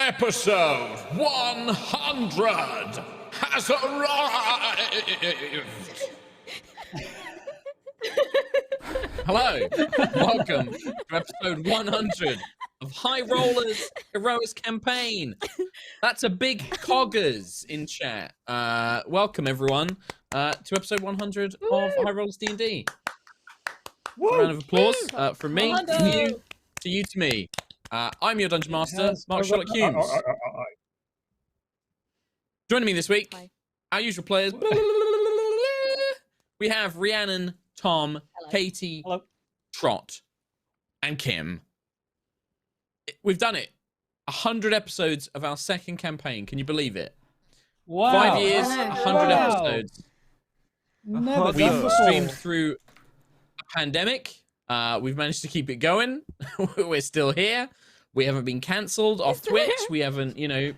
Episode 100 has arrived. Hello, welcome to episode 100 of High Rollers Aerois campaign. That's a big coggers in chat. Welcome everyone to episode 100 of High Rollers D&D. Round of applause from me, to you, to me. I'm your Dungeon Master, Mark Sherlock Humes. Joining me this week, our usual players. We have Rhiannon, Tom, Katie, Trot, and Kim. We've done it. 100 episodes of our second campaign. Can you believe it? Wow. 5 years, 100 episodes. We've streamed through a pandemic. We've managed to keep it going. We're still here. We haven't been cancelled off Twitch. We haven't, you know,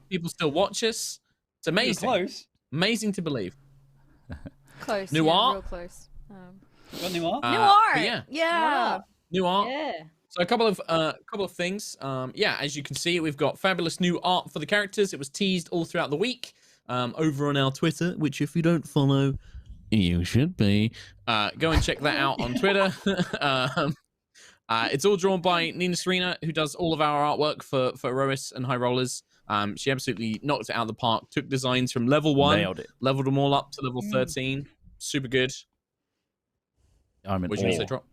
people still watch us. It's amazing. Close. Amazing to believe. Close. New art? Real close. Got new art? New art. Yeah. New art. Yeah. So a couple of things. Yeah, as you can see, we've got fabulous new art for the characters. It was teased all throughout the week over on our Twitter, which if you don't follow, you should be. Go and check that out on Twitter. It's all drawn by Nina-Serena, who does all of our artwork for Aerois and High Rollers. She absolutely knocked it out of the park. Took designs from level 1, nailed it, leveled them all up to level 13. Super good. I'm in what did you say, Trot?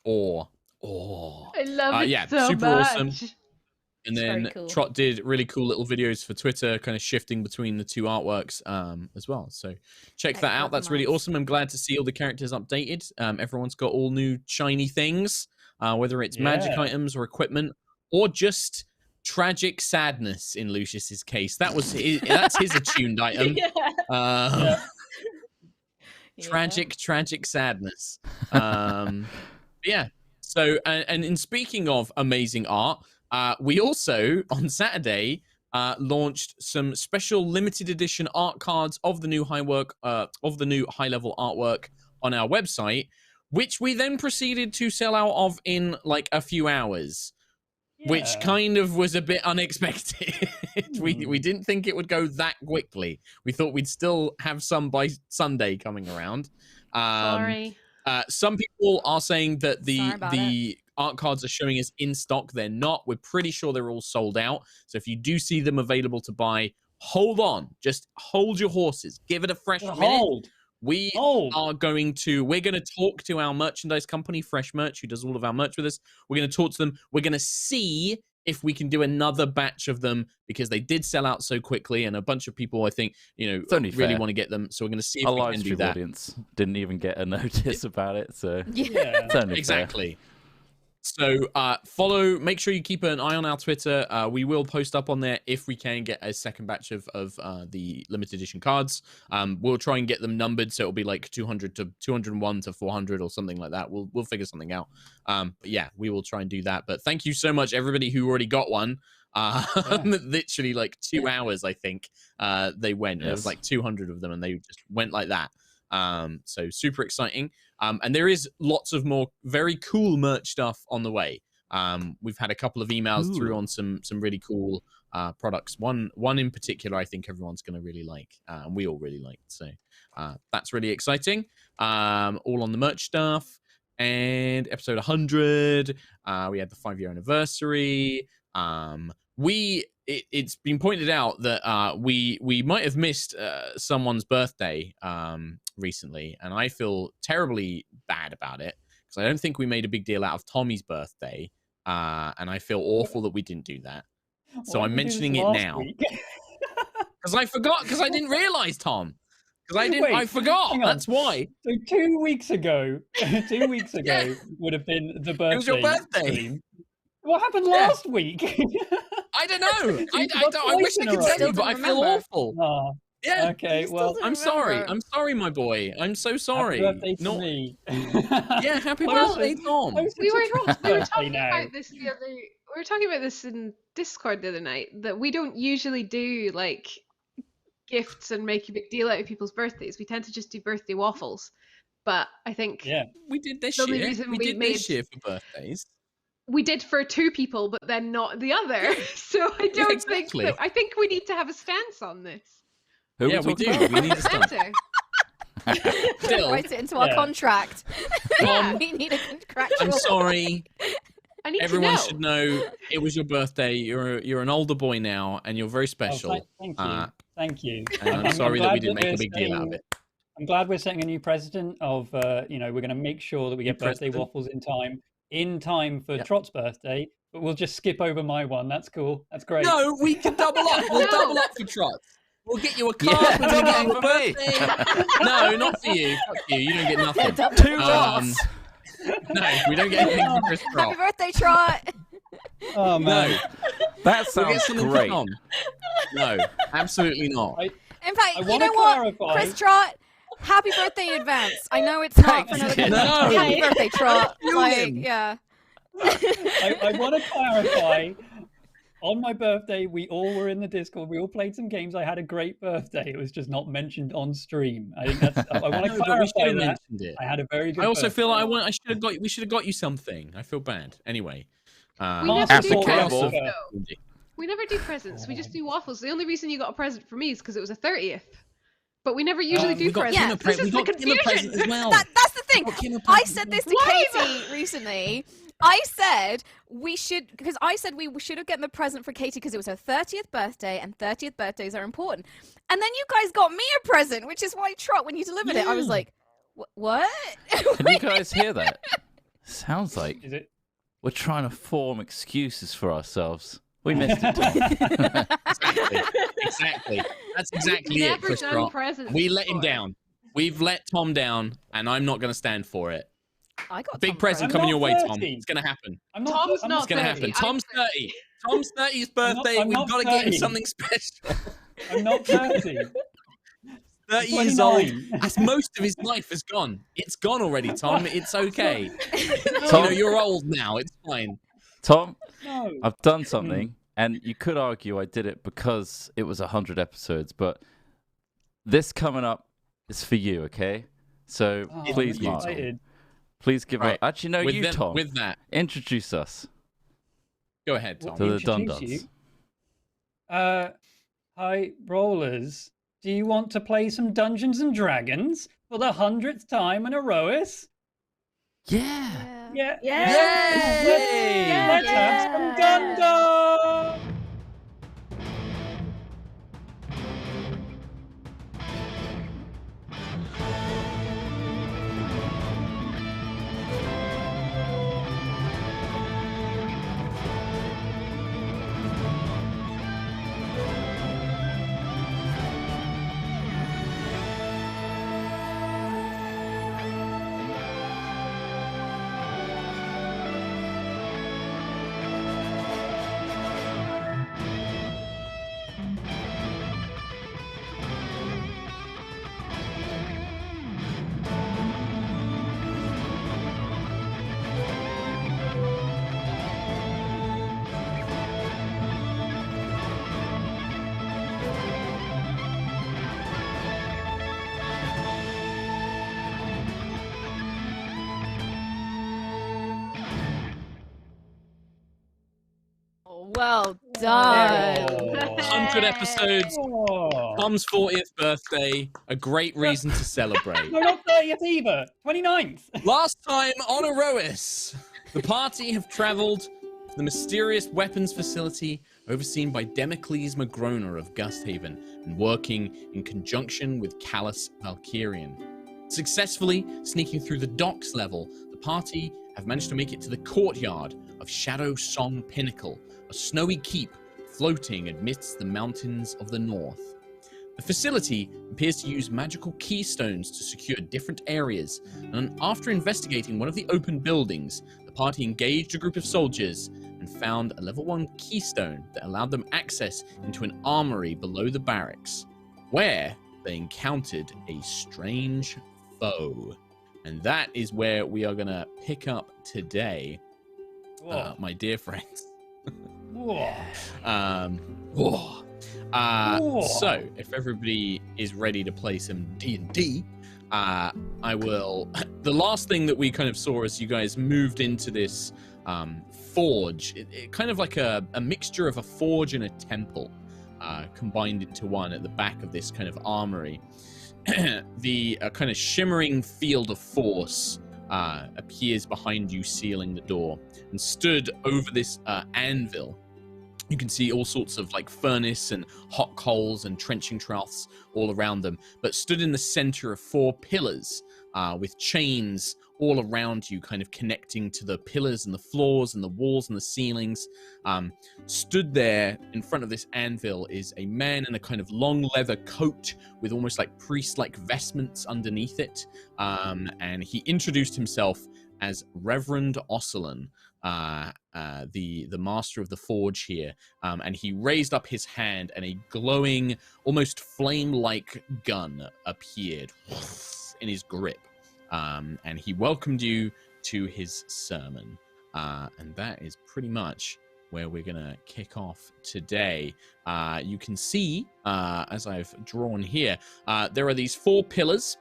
I love it. Yeah, so super much. awesome. And then cool. Trot did really cool little videos for Twitter, kind of shifting between the two artworks as well. So check that out. That's really awesome. I'm glad to see all the characters updated. Everyone's got all new shiny things, whether it's magic items or equipment, or just tragic sadness in Lucius's case. That's his attuned item. Tragic sadness. Yeah. So, and in speaking of amazing art, we also, on Saturday, launched some special limited edition art cards of the new high level artwork on our website, which we then proceeded to sell out of in like a few hours, which kind of was a bit unexpected. We didn't think it would go that quickly. We thought we'd still have some by Sunday coming around. Sorry. Some people are saying that the art cards are showing us in stock. They're not. We're pretty sure they're all sold out. So if you do see them available to buy, hold on. Just hold your horses. Give it a fresh minute. We're going to talk to our merchandise company, Fresh Merch, who does all of our merch with us. We're going to talk to them. We're going to see if we can do another batch of them, because they did sell out so quickly, and a bunch of people, I think, really want to get them. So we're going to see if we can do that. Audience didn't even get a notice about it, so it's only exactly. Fair. So make sure you keep an eye on our Twitter. We will post up on there if we can get a second batch of the limited edition cards. We'll try and get them numbered, so it'll be like 200 to 201 to 400 or something like that. We'll figure something out. But yeah, we will try and do that. But thank you so much, everybody who already got one. Literally like 2 hours, I think they went. Yes. There was like 200 of them, and they just went like that. So super exciting. And there is lots of more very cool merch stuff on the way. We've had a couple of emails through on some really cool products. One in particular I think everyone's going to really like, and we all really like. So that's really exciting. All on the merch stuff. And episode 100, we had the 5-year anniversary. It's been pointed out that we might have missed someone's birthday recently, and I feel terribly bad about it, because I don't think we made a big deal out of Tommy's birthday, and I feel awful that we didn't do that. So I'm mentioning it now because I forgot, because I didn't realize, Tom, because I forgot. That's why. So 2 weeks ago, would have been the birthday. It was your birthday. Stream. What happened last week? I don't know. I wish I could tell you, but I feel awful. Yeah. Okay. Well, I'm sorry. I'm sorry, my boy. I'm so sorry. Happy birthday to me. Yeah. Happy birthday, Tom. We were talking about this we were talking about this in Discord the other night, that we don't usually do like gifts and make a big deal out of people's birthdays. We tend to just do birthday waffles. But I think we did this the only year. reason We did made this year for birthdays. we did for 2 people, but then not the other. So I don't think exactly. that. I think we need to have a stance on this. Who Yeah, we do. about? We need a stance. Answer. Still, Write it into our Yeah. contract. Tom, We need a contractual. I'm sorry. I need Everyone to know. should know it was your birthday. You're an older boy now, and you're very Oh, special. thank you. Thank you. And I'm sorry that we glad didn't make a we're big deal out of setting- it. I'm glad we're setting a new precedent of, we're going to make sure that we get birthday precedent. waffles in time for Yep. Trot's birthday, but we'll just skip over my one. That's cool. That's great. No, we can double up. We'll No. double up for Trot. We'll get you a card. Yeah, we're gonna get you a double up for me. birthday. No, not for you. Fuck you. You don't get nothing. Double Two up. dots. No, we don't get anything for Chris Happy Trot. birthday, Trot. Oh, man. No, That we'll get sounds something for great. Tom. No, absolutely not. In fact, I you wanna know what, clarify- Chris Trot, happy birthday in advance. I know it's not for Thanks, another. kid. No. Happy birthday, Trot. feel Like, him. yeah. I want to clarify. On my birthday, we all were in the Discord. We all played some games. I had a great birthday. It was just not mentioned on stream. I think that's. I want to No, but we should clarify have that. mentioned it. I had a very good. I also feel birthday. like we should have got you something. I feel bad. Anyway. We Master never do Applicable. presents. Waffle. though. We never do presents. We just do waffles. The only reason you got a present for me is because it was a 30th. But we never usually do we got presents. Kim a This present. is We the got Kim a present confusion. as well. That's the thing. Got Kim a I present said as this to Why? Katie recently. I said we should, because I said we should have gotten the present for Katie because it was her 30th birthday, and 30th birthdays are important. And then you guys got me a present, which is why Trot, when you delivered it, I was Yeah. like, what? Can you guys hear that? Sounds like Is it? we're trying to form excuses for ourselves. We missed it, Tom. Exactly. That's exactly it, Never Chris done Trot. presents We let him before. down. We've let Tom down, and I'm not going to stand for it. I got Big Tom a present I'm coming not your way, Tom. 30. It's going to happen. I'm not. Tom's I'm not It's going to 30. happen. I'm Tom's 30. Tom's 30th birthday. I'm We've not got to get him 30. something special. I'm not 30. 30 years old. 29. That's most of his life is gone. It's gone already, Tom. It's okay. Tom, You're old now. It's fine. Tom, No. I've done something, and you could argue I did it because it was 100 episodes, but this coming up is for you, okay? So Oh, please, I'm Mark, excited. please give Right. us. Actually, no, you, Tom. With that, Introduce us go ahead, Tom. to the Introduce Dun-Duns. you. Hi, Rollers. Do you want to play some Dungeons and Dragons for the 100th time in Aerois? Yeah. Yeah. Yay! Let's have some Dun-Duns! Well done. Oh. 100 episodes. Oh. Tom's 40th birthday. A great reason to celebrate. No, not 30th either. 29th. Last time on Aerois, the party have traveled to the mysterious weapons facility overseen by Democles Magrona of Gusthaven and working in conjunction with Callus Valkyrian. Successfully sneaking through the docks level, the party have managed to make it to the courtyard of Shadowsong Pinnacle, a snowy keep floating amidst the mountains of the north. The facility appears to use magical keystones to secure different areas, and after investigating one of the open buildings, the party engaged a group of soldiers and found a level 1 keystone that allowed them access into an armory below the barracks, where they encountered a strange foe. And that is where we are going to pick up today, my dear friends. Whoa. Whoa. Whoa. So, if everybody is ready to play some D&D, I will... The last thing that we kind of saw as you guys moved into this forge, kind of like a mixture of a forge and a temple combined into one at the back of this kind of armory. The kind of shimmering field of force appears behind you, sealing the door, and stood over this anvil. You can see all sorts of like furnace and hot coals and trenching troughs all around them, but stood in the center of 4 pillars with chains all around you, kind of connecting to the pillars and the floors and the walls and the ceilings. Stood there in front of this anvil is a man in a kind of long leather coat with almost like priest-like vestments underneath it. And he introduced himself as Reverend Ocelan, the master of the forge here. And he raised up his hand, and a glowing, almost flame-like gun appeared in his grip. And he welcomed you to his sermon. And that is pretty much where we're going to kick off today. You can see, as I've drawn here, there are these 4 pillars,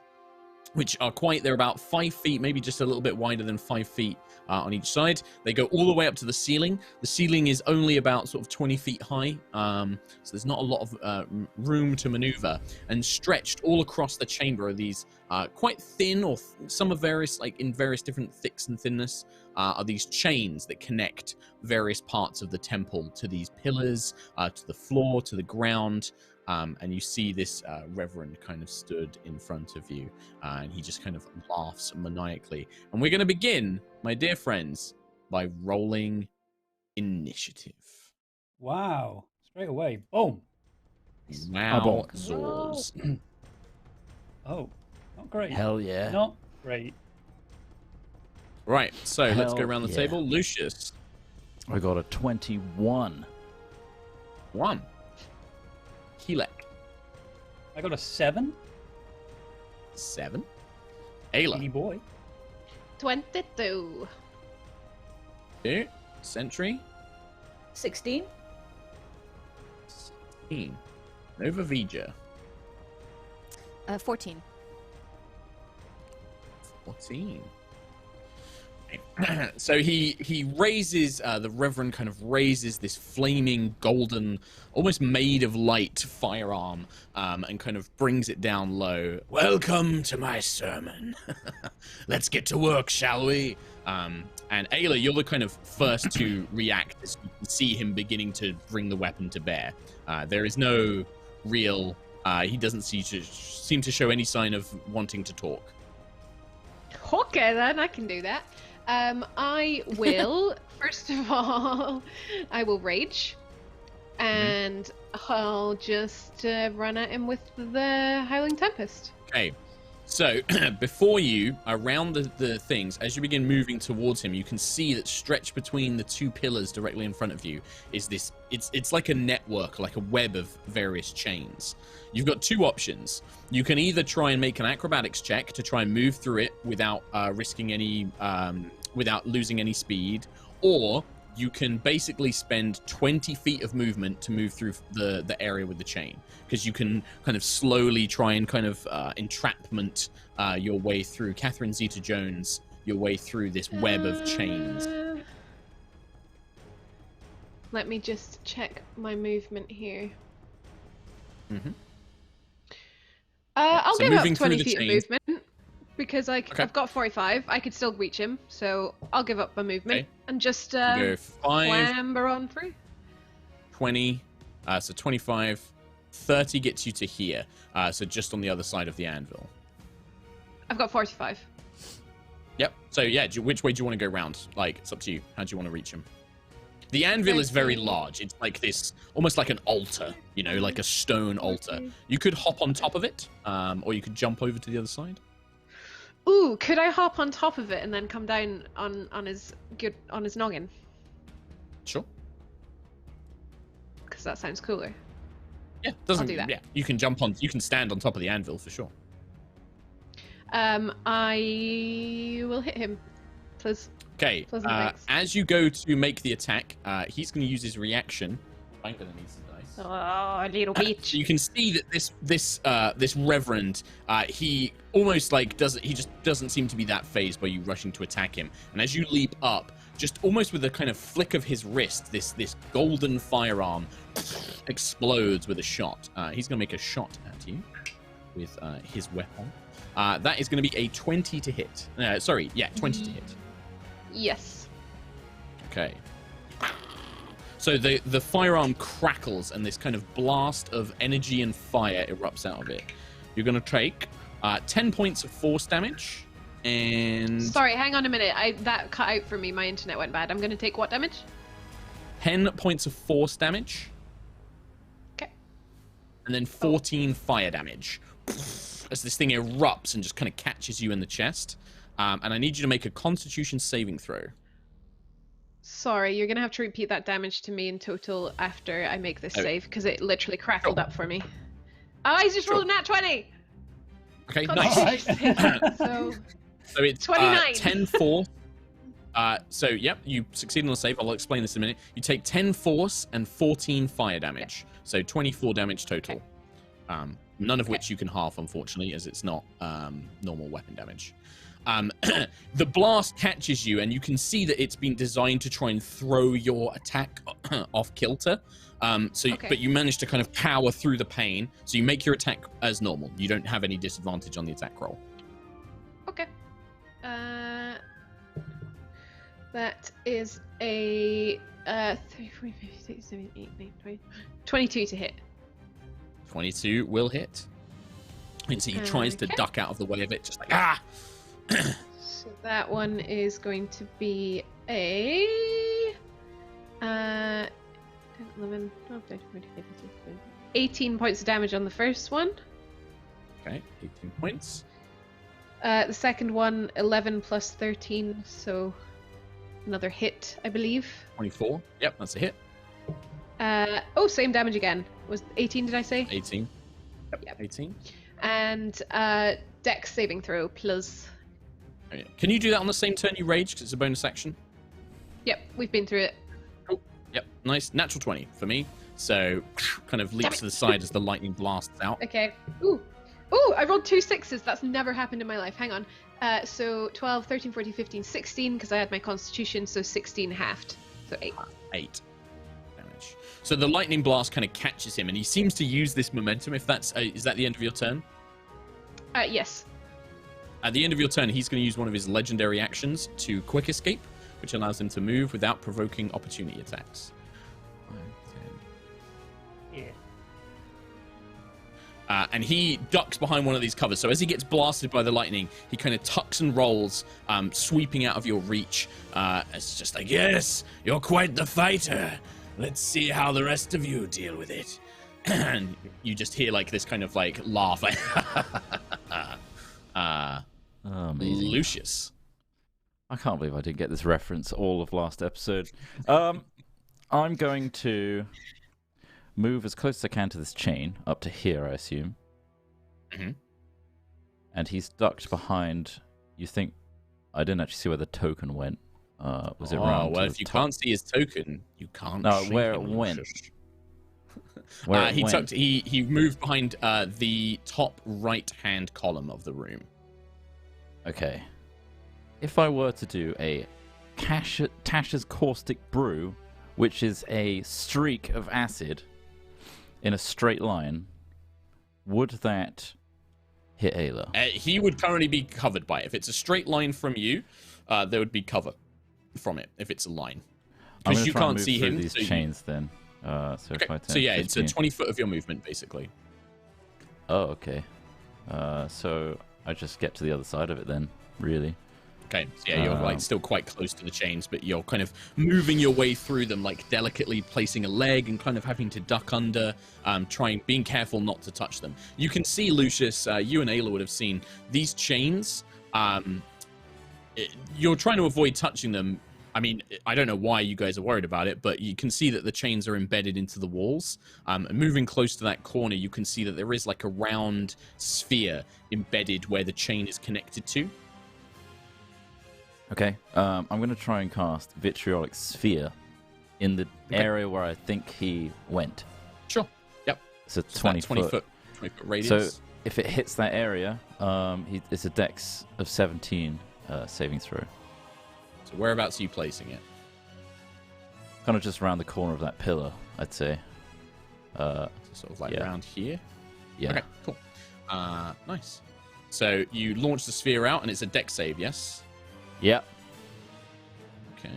which are they're about 5 feet, maybe just a little bit wider than 5 feet on each side. They go all the way up to the ceiling. The ceiling is only about sort of 20 feet high, so there's not a lot of room to maneuver. And stretched all across the chamber are these quite thin, or some of various, like in various different thicks and thinness, are these chains that connect various parts of the temple to these pillars, to the floor, to the ground. And you see this reverend kind of stood in front of you, and he just kind of laughs maniacally. And we're going to begin, my dear friends, by rolling initiative. Wow. Straight away. Boom. Wow. Swords. Oh, not great. Hell yeah. Not great. Right, so let's go Hell around the yeah. table. Lucius. I got a 21. 1. Keelek. I got a 7. 7. Teeny Ayla. boy. 22. 2. Sentry. 16. 16. Nova Vija. 14. 14. So he raises, the Reverend kind of raises this flaming golden, almost made of light firearm, and kind of brings it down low. Welcome to my sermon. Let's get to work, shall we? And Ayla, you're the kind of first to react as you can see him beginning to bring the weapon to bear. There is no real, he doesn't seem to show any sign of wanting to talk. Okay, then I can do that. I will, first of all, I will rage, and I'll just run at him with the Howling Tempest. Okay, so before you, around the things, as you begin moving towards him, you can see that stretched between the 2 pillars directly in front of you is this, it's like a network, like a web of various chains. You've got 2 options. You can either try and make an acrobatics check to try and move through it without risking any, without losing any speed, or you can basically spend 20 feet of movement to move through the area with the chain, because you can kind of slowly try and kind of entrapment your way through, Catherine Zeta-Jones, your way through this web of chains. Let me just check my movement here. Mm-hmm. I'll So give up moving through 20 the feet of chains. movement, because I've got 45. I could still reach him, so I'll give up my movement Okay. and just You go 5, clamber on through. 20, so 25, 30 gets you to here, so just on the other side of the anvil. I've got 45. Yep. So yeah, which way do you want to go round? Like, it's up to you. How do you want to reach him? The anvil is very large. It's like this, almost like an altar, you know, like a stone altar. You could hop on top of it, or you could jump over to the other side. Ooh, could I hop on top of it and then come down on his noggin? Sure. Because that sounds cooler. Yeah, doesn't. do that. Yeah, you can jump on. You can stand on top of the anvil for sure. I will hit him. Please. Okay. Pleasant thanks. As you go to make the attack, he's going to use his reaction. I'm going to need some dice. Oh, little bitch. You can see that this reverend, he almost like he just doesn't seem to be that phased by you rushing to attack him. And as you leap up, just almost with a kind of flick of his wrist, this golden firearm explodes with a shot. He's going to make a shot at you with his weapon. That is going to be a 20 to hit. 20 to hit. Yes. Okay. So the firearm crackles, and this kind of blast of energy and fire erupts out of it. You're going to take 10 points of force damage. And sorry, hang on a minute. That cut out for me. My internet went bad. I'm going to take what damage? 10 points of force damage. Okay. And then 14 fire damage. As this thing erupts and just kind of catches you in the chest. And I need you to make a Constitution saving throw. Sorry, you're going to have to repeat that damage to me in total after I make this save, because it literally crackled up for me. Oh, I just rolled a nat 20! Okay, nice. So it's 29. 10 force. So, yep, you succeed on the save. I'll explain this in a minute. You take 10 force and 14 fire damage. Okay. So 24 damage total. Okay. None of which you can half, unfortunately, as it's not normal weapon damage. The blast catches you, and you can see that it's been designed to try and throw your attack off kilter. But you manage to kind of power through the pain, so you make your attack as normal. You don't have any disadvantage on the attack roll. Okay. That is a 3, 4, 5, 6, 7, 8, 9, 20, 22 to hit. 22 will hit. And so he tries to duck out of the way of it, just like, ah! So that one is going to be a 11, 12, 13, 14, 15, 16, 18 points of damage on the first one. Okay, 18 points. The second one, 11 plus 13, so another hit, I believe. 24. Yep, that's a hit. Same damage again. Was 18, did I say? 18. Yep. 18. And Dex saving throw plus. Can you do that on the same turn you rage, because it's a bonus action? Yep, we've been through it. Oh, yep, nice. Natural 20 for me. So, kind of leaps to the side as the lightning blasts out. Okay. Ooh, I rolled 2 6s. That's never happened in my life. Hang on. So 12, 13, 14, 15, 16, because I had my constitution, so 16 halved. So 8. 8 damage. So the lightning blast kind of catches him, and he seems to use this momentum. If that's is that the end of your turn? Yes. At the end of your turn, he's going to use one of his legendary actions to quick escape, which allows him to move without provoking opportunity attacks. 5, 10. Yeah. And he ducks behind one of these covers. So as he gets blasted by the lightning, he kind of tucks and rolls, sweeping out of your reach. It's just like, yes, you're quite the fighter. Let's see how the rest of you deal with it. And you just hear like this kind of like laugh, like, Lucius. I can't believe I didn't get this reference all of last episode. I'm going to move as close as I can to this chain, up to here, I assume. Mm-hmm. And he's ducked behind. You think I didn't actually see where the token went? Was it around? Well, if you can't see his token, you can't. No, shoot where him, it went. Lucius. Where it he went. tucked. He moved behind the top right-hand column of the room. Okay. If I were to do a Tasha's Caustic Brew, which is a streak of acid in a straight line, would that hit Ayla? He would currently be covered by it. If it's a straight line from you, there would be cover from it if it's a line. Because you can't see him. These chains then. So okay. if I So yeah, 15. it's a 20 foot of your movement basically. Oh, okay. So I just get to the other side of it then, really. Okay, so yeah, you're like still quite close to the chains, but you're kind of moving your way through them, like delicately placing a leg and kind of having to duck under, being careful not to touch them. You can see, Lucius, you and Ayla would have seen these chains. You're trying to avoid touching them. I mean, I don't know why you guys are worried about it, but you can see that the chains are embedded into the walls. And moving close to that corner, you can see that there is like a round sphere embedded where the chain is connected to. Okay, I'm going to try and cast Vitriolic Sphere in the area where I think he went. Sure. Yep. It's a 20 foot radius. So if it hits that area, it's a dex of 17 saving throw. So whereabouts are you placing it? Kind of just around the corner of that pillar, I'd say. So sort of like around here? Yeah. Okay, cool. Nice. So you launch the sphere out, and it's a dex save, yes? Yep. Okay.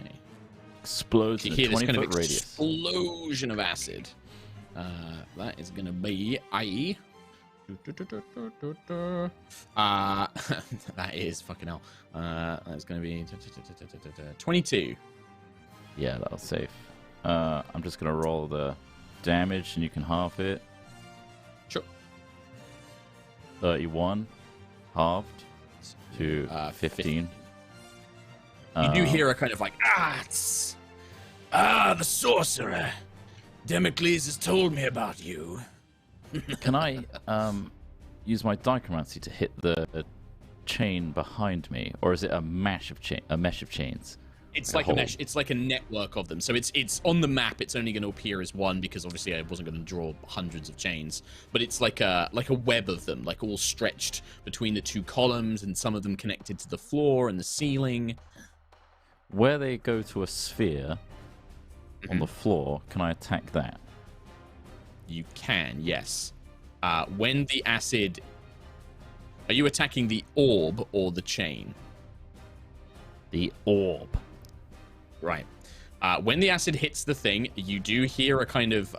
Explodes You in hear a this kind 20-foot of radius. explosion of acid. That is going to be IE. That is fucking hell. That's going to be 22. Yeah, that'll save. I'm just going to roll the damage, and you can half it. Sure. 31 halved to 15. You do hear a kind of like, the sorcerer. Damocles has told me about you. Can I use my dichromancy to hit the chain behind me, or is it a mesh of chains? It's like a mesh. It's like a network of them. So it's on the map. It's only going to appear as one because obviously I wasn't going to draw hundreds of chains. But it's like a web of them, like all stretched between the two columns, and some of them connected to the floor and the ceiling. Where they go to a sphere on the floor, can I attack that? You can, yes. When the acid... Are you attacking the orb or the chain? The orb. Right. When the acid hits the thing, you do hear a kind of...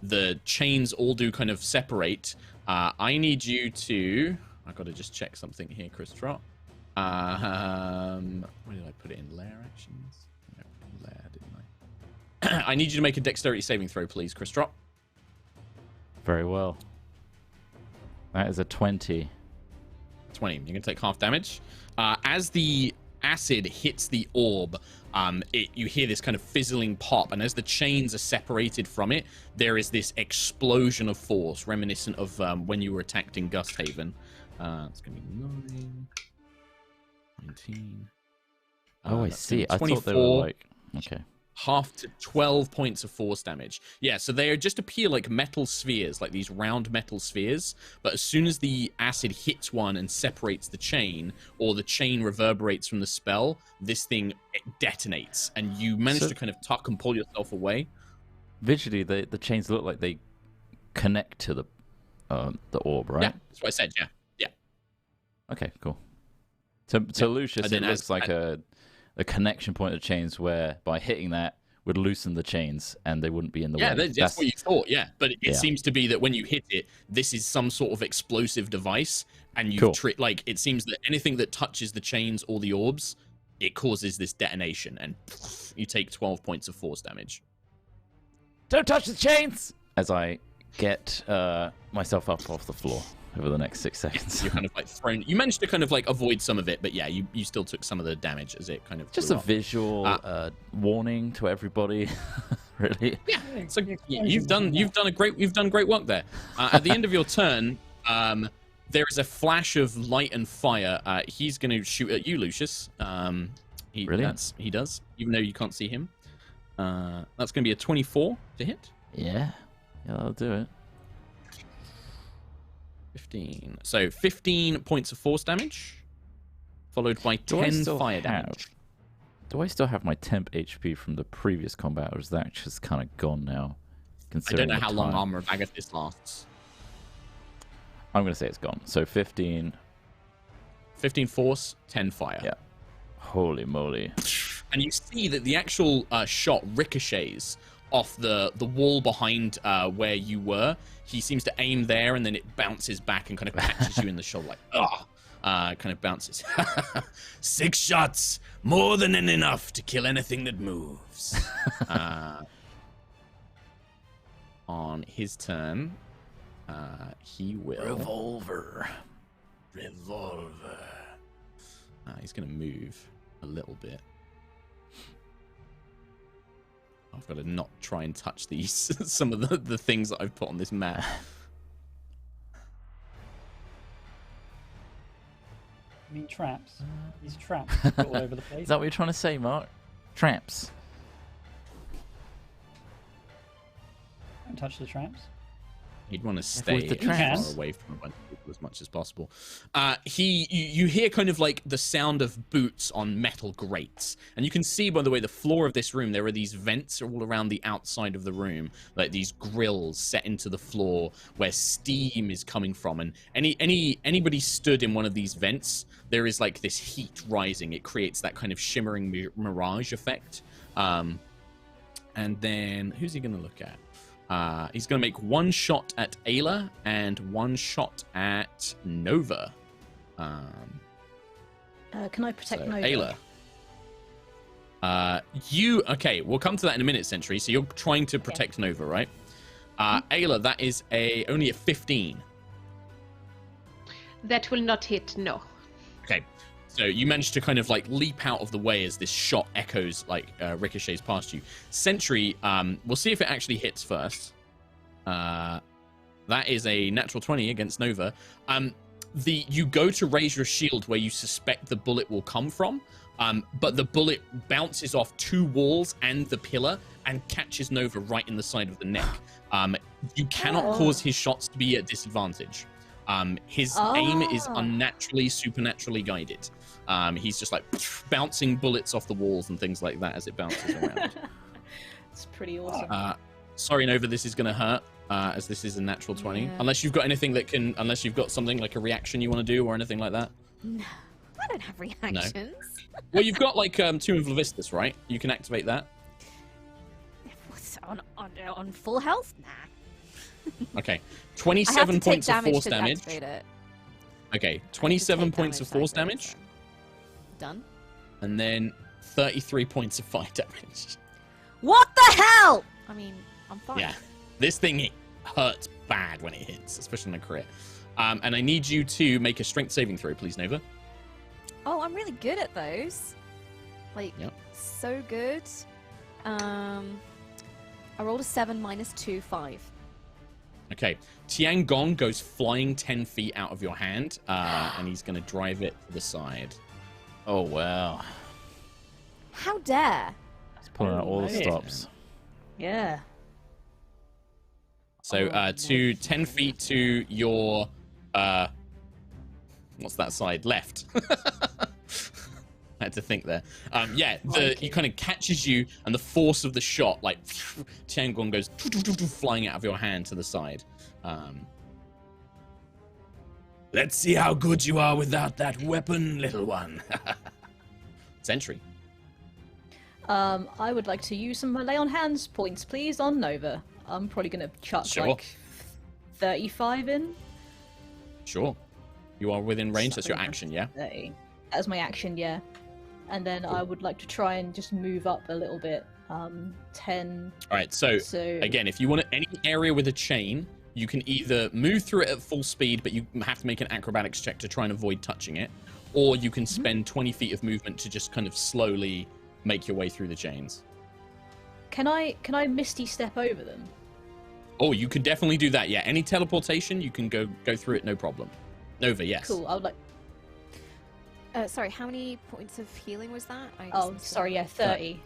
the chains all do kind of separate. I need you to... I've got to just check something here, Chris Trott. Where did I put it in? Lair actions? No, lair, didn't I? I need you to make a dexterity saving throw, please, Chris Trott. Very well. That is a 20. 20. You're going to take half damage. As the acid hits the orb, you hear this kind of fizzling pop, and as the chains are separated from it, there is this explosion of force, reminiscent of when you were attacked in Gusthaven. It's going to be 9, 19. I see. I 24. thought they were like... Okay. Half to 12 points of force damage. Yeah, so they just appear like metal spheres, like these round metal spheres. But as soon as the acid hits one and separates the chain, or the chain reverberates from the spell, this thing detonates, and you manage to kind of tuck and pull yourself away. Visually, the chains look like they connect to the orb, right? Yeah, that's what I said. Yeah. Okay, cool. To Lucius, it looks like a connection point of chains where by hitting that would loosen the chains and they wouldn't be in the way. Yeah, that's what you thought, yeah. But it seems to be that when you hit it, this is some sort of explosive device, and you've it seems that anything that touches the chains or the orbs, it causes this detonation, and you take 12 points of force damage. Don't touch the chains! As I get myself up off the floor over the next 6 seconds. You're kind of like thrown. You managed to kind of like avoid some of it, but yeah, you still took some of the damage as it kind of just a visual warning to everybody. Really? Yeah. So you've done great work there. At the end of your turn, there is a flash of light and fire. He's going to shoot at you, Lucius. He does, even though you can't see him. That's going to be a 24 to hit. Yeah, that'll do it. 15. So 15 points of force damage, followed by 10 fire damage. Do I still have my temp HP from the previous combat, or is that just kind of gone now? I don't know how long Armor of Agathis lasts. I'm going to say it's gone. So 15. 15 force, 10 fire. Yeah. Holy moly. And you see that the actual shot ricochets off the wall behind where you were. He seems to aim there, and then it bounces back and kind of catches you in the shoulder, like, kind of bounces. 6 shots, more than enough to kill anything that moves. On his turn, he will... Revolver. He's going to move a little bit. I've got to not try and touch these some of the things that I've put on this map. I mean traps. These traps all over the place. Is that what you're trying to say, Mark? Traps. Don't touch the traps. He'd want to stay with the as traps. far away from a bunch of people as much as possible. You hear kind of like the sound of boots on metal grates, and you can see, by the way, the floor of this room. There are these vents all around the outside of the room, like these grills set into the floor where steam is coming from. And anybody stood in one of these vents, there is like this heat rising. It creates that kind of shimmering mirage effect. And then who's he going to look at? He's going to make one shot at Ayla and one shot at Nova. Can I protect Nova? Ayla. Okay, we'll come to that in a minute, Sentry. So you're trying to protect Nova, right? Ayla, that is only a 15. That will not hit, no. Okay, so you managed to kind of like leap out of the way as this shot echoes, like ricochets past you. Sentry, we'll see if it actually hits first. That is a natural 20 against Nova. You go to raise your shield where you suspect the bullet will come from, but the bullet bounces off 2 walls and the pillar and catches Nova right in the side of the neck. You cannot cause his shots to be at disadvantage. His aim is unnaturally, supernaturally guided. He's just like bouncing bullets off the walls and things like that as it bounces around. It's pretty awesome. Sorry, Nova, this is going to hurt, as this is a natural 20. Yeah. Unless you've got anything that can, unless you've got something like a reaction you want to do or anything like that. No, I don't have reactions. Well, you've got like Tomb of Levistus, right? You can activate that. On full health? Nah. Okay. I have 27 to take points of damage force to damage. activate it. Okay, 27 points of force damage. So. Done. And then 33 points of fire damage. What the hell? I mean, I'm fine. Yeah. This thing hurts bad when it hits, especially on a crit. And I need you to make a strength saving throw, please, Nova. Oh, I'm really good at those. Like, so good. I rolled a 7 minus 2, 5. Okay. Tiangong goes flying 10 feet out of your hand, and he's going to drive it to the side. Oh, wow. How dare? He's pulling out all the man. stops. Yeah. So to 10 feet to your what's that side? Left. I had to think there. He kind of catches you, and the force of the shot, like Tiangong goes flying out of your hand to the side. Let's see how good you are without that weapon, little one. Sentry. I would like to use some lay on hands points, please, on Nova. I'm probably going to chuck like 35 in. Sure. You are within range. That's your action, yeah? 30. That's my action, yeah. And then I would like to try and just move up a little bit. 10. All right, so again, if you want any area with a chain, you can either move through it at full speed, but you have to make an acrobatics check to try and avoid touching it, or you can spend 20 feet of movement to just kind of slowly make your way through the chains. Can I misty step over them? Oh, you could definitely do that, yeah. Any teleportation, you can go through it, no problem. Nova, yes. Cool, I would like... Sorry, how many points of healing was that? Oh, sorry, yeah, 30.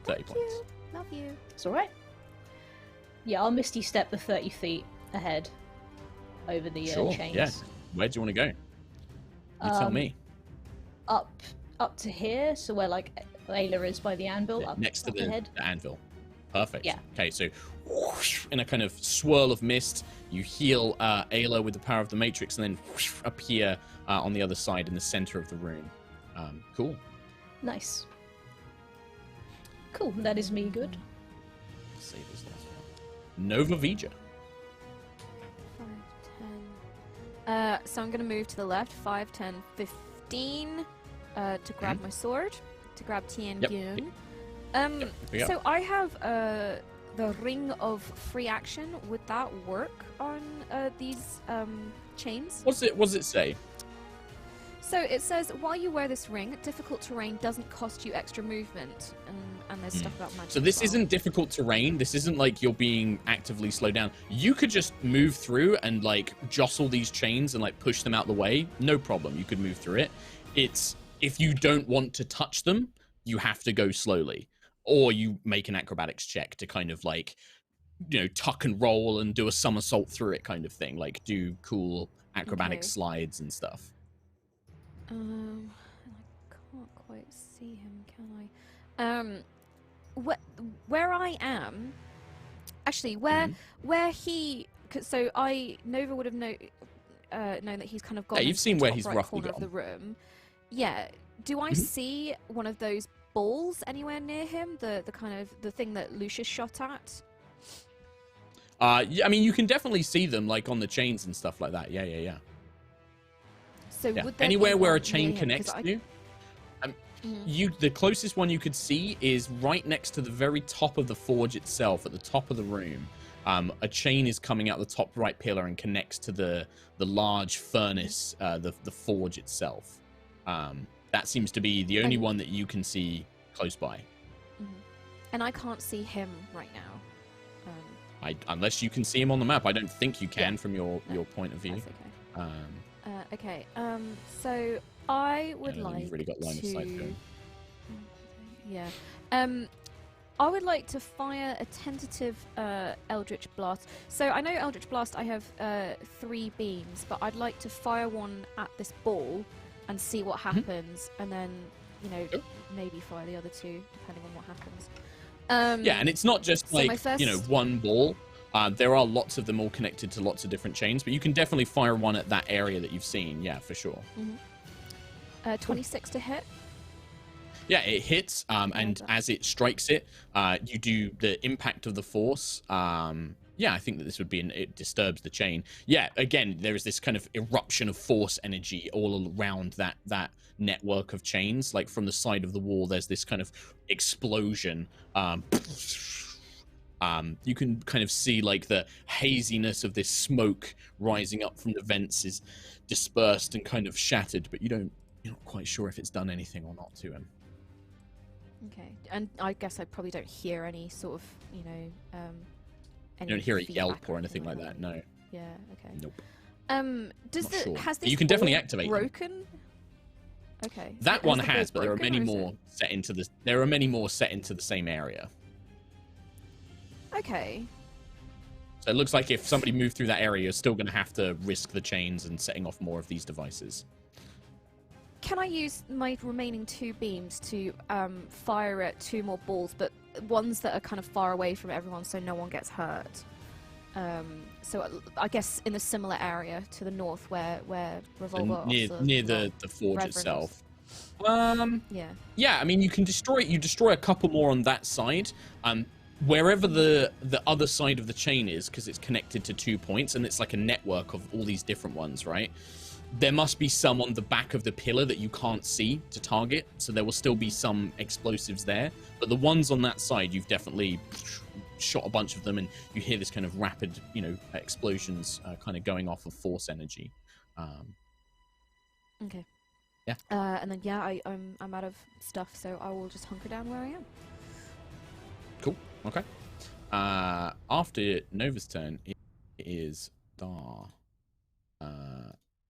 30 points. Love you. It's alright. Yeah, I'll misty step the 30 feet ahead over the chains. Yeah. Where do you want to go? You tell me. Up to here, so where like Ayla is by the anvil. Yeah, up next to up the ahead. anvil. Perfect. Yeah. Okay, so whoosh, in a kind of swirl of mist, you heal Ayla with the power of the Matrix, and then whoosh, appear on the other side in the center of the room. Cool. Nice. Cool, that is me good. Save this last one. Nova Vija. 5, 10. So I'm going to move to the left. 5, 10, 15 to grab my sword, to grab Tian Gyun. So I have the Ring of Free Action. Would that work on these chains? What does it say? So it says, while you wear this ring, difficult terrain doesn't cost you extra movement, and there's stuff about magic. So this as well. isn't difficult terrain. This isn't like you're being actively slowed down. You could just move through and like jostle these chains and like push them out the way. No problem. You could move through it. It's if you don't want to touch them, you have to go slowly, or you make an acrobatics check to kind of like tuck and roll and do a somersault through it kind of thing, like do cool acrobatic Okay. slides and stuff. I can't quite see him, can I? Where I am, actually, where he, so Nova would have known that he's kind of gone. Yeah, you've into seen the where top he's right roughly corner of gone. the room. Yeah. Do I see one of those balls anywhere near him? The kind of the thing that Lucius shot at? Yeah, I mean, you can definitely see them like on the chains and stuff like that. Yeah. So Yeah. would there Anywhere be where a one chain near him? 'Cause connects to you, the closest one you could see is right next to the very top of the forge itself, at the top of the room. A chain is coming out the top right pillar and connects to the large furnace, the forge itself. That seems to be the only one that you can see close by. And I can't see him right now. Unless you can see him on the map, I don't think you can from your point of view. That's okay. So I would like you've really got line of sight to. going. Yeah. I would like to fire a tentative Eldritch Blast. So I know Eldritch Blast, I have 3 beams, but I'd like to fire one at this ball and see what happens, and then maybe fire the other 2 depending on what happens. Yeah, and it's not just so like one ball. There are lots of them all connected to lots of different chains, but you can definitely fire one at that area that you've seen. Yeah, for sure. 26 to hit. Yeah, it hits, and as it strikes it, you do the impact of the force. Yeah, I think that this would be it disturbs the chain. Yeah, again, there is this kind of eruption of force energy all around that network of chains. Like from the side of the wall, there's this kind of explosion. You can kind of see like the haziness of this smoke rising up from the vents is dispersed and kind of shattered, but you're not quite sure if it's done anything or not to him. Okay, and I guess I probably don't hear any sort of, You don't hear a yelp or anything like that, no. Yeah, okay. Nope. Has this you can definitely ball activate broken? them. Okay. That one the ball has, but there are broken, many or is more set into this. There are many more set into the same area. Okay. So it looks like if somebody moved through that area, you're still going to have to risk the chains and setting off more of these devices. Can I use my remaining 2 beams to fire at 2 more balls, but ones that are kind of far away from everyone so no one gets hurt? So I guess in a similar area to the north where Revolver near the forge Reverend itself. Yeah, I mean, you can destroy a couple more on that side. Wherever the other side of the chain is, because it's connected to 2 points, and it's like a network of all these different ones, right? There must be some on the back of the pillar that you can't see to target, so there will still be some explosives there. But the ones on that side, you've definitely shot a bunch of them, and you hear this kind of rapid, explosions kind of going off of force energy. Okay. Yeah. And then I'm out of stuff, so I will just hunker down where I am. Cool. Okay. After Nova's turn, it is Star.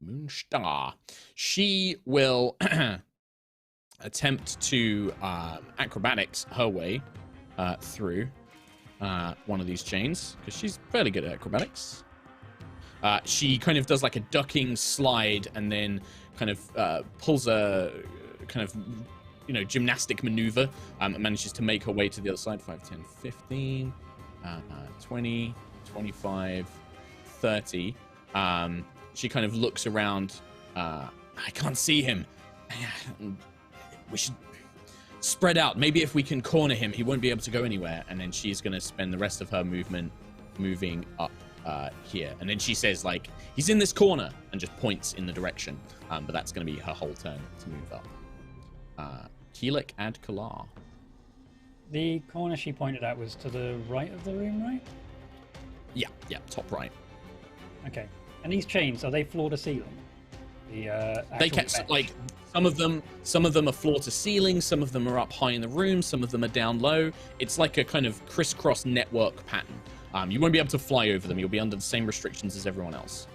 Moonstar. She will attempt to acrobatics her way through one of these chains, because she's fairly good at acrobatics. She kind of does like a ducking slide and then kind of pulls a kind of gymnastic maneuver and manages to make her way to the other side. 5, 10, 15, 20, 25, 30. She kind of looks around. I can't see him. We should spread out. Maybe if we can corner him, he won't be able to go anywhere. And then she's going to spend the rest of her movement moving up here. And then she says, like, he's in this corner, and just points in the direction. But that's going to be her whole turn to move up. Keelik and Kalar. The corner she pointed at was to the right of the room, right? Yeah, top right. Okay. And these chains, are they floor to ceiling? They catch, like, some of them are floor to ceiling, some of them are up high in the room, some of them are down low. It's like a kind of crisscross network pattern. You won't be able to fly over them. You'll be under the same restrictions as everyone else.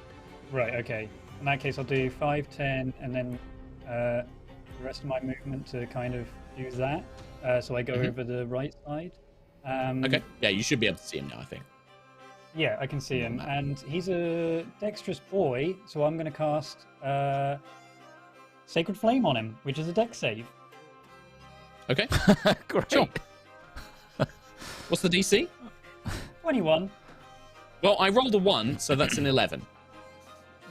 Right, okay. In that case, I'll do 5, 10, and then the rest of my movement to kind of do that. So I go over the right side. Okay. Yeah, you should be able to see him now, I think. Yeah, I can see him, and he's a dexterous boy, so I'm going to cast Sacred Flame on him, which is a dex save. Okay. Great. Sure. What's the DC? 21. Well, I rolled a 1, so that's an 11.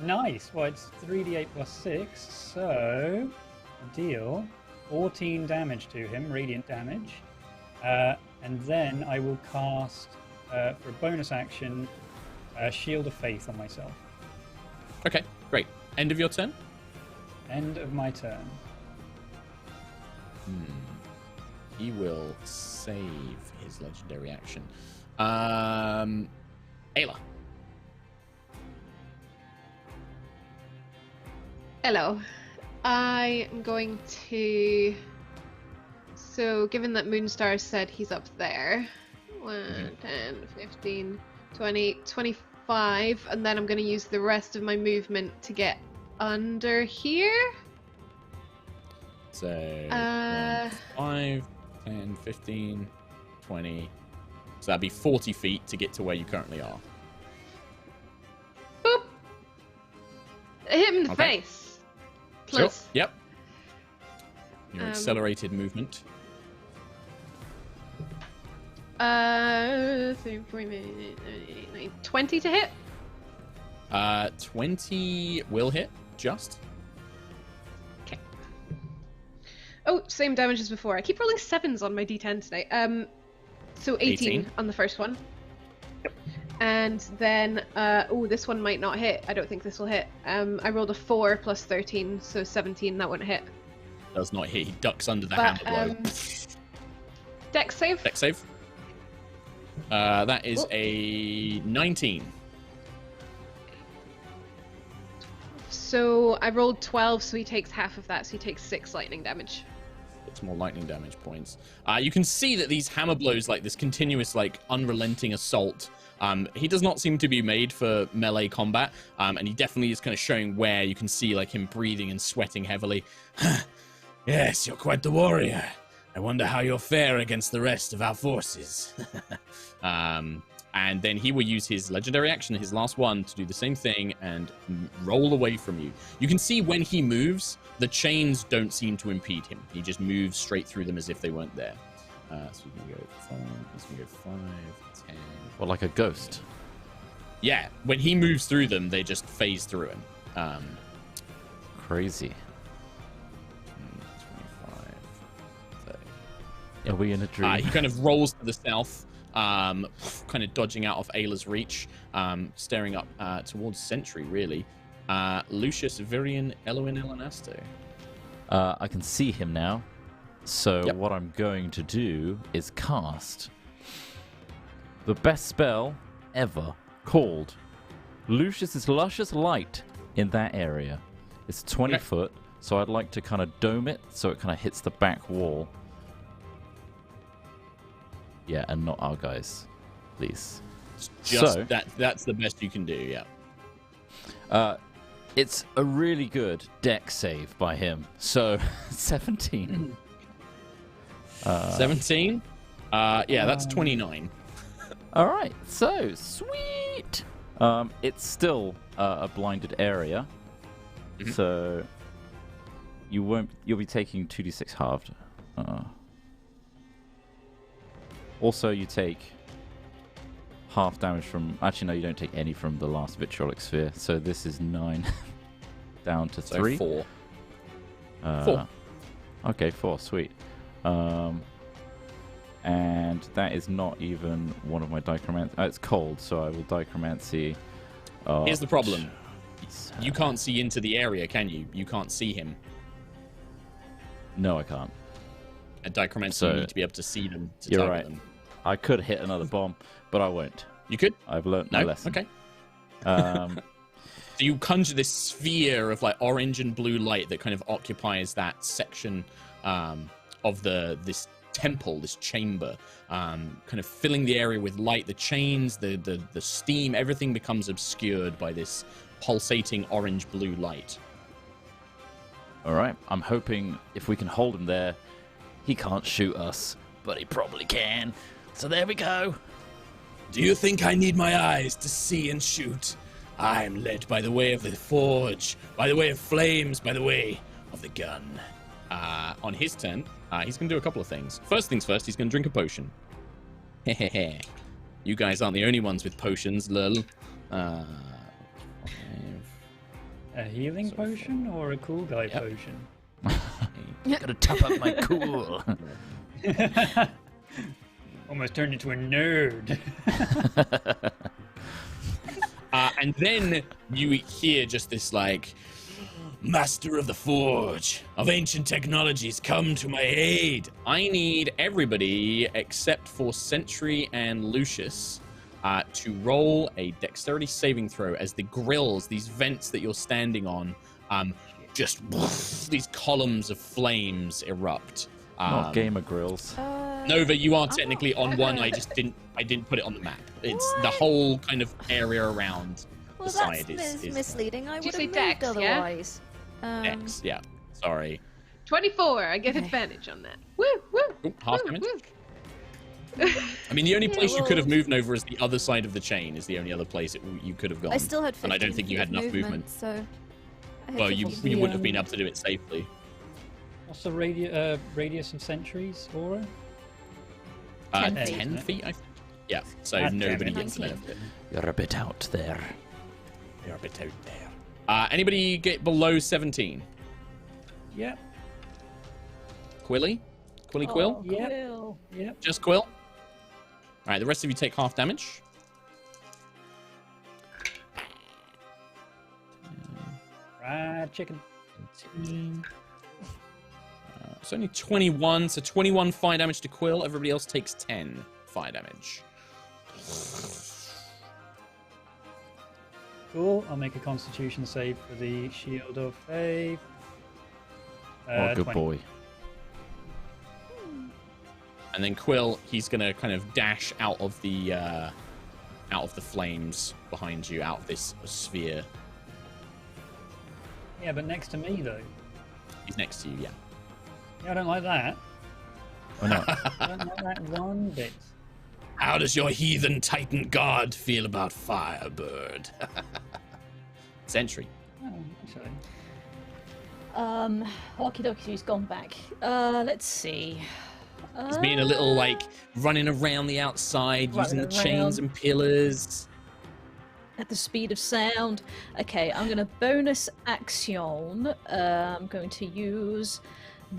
Nice. Well, it's 3d8 plus 6, so deal 14 damage to him, radiant damage. And then I will cast, for a bonus action, Shield of Faith on myself. Okay, great. End of your turn? End of my turn. He will save his legendary action. Ayla. Hello. I am going to... So, given that Moonstar said he's up there, 1, 10, 15, 20, 25, and then I'm going to use the rest of my movement to get under here. So, 5, 10, 15, 20. So that'd be 40 feet to get to where you currently are. Boop! I hit him in the Okay. face. Sure. Plus, Yep. Your accelerated movement. 20 to hit. 20 will hit, just. Okay. Oh, same damage as before. I keep rolling 7s on my d10 today. So 18 on the first one. Yep. And then, this one might not hit. I don't think this will hit. I rolled a 4 plus 13, so 17. That won't hit. Does not hit. He ducks under the But, hammer blow. Dex save. Dex save. That is a 19. So I rolled 12, so he takes half of that. So he takes 6 lightning damage. It's more lightning damage points. You can see that these hammer blows, like this continuous, like unrelenting assault, he does not seem to be made for melee combat, and he definitely is kind of showing where you can see like him breathing and sweating heavily. Yes, you're quite the warrior. I wonder how you'll fare against the rest of our forces. And then he will use his legendary action, his last one, to do the same thing and roll away from you. You can see when he moves, the chains don't seem to impede him. He just moves straight through them as if they weren't there. So we can go 5, he's going to go 5, 10. Well, like a ghost. Yeah, when he moves through them, they just phase through him. Crazy. 25, 30. Are we in a dream? He kind of rolls to the south, kind of dodging out of Ayla's reach, staring up towards Sentry, really. Lucius Virian Eloin Elanasto. I can see him now. So Yep. what I'm going to do is cast the best spell ever, called Lucius's Luscious Light in that area. It's 20 Okay. foot, so I'd like to kind of dome it so it kind of hits the back wall. Yeah, and not our guys, please. Just So- that's the best you can do, yeah. It's a really good deck save by him. So 17. 17? Yeah, that's 29. All right, so sweet. It's still a blinded area, Mhm. so you'll be taking 2d6 halved. Also, you take half damage from. Actually, no, you don't take any from the last vitriolic sphere. So this is 9 down to 3. So 4. 4. Okay, 4. Sweet. And that is not even one of my dichromancy. It's cold, so I will dichromancy. Here's the problem. Jeez. You can't see into the area, can you? You can't see him. No, I can't. At dichromancy, So- you need to be able to see them to You're target right. them. I could hit another bomb, but I won't. You could? I've learnt No? my lesson. Okay. Um, So you conjure this sphere of like orange and blue light that kind of occupies that section of this temple, this chamber, kind of filling the area with light. The chains, the steam, everything becomes obscured by this pulsating orange-blue light. all right. I'm hoping if we can hold him there, he can't shoot us, but he probably can. So there we go. Do you think I need my eyes to see and shoot? I'm led by the way of the forge, by the way of flames, by the way of the gun. On his turn, he's going to do a couple of things. First things first, he's going to drink a potion. Hehehe. You guys aren't the only ones with potions, lol. A healing potion or a cool guy potion? Gotta top up my cool. Almost turned into a nerd. And then you hear just this like, Master of the Forge of ancient technologies, come to my aid. I need everybody except for Sentry and Lucius to roll a dexterity saving throw as the grills, these vents that you're standing on, just these columns of flames erupt. Not gamer grills. Nova, you are technically on one. I didn't put it on the map. It's the whole kind of area around the side that's is misleading. I Did you would say have dex, moved yeah? otherwise. X. Yeah, sorry. 24. I get advantage on that. Woo, woo. Ooh, half woo, damage. woo. I mean, the only place you well- could have moved over is the other side of the chain. Is the only other place you could have gone. I still had 15 and I don't think you had feet of enough movement. so. I had Well, 15 you feet. wouldn't have been able to do it safely. What's the radius of Sentry's aura? 10 feet. 10 feet, I think. Yeah, so Ah, damn nobody it. gets the 19. benefit. You're a bit out there. You're a bit out there. Anybody get below 17? Yep. Quilly? Quill? Yep. Quill. Yep. Just Quill? Alright, the rest of you take half damage. Fried chicken. 17. It's only 21, so 21 fire damage to Quill. Everybody else takes 10 fire damage. Cool. I'll make a Constitution save for the Shield of Faith. Oh, good 20. boy. And then Quill, he's gonna kind of dash out of the flames behind you, out of this sphere. Yeah, but next to me though. He's next to you, yeah. Yeah, I don't like that. Oh no. I don't like that one bit. How does your heathen titan god feel about Firebird? Sentry. Oh, actually. Okie dokie, gone back. Let's see. He's being a little like running around the outside, using the Running chains around. and pillars. At the speed of sound. Okay, I'm going to bonus action. I'm going to use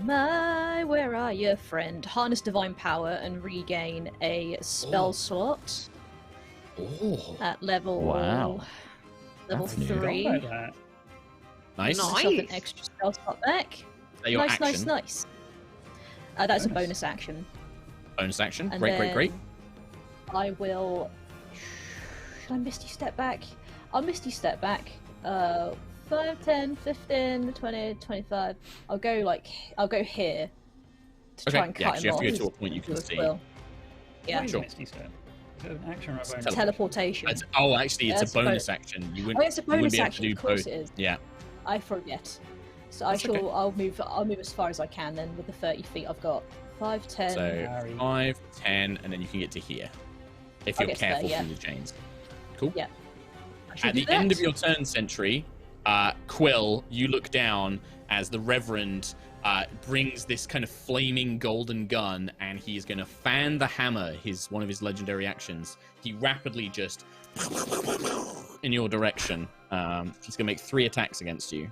my where are you friend? Harness divine power and regain a spell slot Oh, at level Wow. level That's new. Forgot 3. about that. nice. Nice. Myself an extra spell slot back. Is that your Nice, action? nice. That's a Bonus. bonus action. Bonus action. And Great. then I will. Should I Misty Step back? I'll Misty Step back. 5, 10, 15, 20, 25. I'll go here to try and Yeah, cut 'cause him you have off. to go to a point you can with see. Quill. Yeah, What is Sure. Misty Step? Is it an action or a bonus? teleportation. Actually, it's That's a a bonus action. You wouldn't, Oh, it's a you wouldn't bonus be able action. to do Of course both. it is. Yeah. I forget. So That's okay. I'll move as far as I can then with the 30 feet I've got. 5, 10. So Harry. 5, 10, and then you can get to here. If I'll you're get to there, careful yeah. through the chains. Cool. Yeah. I should At do the end that. of your turn, Sentry, Quill, you look down as the Reverend brings this kind of flaming golden gun, and he is going to fan the hammer, one of his legendary actions. He rapidly just in your direction. He's going to make 3 attacks against you.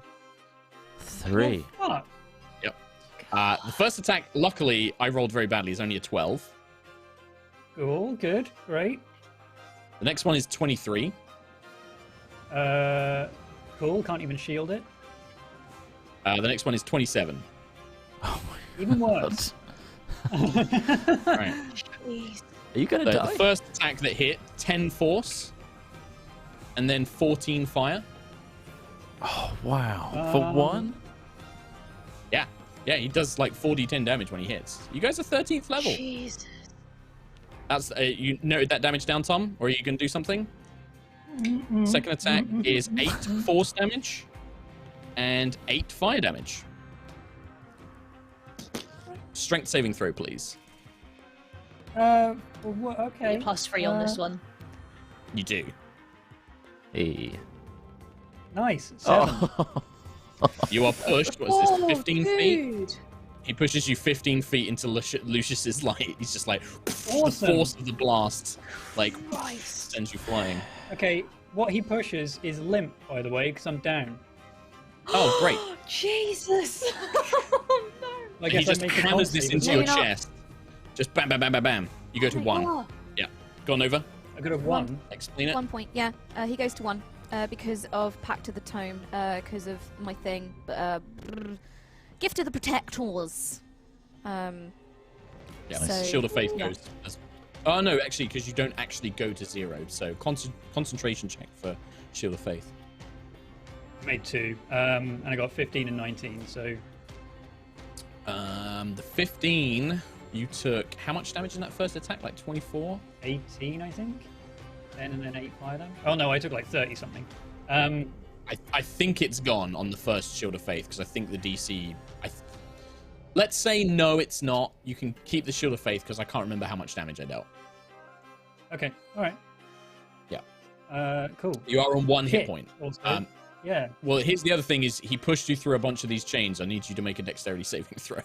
3. Oh, fuck. The first attack, luckily, I rolled very badly, is only a 12. Cool, good, great. The next one is 23. Cool, can't even shield it. The next one is 27. Oh Even my worse. Right. Jeez. Are you gonna So die? the first attack that hit, 10 force, and then 14 fire. Oh wow. For one? Yeah, he does like 4d10 damage when he hits. You guys are 13th level. Jesus. That's you noted that damage down, Tom? Or are you going to do something? Second attack is 8 force damage and 8 fire damage. Strength saving throw, please. Okay. +3 on this one. You do. Hey. Nice. 7. Oh. You are pushed. What is this? 15 feet. Dude. He pushes you 15 feet into Lucius's light. He's just like the Awesome. force of the blast, like Christ. sends you flying. Okay, what he pushes is limp, by the way, because I'm down. Oh, great! Jesus. Oh, no. I He guess I just make a hammers con this save into as your Maybe not. chest. Just bam, bam, bam, bam, bam. You go to 1. Oh, Yeah. Go on over. I could have won. Explain it. 1 point. Yeah, he goes to 1 because of Pact of the Tome, because of my thing. Gift of the Protectors. Yeah. So- Shield of Faith yeah. goes. Oh no, actually, because you don't actually go to 0. So concentration check for Shield of Faith. Made 2, and I got 15 and 19. So The 15. You took how much damage in that first attack? Like 24. 18, I think. 10 and then 8 fire damage. Oh no, I took like 30 something. I think it's gone on the first Shield of Faith because I think the DC. Let's say no, it's not. You can keep the Shield of Faith because I can't remember how much damage I dealt. Okay, all right. Yeah. Cool. You are on 1 hit Hit point. Also. Yeah. Well, here's the other thing: is he pushed you through a bunch of these chains. I need you to make a dexterity saving throw.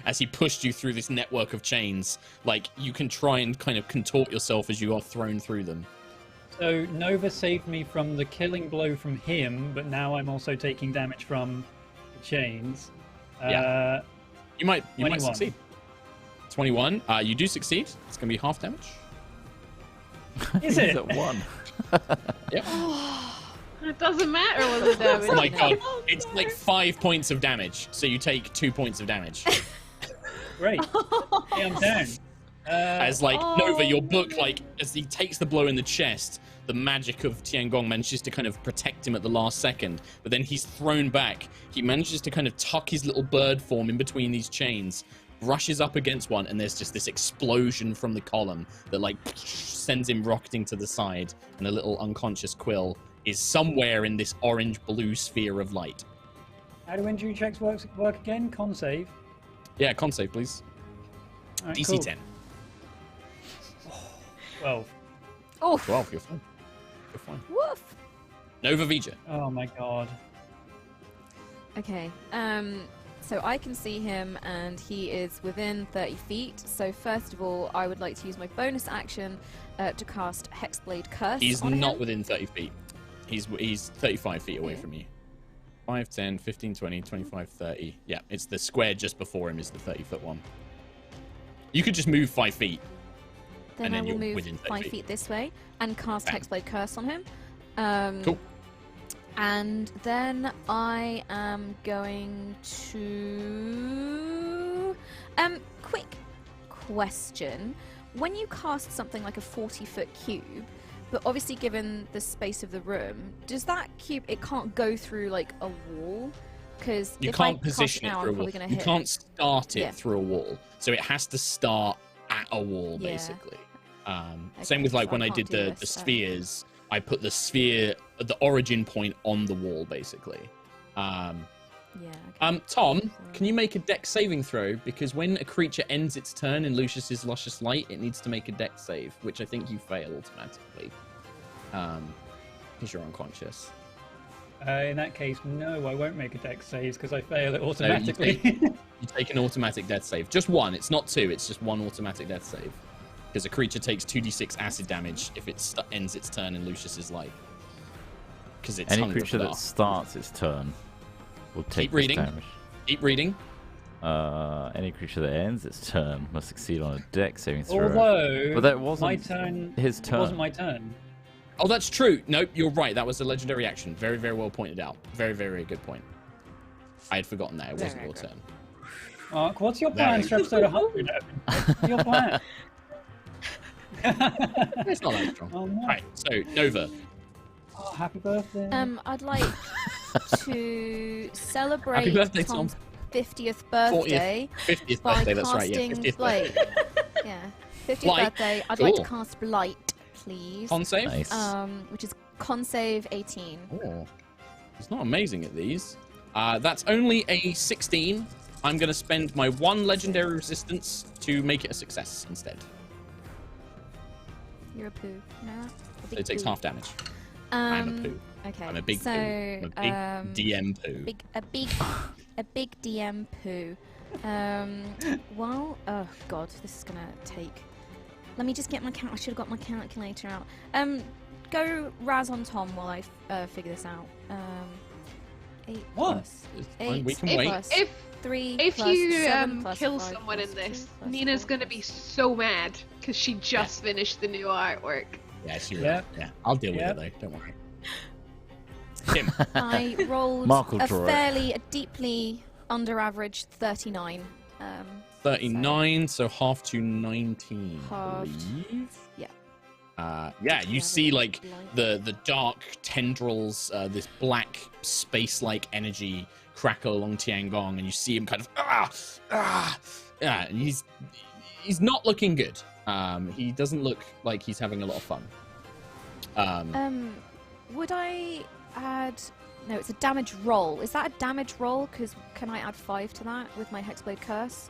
As he pushed you through this network of chains, like you can try and kind of contort yourself as you are thrown through them. So Nova saved me from the killing blow from him, but now I'm also taking damage from the chains. Yeah. You might 21. succeed. 21. You do succeed. It's gonna be half damage. Is He's it? at 1. Yep. It doesn't matter what the damage. Oh my god. It's like 5 points of damage. So you take 2 points of damage. Great. Yeah, I'm down. As like Nova, your book, like as he takes the blow in the chest, the magic of Tiangong manages to kind of protect him at the last second, but then he's thrown back. He manages to kind of tuck his little bird form in between these chains, brushes up against one, and there's just this explosion from the column that like sends him rocketing to the side, and a little unconscious Quill is somewhere in this orange-blue sphere of light. How do injury checks work again? Con save. Yeah, con save, please. All right, DC cool. 10. 12. Oh, 12, you're fine. You're fine. woof. Nova Vija. Oh my god. Okay. So I can see him, and he is within 30 feet. So first of all, I would like to use my bonus action to cast Hexblade Curse. He's on not him. within 30 feet. He's 35 feet away Okay. from you. 5, 10, 15, 20, 25, 30. Yeah, it's the square just before him is the 30-foot one. You could just move 5 feet. Then and I then will you're move within 30 5 feet. feet this way and cast Bam. Hexblade Curse on him. Cool. And then I am going to... quick question. When you cast something like a 40-foot cube, but obviously given the space of the room, does that cube, it can't go through like a wall? Because You if can't I position cast it now, through I'm a wall. probably going to You hit. can't start it Yeah. through a wall. So it has to start at a wall, Yeah. basically. Same Okay, with like so when I I can't did do the this, spheres, I put the sphere, the origin point on the wall, basically. Yeah. Okay. Tom, So- can you make a dex saving throw? Because when a creature ends its turn in Lucius's Luscious Light, it needs to make a dex save, which I think you fail automatically. Because you're unconscious. In that case, no, I won't make a dex save because I fail it automatically. You take an automatic death save. Just one. It's not 2. It's just 1 automatic death save. Because a creature takes 2d6 acid damage if it ends its turn in Lucius's Light. Because it's Any hung to creature that flask. starts its turn will take Keep reading. this damage. Keep reading. Any creature that ends its turn must succeed on a dex saving throw. Although, But that my wasn't turn. his It turn. wasn't my turn. Oh, that's true. Nope, you're right. That was a legendary action. Very, very well pointed out. Very, very good point. I had forgotten that. It wasn't Very your good. turn. Mark, what's your plans for episode 100? What's your plan? It's not that strong. Oh, no. Right, so, Nova. Oh, happy birthday. I'd like to celebrate Happy birthday, Tom. Tom's 50th birthday 50th by birthday, that's right. Yeah, casting 50th Blight. birthday. Yeah, 50th Blight. birthday. I'd like to Cool. cast Blight, please. Con save? Nice. Which is con save 18. Oh, it's not amazing at these. That's only a 16. I'm going to spend my 1 legendary resistance to make it a success instead. You're a poo. No. So it takes half damage. I'm a poo. Okay. I'm a big so, poo. I'm a big DM poo. A big DM poo. Well, oh god, this is gonna take. Let me just get my I should have got my calculator out. Go Raz on Tom while I figure this out. 8 What? plus It's fine, 8 we can wait. plus If 3 if plus you 7 plus kill 5 someone plus in this, 2 plus Nina's 4 gonna be so mad because she just finished the new artwork. Yeah, she will. Yeah. Yeah, I'll deal with Yeah. it though. Don't worry. Tim. I rolled Mark will draw it. a deeply under average 39. 39, so half to 19, I Halved. believe. Yeah. Yeah, you Yeah, see like blind. the dark tendrils, this black space-like energy crackle along Tiangong, and you see him kind of yeah, and he's not looking good. He doesn't look like he's having a lot of fun. Would I add? No, it's a damage roll. Is that a damage roll? Because can I add 5 to that with my Hexblade Curse?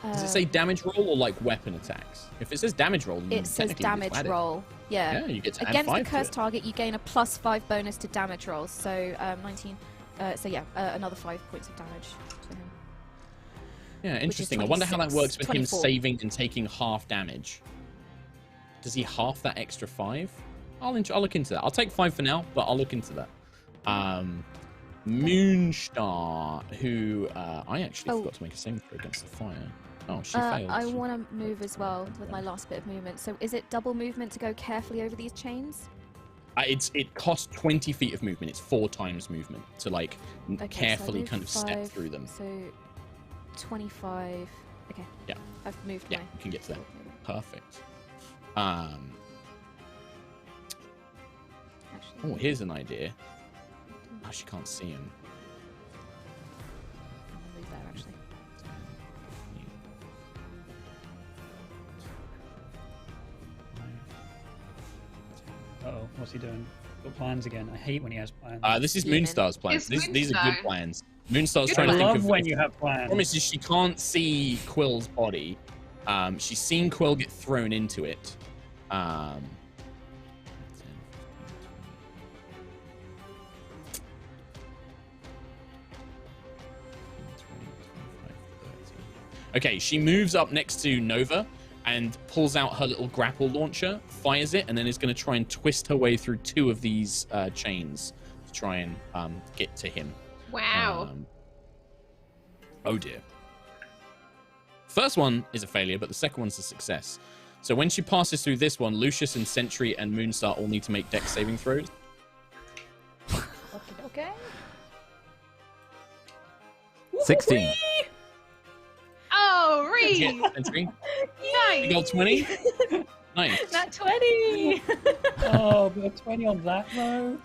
Does it say damage roll or like weapon attacks? If it says damage roll, It says damage roll. Yeah. Yeah, you get to Against add 5 the to cursed it. target, you gain a +5 bonus to damage rolls. So 19. So yeah, another 5 points of damage to him. Yeah, is interesting. I wonder how that 26, works with 24. him saving and taking half damage. Does he half that extra 5? I'll look into that. I'll take 5 for now, but I'll look into that. Moonstar, who I actually forgot to make a saving throw against the fire. Oh, she failed. I want to move as well with my last bit of movement. So is it double movement to go carefully over these chains? It costs 20 feet of movement. It's 4 times movement to like Okay, carefully so I kind of step 5, through them. So 25. Okay. Yeah. I've moved Yeah, my. you can get to that. movement. Perfect. Actually, Oh, here's an idea. Oh, she can't see him. I'll move there actually. Uh-oh, what's he doing? Got plans again. I hate when he has plans. This is Human. Moonstar's plans. It's These are good Moonstar. plans. Moonstar's Good trying to I think love of. when you have plans. The problem is she can't see Quill's body. She's seen Quill get thrown into it. 30. Okay, she moves up next to Nova and pulls out her little grapple launcher, fires it, and then is going to try and twist her way through 2 of these chains to try and get to him. Wow. Oh dear. First one is a failure, but the second one's a success. So when she passes through this one, Lucius and Sentry and Moonstar all need to make dex saving throws. Okay. 16. Oh, Reed! Hit, Sentry. Nice. You got 20? Nice. Nat 20! Oh, but a 20 on that though?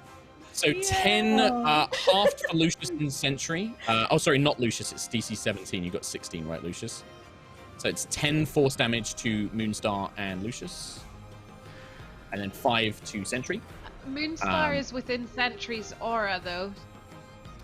So 10 halved for Lucius and Sentry. Oh, sorry, not Lucius. It's DC 17. You got 16, right, Lucius? So it's 10 force damage to Moonstar and Lucius. And then 5 to Sentry. Moonstar is within Sentry's aura, though.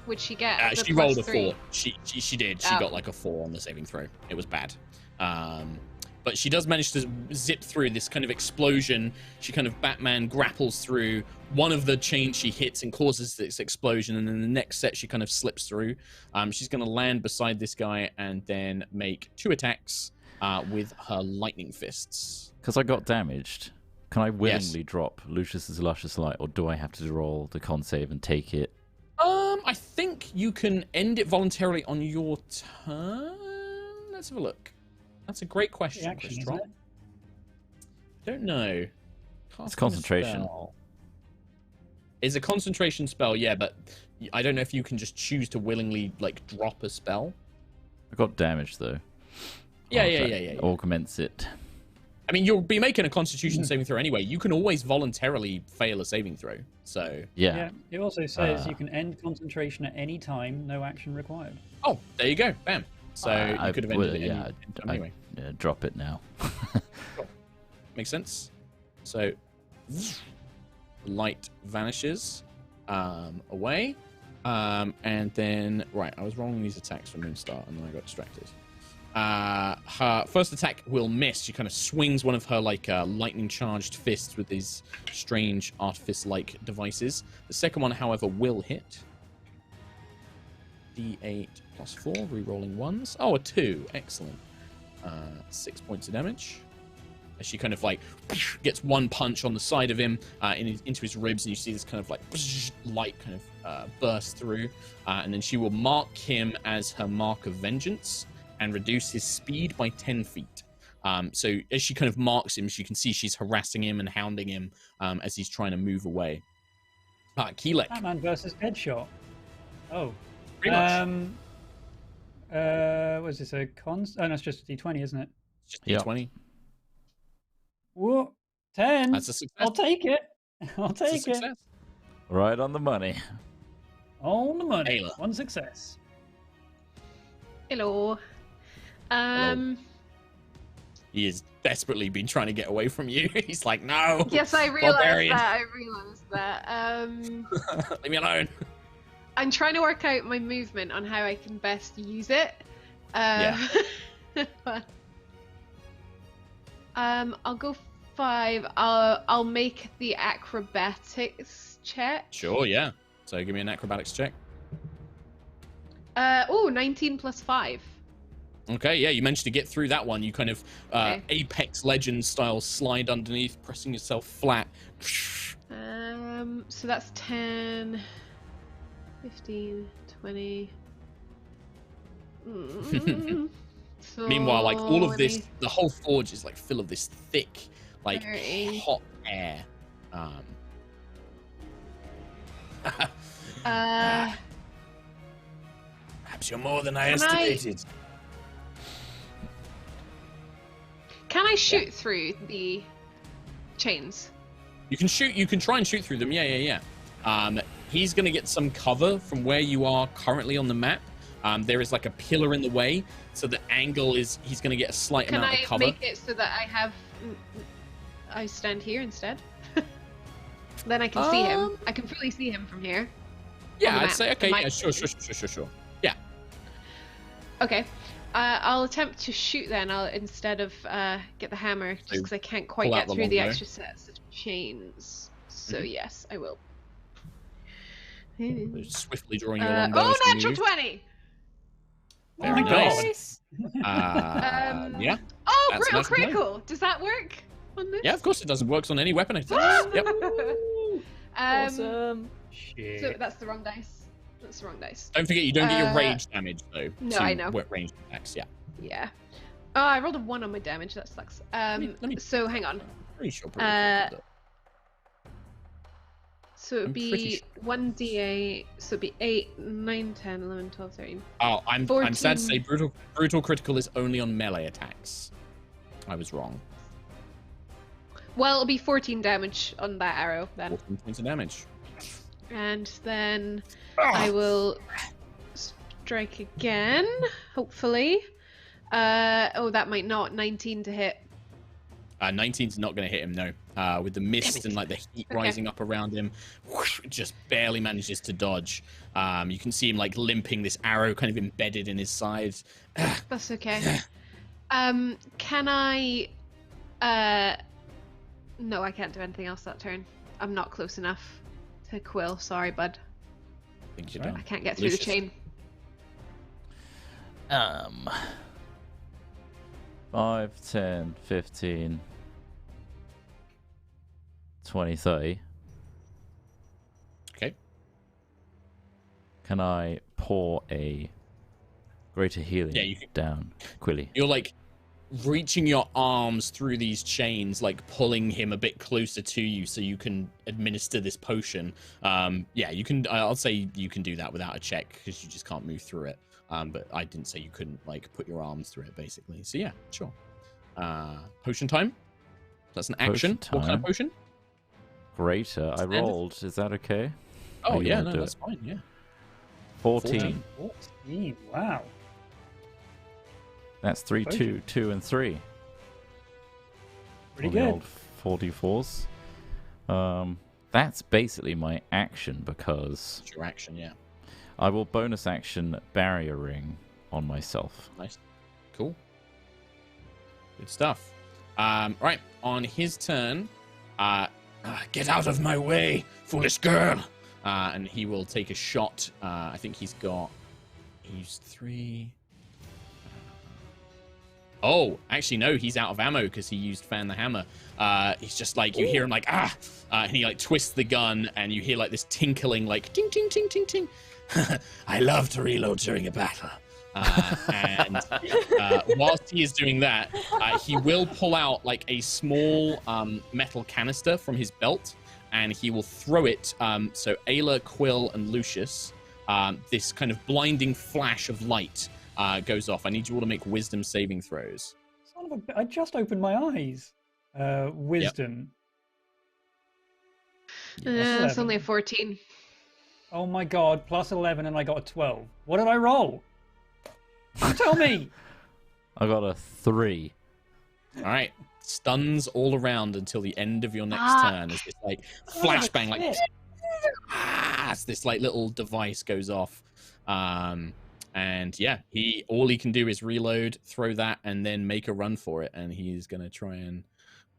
Would she get? The She rolled a +3? 4. She did. She Oh. got like a 4 on the saving throw. It was bad. But she does manage to zip through this kind of explosion. She kind of Batman grapples through one of the chains she hits and causes this explosion. And then the next set she kind of slips through. She's going to land beside this guy and then make 2 attacks with her lightning fists. Because I got damaged, can I willingly drop Lucius's Luscious Light, or do I have to roll the con save and take it? I think you can end it voluntarily on your turn. Let's have a look. That's a great question, Action, Chris isn't Trott. it? Don't know. It's Casting a concentration. spell. It's a concentration spell, yeah, but I don't know if you can just choose to willingly like drop a spell. I got damaged though. Yeah. Augments it. I mean, you'll be making a Constitution saving throw anyway. You can always voluntarily fail a saving throw. So. Yeah. Yeah, it also says you can end concentration at any time, no action required. Oh, there you go. Bam. So you could have ended it yeah, anyway. Drop it now. Makes sense. So, light vanishes away. And then, right, I was rolling these attacks for Moonstar, and then I got distracted. Her first attack will miss. She kind of swings one of her like lightning charged fists with these strange artifice-like devices. The second one, however, will hit. D8 plus 4, re-rolling ones. Oh, a 2. Excellent. 6 points of damage. As she kind of like gets one punch on the side of him into his ribs, and you see this kind of like light kind of burst through. And then she will mark him as her mark of vengeance and reduce his speed by 10 feet. So as she kind of marks him, you can see she's harassing him and hounding him as he's trying to move away. Keelek. Batman versus Deadshot. Oh. Pretty much. Was this a con? Oh, no, it's just a D20, isn't it? Just D20. What? 10? That's a success. I'll take it. I'll take it. Right on the money. On the money. Ayla. One success. Hello. Hello. He has desperately been trying to get away from you. He's like, no. Yes, I realized barbarian. that. I realized that. Leave me alone. I'm trying to work out my movement on how I can best use it. Yeah. I'll go 5. I'll make the acrobatics check. Sure, yeah. So give me an acrobatics check. 19 plus 5. Okay, yeah, you managed to get through that one. You kind of Apex Legends style slide underneath, pressing yourself flat. So that's 10, 15, 20. So Meanwhile, like all of let this, me- the whole forge is like full of this thick, like 30. hot air. Perhaps you're more than I Can I- estimated. Can I shoot through the chains? You can shoot. You can try and shoot through them. Yeah. He's gonna get some cover from where you are currently on the map. There is like a pillar in the way, so the angle is he's gonna get a slight Can amount I of cover. make it so that I stand here instead? Then I can see him. I can fully see him from here. Yeah, on the I'd map. say okay. Am I- Yeah, sure. Yeah. Okay. I'll attempt to shoot then. I'll instead of get the hammer just because I can't quite pull out get the through the longbow. extra sets of chains. So yes, I will. Hmm. Swiftly drawing your longbow. Oh, as you natural move. 20! Very nice. Yeah. Oh, That's brutal natural 20. critical! Does that work on this? Yeah, of course it does. It works on any weapon attacks. Yep. Awesome. Shit. So that's the wrong dice. That's the wrong dice. Don't forget, you don't get your rage damage though. no, to I know. Ranged attacks. Yeah. Yeah. Oh, I rolled a 1 on my damage. That sucks. Let me- So hang on. Pretty sure. So it'd I'm pretty be 1d8. So it'd be 8, 9, 10, 11, 12, 13. Oh, I'm 14. sad to say brutal critical is only on melee attacks. I was wrong. Well, it'll be 14 damage on that arrow then. 14 points of damage. And then I will strike again, hopefully. Oh, that might not. 19 to hit. 19's not going to hit him, no. With the mist and like the heat Okay. rising up around him, whoosh, just barely manages to dodge. You can see him like limping, this arrow kind of embedded in his side. That's okay. Can I... No, I can't do anything else that turn. I'm not close enough to Quill. Sorry, bud. I think you're Right. done. I can't get through the Lucius. chain. 5, 10, 15, 20, 30. Okay. Can I pour a greater healing Yeah, you can- down Quilly? You're like reaching your arms through these chains, like pulling him a bit closer to you so you can administer this potion. Yeah, you can. I'll say you can do that without a check because you just can't move through it. But I didn't say you couldn't like put your arms through it, basically. So yeah, sure. Potion time. That's an action. Potion What kind of time. potion? Greater. I Standard. rolled. Is that okay? Oh you yeah, wanna no, do that's it? fine. Yeah. 14. 14. Wow. That's 3, 2, 2, and 3. Pretty On the good. old 44s. That's basically my action because It's your action. Yeah. I will bonus action barrier ring on myself. Nice. Cool. Good stuff. Right, on his turn, get out of my way, foolish girl. And he will take a shot. I think he used 3. Oh, actually, no, he's out of ammo because he used Fan the Hammer. He's just like, you hear him like, and he like twists the gun and you hear like this tinkling, like, ting, ting, ting, ting, ting. I love to reload during a battle. And whilst he is doing that, he will pull out like a small metal canister from his belt, and he will throw it. So Ayla, Quill, and Lucius, this kind of blinding flash of light goes off. I need you all to make wisdom saving throws. Son of a, I just opened my eyes. Wisdom. It's only a 14. Oh my god, plus 11 and I got a 12. What did I roll? Tell me! I got a 3. All right. Stuns all around until the end of your next turn as this like flashbang, like as this like little device goes off. And yeah, all he can do is reload, throw that, and then make a run for it. And he's gonna try and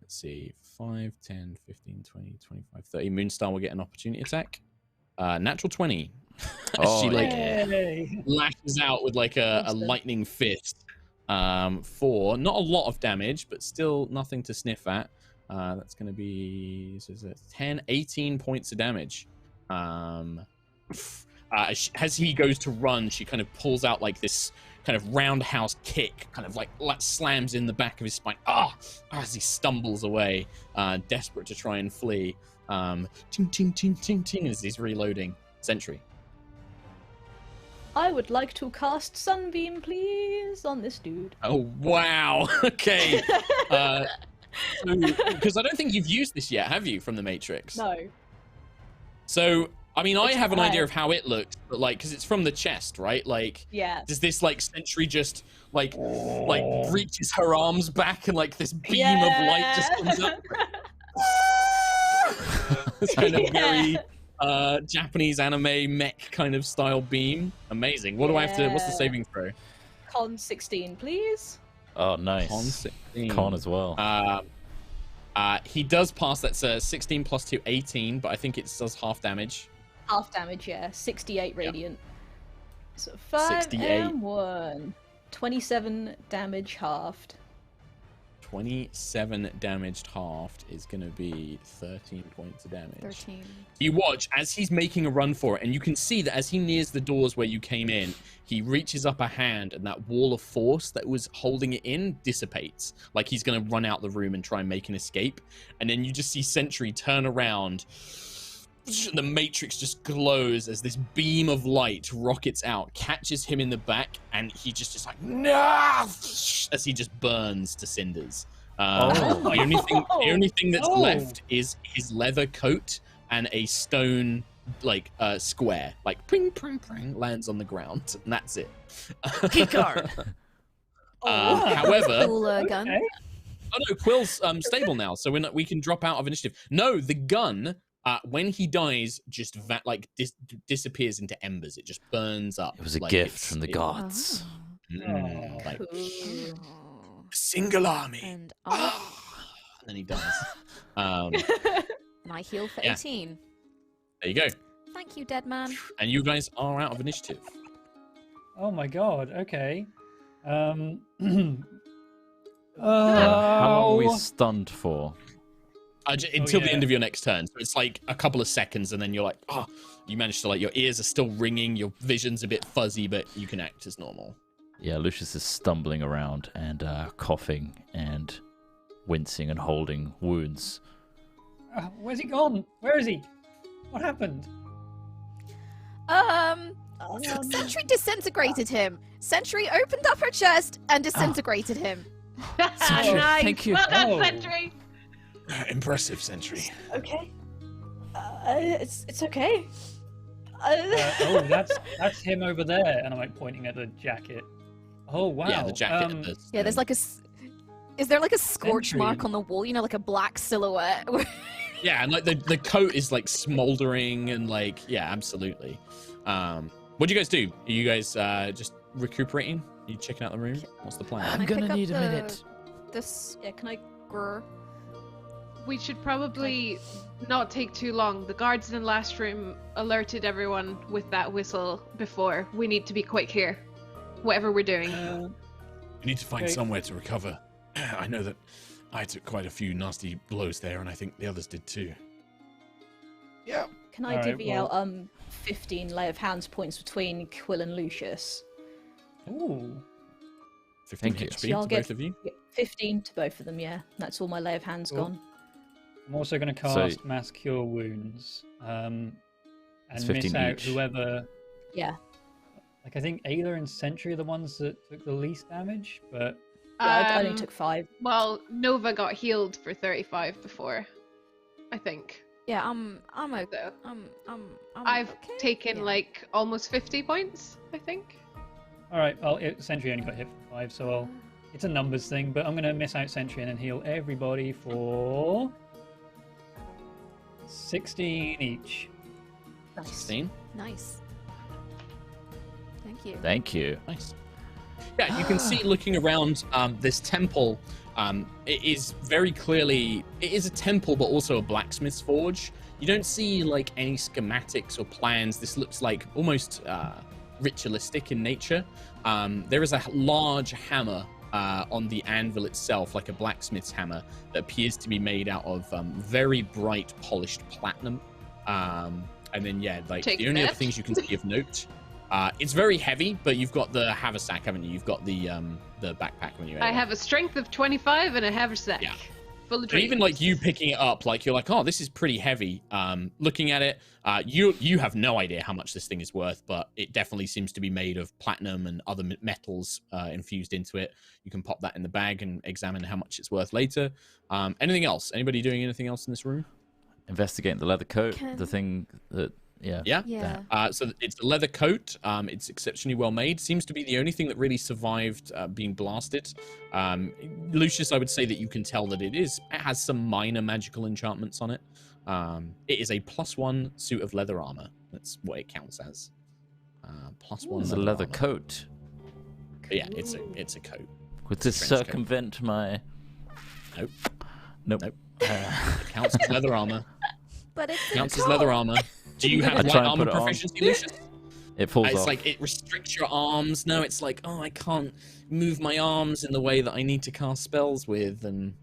let's see, 5, 10, 15, 20, 25, 30. Moonstar will get an opportunity attack. Natural 20. She like lashes out with like a lightning fist. For not a lot of damage, but still nothing to sniff at. That's going to be 10, 18 points of damage. As he goes to run, she kind of pulls out like this kind of roundhouse kick, kind of like slams in the back of his spine. As he stumbles away, desperate to try and flee. Ting, ting, ting, ting, ting, as he's reloading. Sentry. I would like to cast Sunbeam, please, on this dude. Oh, wow. Okay. Because I don't think you've used this yet, have you, from the Matrix? No. So, I mean, I have an idea of how it looks, but like, because it's from the chest, right? Like, yeah. Does this like Sentry just like reaches her arms back and like this beam of light just comes up? It's kind of very Japanese anime mech kind of style beam. Amazing. What do I have to? What's the saving throw? Con 16, please. Oh, nice. Con 16. Con as well. He does pass. That's 16 plus 2, 18, but I think it does half damage. Half damage, yeah. 68 radiant. So 5 68. and 1. 27 damage halved. 27 damaged halved is going to be 13 points of damage. 13. You watch as he's making a run for it, and you can see that as he nears the doors where you came in, he reaches up a hand, and that wall of force that was holding it in dissipates. Like he's going to run out the room and try and make an escape. And then you just see Sentry turn around. The Matrix just glows as this beam of light rockets out, catches him in the back, and he just is like, no! As he just burns to cinders. The only thing that's left is his leather coat and a stone square, like pring, pring, pring, lands on the ground, and that's it. Keycard. However, Cool gun. oh no, Quill's stable now, so we can drop out of initiative. No, the gun. When he dies, just disappears into embers. It just burns up. It was a gift from the gods. Like Cool. single army. And And then he dies. and I heal for 18. There you go. Thank you, dead man. And you guys are out of initiative. Oh my god, okay. How long are we stunned for? Until the end of your next turn. So it's like a couple of seconds, and then you're like, you managed to, your ears are still ringing, your vision's a bit fuzzy, but you can act as normal. Yeah, Lucius is stumbling around and coughing and wincing and holding wounds. Where's he gone? Where is he? What happened? Sentry disintegrated him. Sentry opened up her chest and disintegrated him. Nice. Thank you. Well done, Sentry. Impressive, Sentry. Okay. It's okay. That's him over there, and I'm like pointing at the jacket. Oh wow. Yeah, the jacket. There's like is there like a scorch Sentry. mark on the wall? You know, like a black silhouette. Yeah, and like the coat is like smoldering and absolutely. What do you guys do? Are you guys just recuperating? Are you checking out the room? What's the plan? Can I I'm gonna pick up need a minute. This. Yeah, can I? Grr. We should probably not take too long. The guards in the last room alerted everyone with that whistle before. We need to be quick here, whatever we're doing. We need to find Okay. somewhere to recover. I know that I took quite a few nasty blows there, and I think the others did too. Yeah. Can I Alright, divvy well- out 15 lay of hands points between Quill and Lucius? Ooh. 15 Thank you. HP So I'll to get both of you. 15 to both of them. Yeah, that's all my lay of hands Cool. gone. I'm also going to cast Mass Cure Wounds. And It's miss 15 out each. whoever... Yeah. Like, I think Ayla and Sentry are the ones that took the least damage, but... Yeah, I only took 5. Well, Nova got healed for 35 before, I think. Yeah, I'm okay. So I've I've taken like almost 50 points, I think. Alright, well, Sentry only got hit for 5, so it's a numbers thing, but I'm going to miss out Sentry and then heal everybody for... 16 each. Nice. 16. Nice. Thank you. Thank you. Nice. Yeah, you can see looking around this temple. It is very clearly it is a temple, but also a blacksmith's forge. You don't see like any schematics or plans. This looks like almost ritualistic in nature. There is a large hammer on the anvil itself, like a blacksmith's hammer, that appears to be made out of very bright polished platinum. And then yeah, like Take the only other that. things you can see of note. It's very heavy, but you've got the haversack, haven't you? You've got the backpack when you. I have a strength of 25 and a haversack Yeah. full of So even like you dreams. picking it up, like you're like, oh, this is pretty heavy. Looking at it, you have no idea how much this thing is worth, but it definitely seems to be made of platinum and other metals infused into it. You can pop that in the bag and examine how much it's worth later. Anything else? Anybody doing anything else in this room? Investigating the leather coat, Can- the thing that yeah. Yeah. Yeah. So it's a leather coat. It's exceptionally well made. Seems to be the only thing that really survived being blasted. Lucius, I would say that you can tell that it has some minor magical enchantments on it. It is a +1 suit of leather armor. That's what it counts as. +1. It's a leather coat. But yeah, it's a coat. Would this Trench coat. circumvent my? Nope. Nope. Nope. It counts as leather armor. But it's a Counts as leather armor. Do you I have try light and armor put it on. proficiency, Lucius? It falls It's off. like it restricts your arms. No, it's like, oh, I can't move my arms in the way that I need to cast spells with, and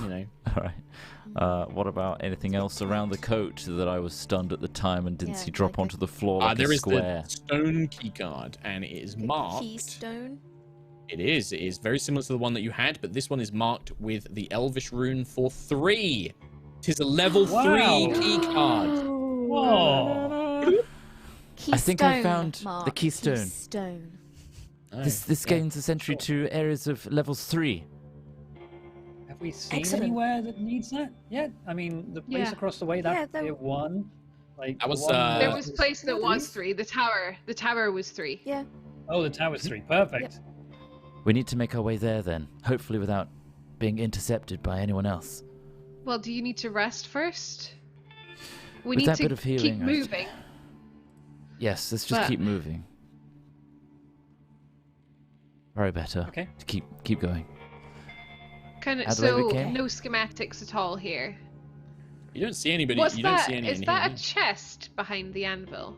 you know. All right. What about anything else around the coat that I was stunned at the time and didn't Yeah, see drop like a- onto the floor like There a is square? the stone key card, and it is marked. keystone. It is very similar to the one that you had, but this one is marked with the Elvish rune for 3. Tis a level 3 Wow. key card. Whoa! I think I Keystone, found the Mark, keystone. Keystone. This yeah. gains a entry to areas of levels 3. Have we seen Excellent. anywhere that needs that yet? I mean, the place Yeah. across the way, Yeah, that's there- tier 1. Like, That the was, one There Uh, was a place that was 3. The tower was 3. Yeah. Oh, the tower's 3. Perfect. We need to make our way there then, hopefully without being intercepted by anyone else. Well, do you need to rest first? We With need that to bit of keep healing, moving. Yes, let's just But- keep moving. Very better. Okay. To keep going. Kind of. How do I So begin? no schematics at all here. You don't see anybody. What's you that? don't see any Is in that here. a chest behind the anvil?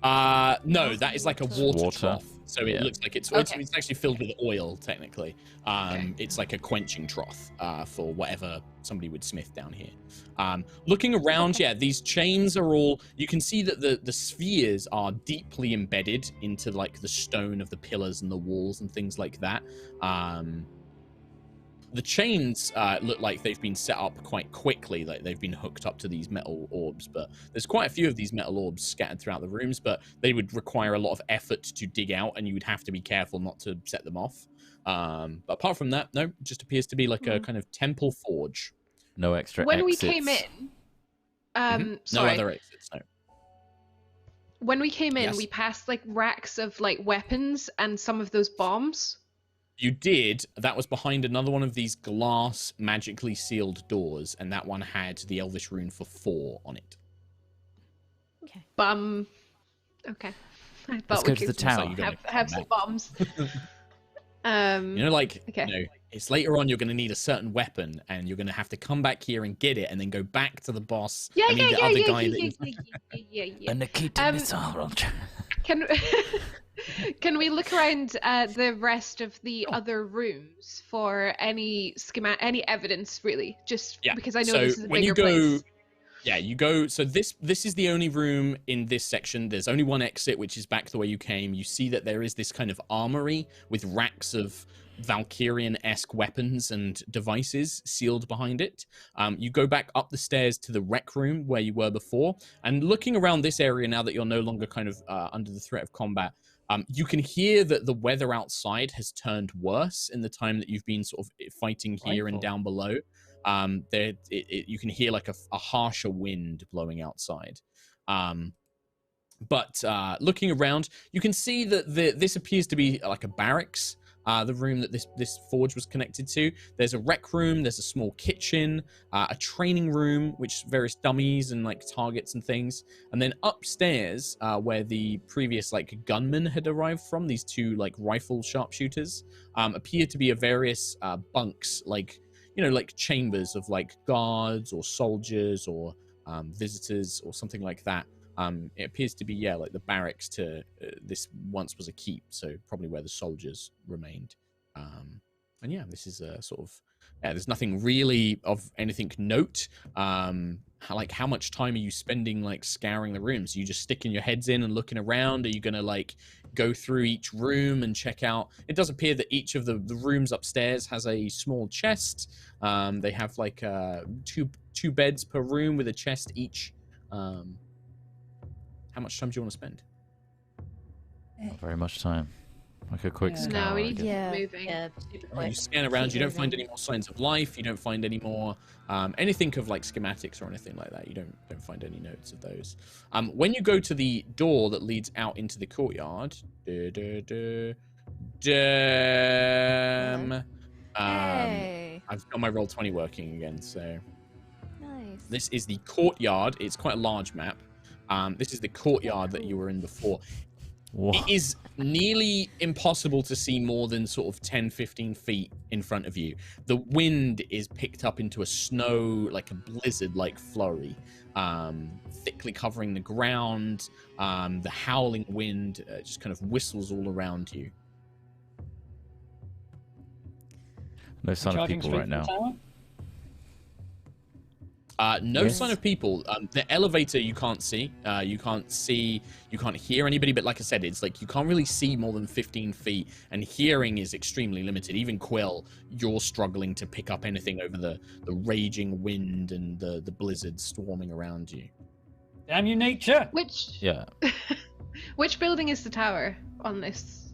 No, that is like a water, Water. trough. So it Yeah. looks like it's Okay. actually filled with oil, technically. Okay. It's like a quenching trough for whatever somebody would smith down here. Looking around, yeah, these chains are all. You can see that the spheres are deeply embedded into like the stone of the pillars and the walls and things like that. The chains look like they've been set up quite quickly, like they've been hooked up to these metal orbs, but there's quite a few of these metal orbs scattered throughout the rooms, but they would require a lot of effort to dig out, and you would have to be careful not to set them off. But apart from that, no, it just appears to be like a kind of temple forge. No extra When we exits. came in, No sorry. other exits, no. When we came in, Yes. we passed like racks of like weapons and some of those bombs. You did. That was behind another one of these glass, magically sealed doors, and that one had the Elvish rune for 4 on it. Okay. Okay. I thought Let's we go to could the tower. have some bombs. You know, like, okay. you know, it's later on you're going to need a certain weapon, and you're going to have to come back here and get it, and then go back to the boss. Yeah, I mean, the other guy that yeah. A Nikita missile. Can can we look around the rest of the other rooms for any any evidence, really? Just because I know this is a bigger place. Yeah, you go. So this is the only room in this section. There's only one exit, which is back the way you came. You see that there is this kind of armory with racks of Valkyrian-esque weapons and devices sealed behind it. You go back up the stairs to the rec room where you were before, and looking around this area now that you're no longer kind of under the threat of combat, you can hear that the weather outside has turned worse in the time that you've been sort of fighting here and down below. You can hear like a harsher wind blowing outside. But looking around, you can see that this appears to be like a barracks. The room that this forge was connected to. There's a rec room, there's a small kitchen, a training room, which various dummies and like targets and things. And then upstairs, where the previous like gunmen had arrived from, these two like rifle sharpshooters, appear to be a various bunks, like, you know, like chambers of like guards or soldiers or visitors or something like that. It appears to be, yeah, like the barracks to this once was a keep, so probably where the soldiers remained. And yeah, this is a sort of, yeah, there's nothing really of anything note. How much time are you spending like scouring the rooms? Are you just sticking your heads in and looking around? Are you gonna like go through each room and check out? It does appear that each of the rooms upstairs has a small chest. They have like two beds per room with a chest each. How much time do you want to spend? Not very much time. Like a quick scour. No, we need to Yeah. keep moving. Yeah. You scan around, you don't find any more signs of life, you don't find any more anything of like schematics or anything like that. You don't find any notes of those. When you go to the door that leads out into the courtyard, Hey. I've got my Roll20 working again, so Nice. this is the courtyard. It's quite a large map. This is the courtyard that you were in before. Whoa. It is nearly impossible to see more than sort of 10-15 feet in front of you. The wind is picked up into a snow, like a blizzard-like flurry, thickly covering the ground. The howling wind just kind of whistles all around you. No sign of Charging people straight right from the now. tower? No Yes. sign of people. The elevator you can't see. You can't hear anybody, but like I said, it's like you can't really see more than 15 feet, and hearing is extremely limited. Even Quill, you're struggling to pick up anything over the raging wind and the blizzard storming around you. Damn you, nature! Yeah. Which building is the tower on this?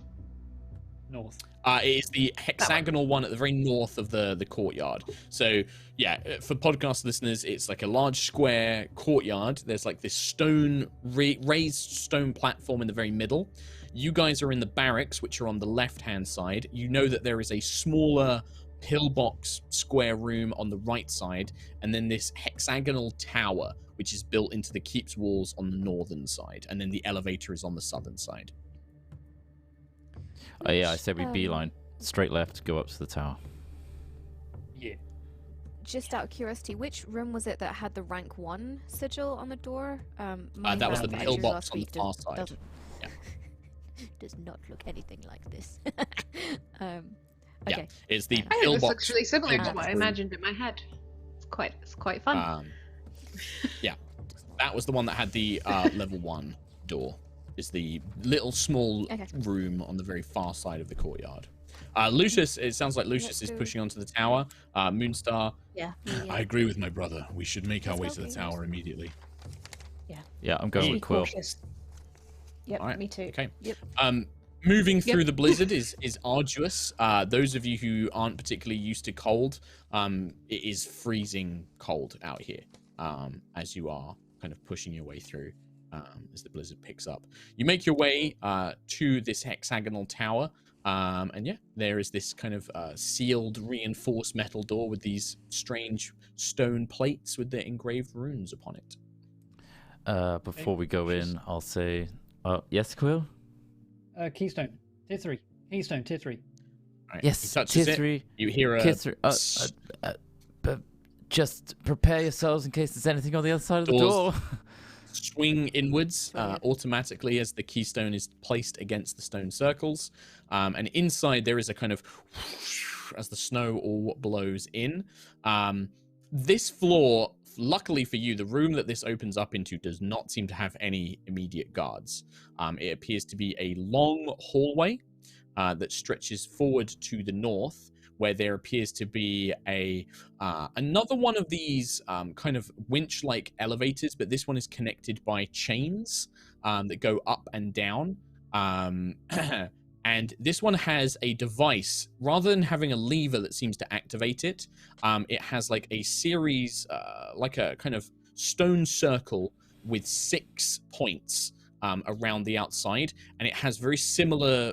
North. It is the hexagonal one at the very north of the courtyard. So, yeah, for podcast listeners, it's like a large square courtyard. There's like this stone, raised stone platform in the very middle. You guys are in the barracks, which are on the left-hand side. You know that there is a smaller pillbox square room on the right side, and then this hexagonal tower, which is built into the keep's walls on the northern side, and then the elevator is on the southern side. Oh yeah, I said we beeline straight left, go up to the tower. Yeah. Just out of curiosity, which room was it that had the rank 1 sigil on the door? That was the pillbox on the far side. Yeah. Does not look anything like this. Yeah, Okay. it's the I think pillbox. this looks really similar to pillbox what I room. imagined in my head. It's quite fun. Yeah, that was the one that had the level 1 door. Is the little small room on the very far side of the courtyard. Lucius, it sounds like Lucius is pushing onto the tower. Moonstar. Yeah. I agree with my brother. We should make our way to the tower immediately. Yeah, I'm going Be with Quill. cautious. Yep, All right, me too. Okay. Yep. Moving through the blizzard is arduous. Those of you who aren't particularly used to cold, it is freezing cold out here as you are kind of pushing your way through. As the blizzard picks up, you make your way to this hexagonal tower, and yeah, there is this kind of sealed, reinforced metal door with these strange stone plates with the engraved runes upon it. Before we go in, I'll say, yes, Quill? Keystone. Tier 3. Keystone, tier 3. Right, Yes, he touches tier it. 3. You hear a Tier 3. But just prepare yourselves in case there's anything on the other side of the door. swing inwards Brilliant. automatically as the keystone is placed against the stone circles. And inside there is a kind of as the snow all blows in. This floor, luckily for you, the room that this opens up into does not seem to have any immediate guards. It appears to be a long hallway that stretches forward to the north, where there appears to be another one of these kind of winch-like elevators, but this one is connected by chains that go up and down. And this one has a device. Rather than having a lever that seems to activate it, it has like a series, like a kind of stone circle with 6 points around the outside, and it has very similar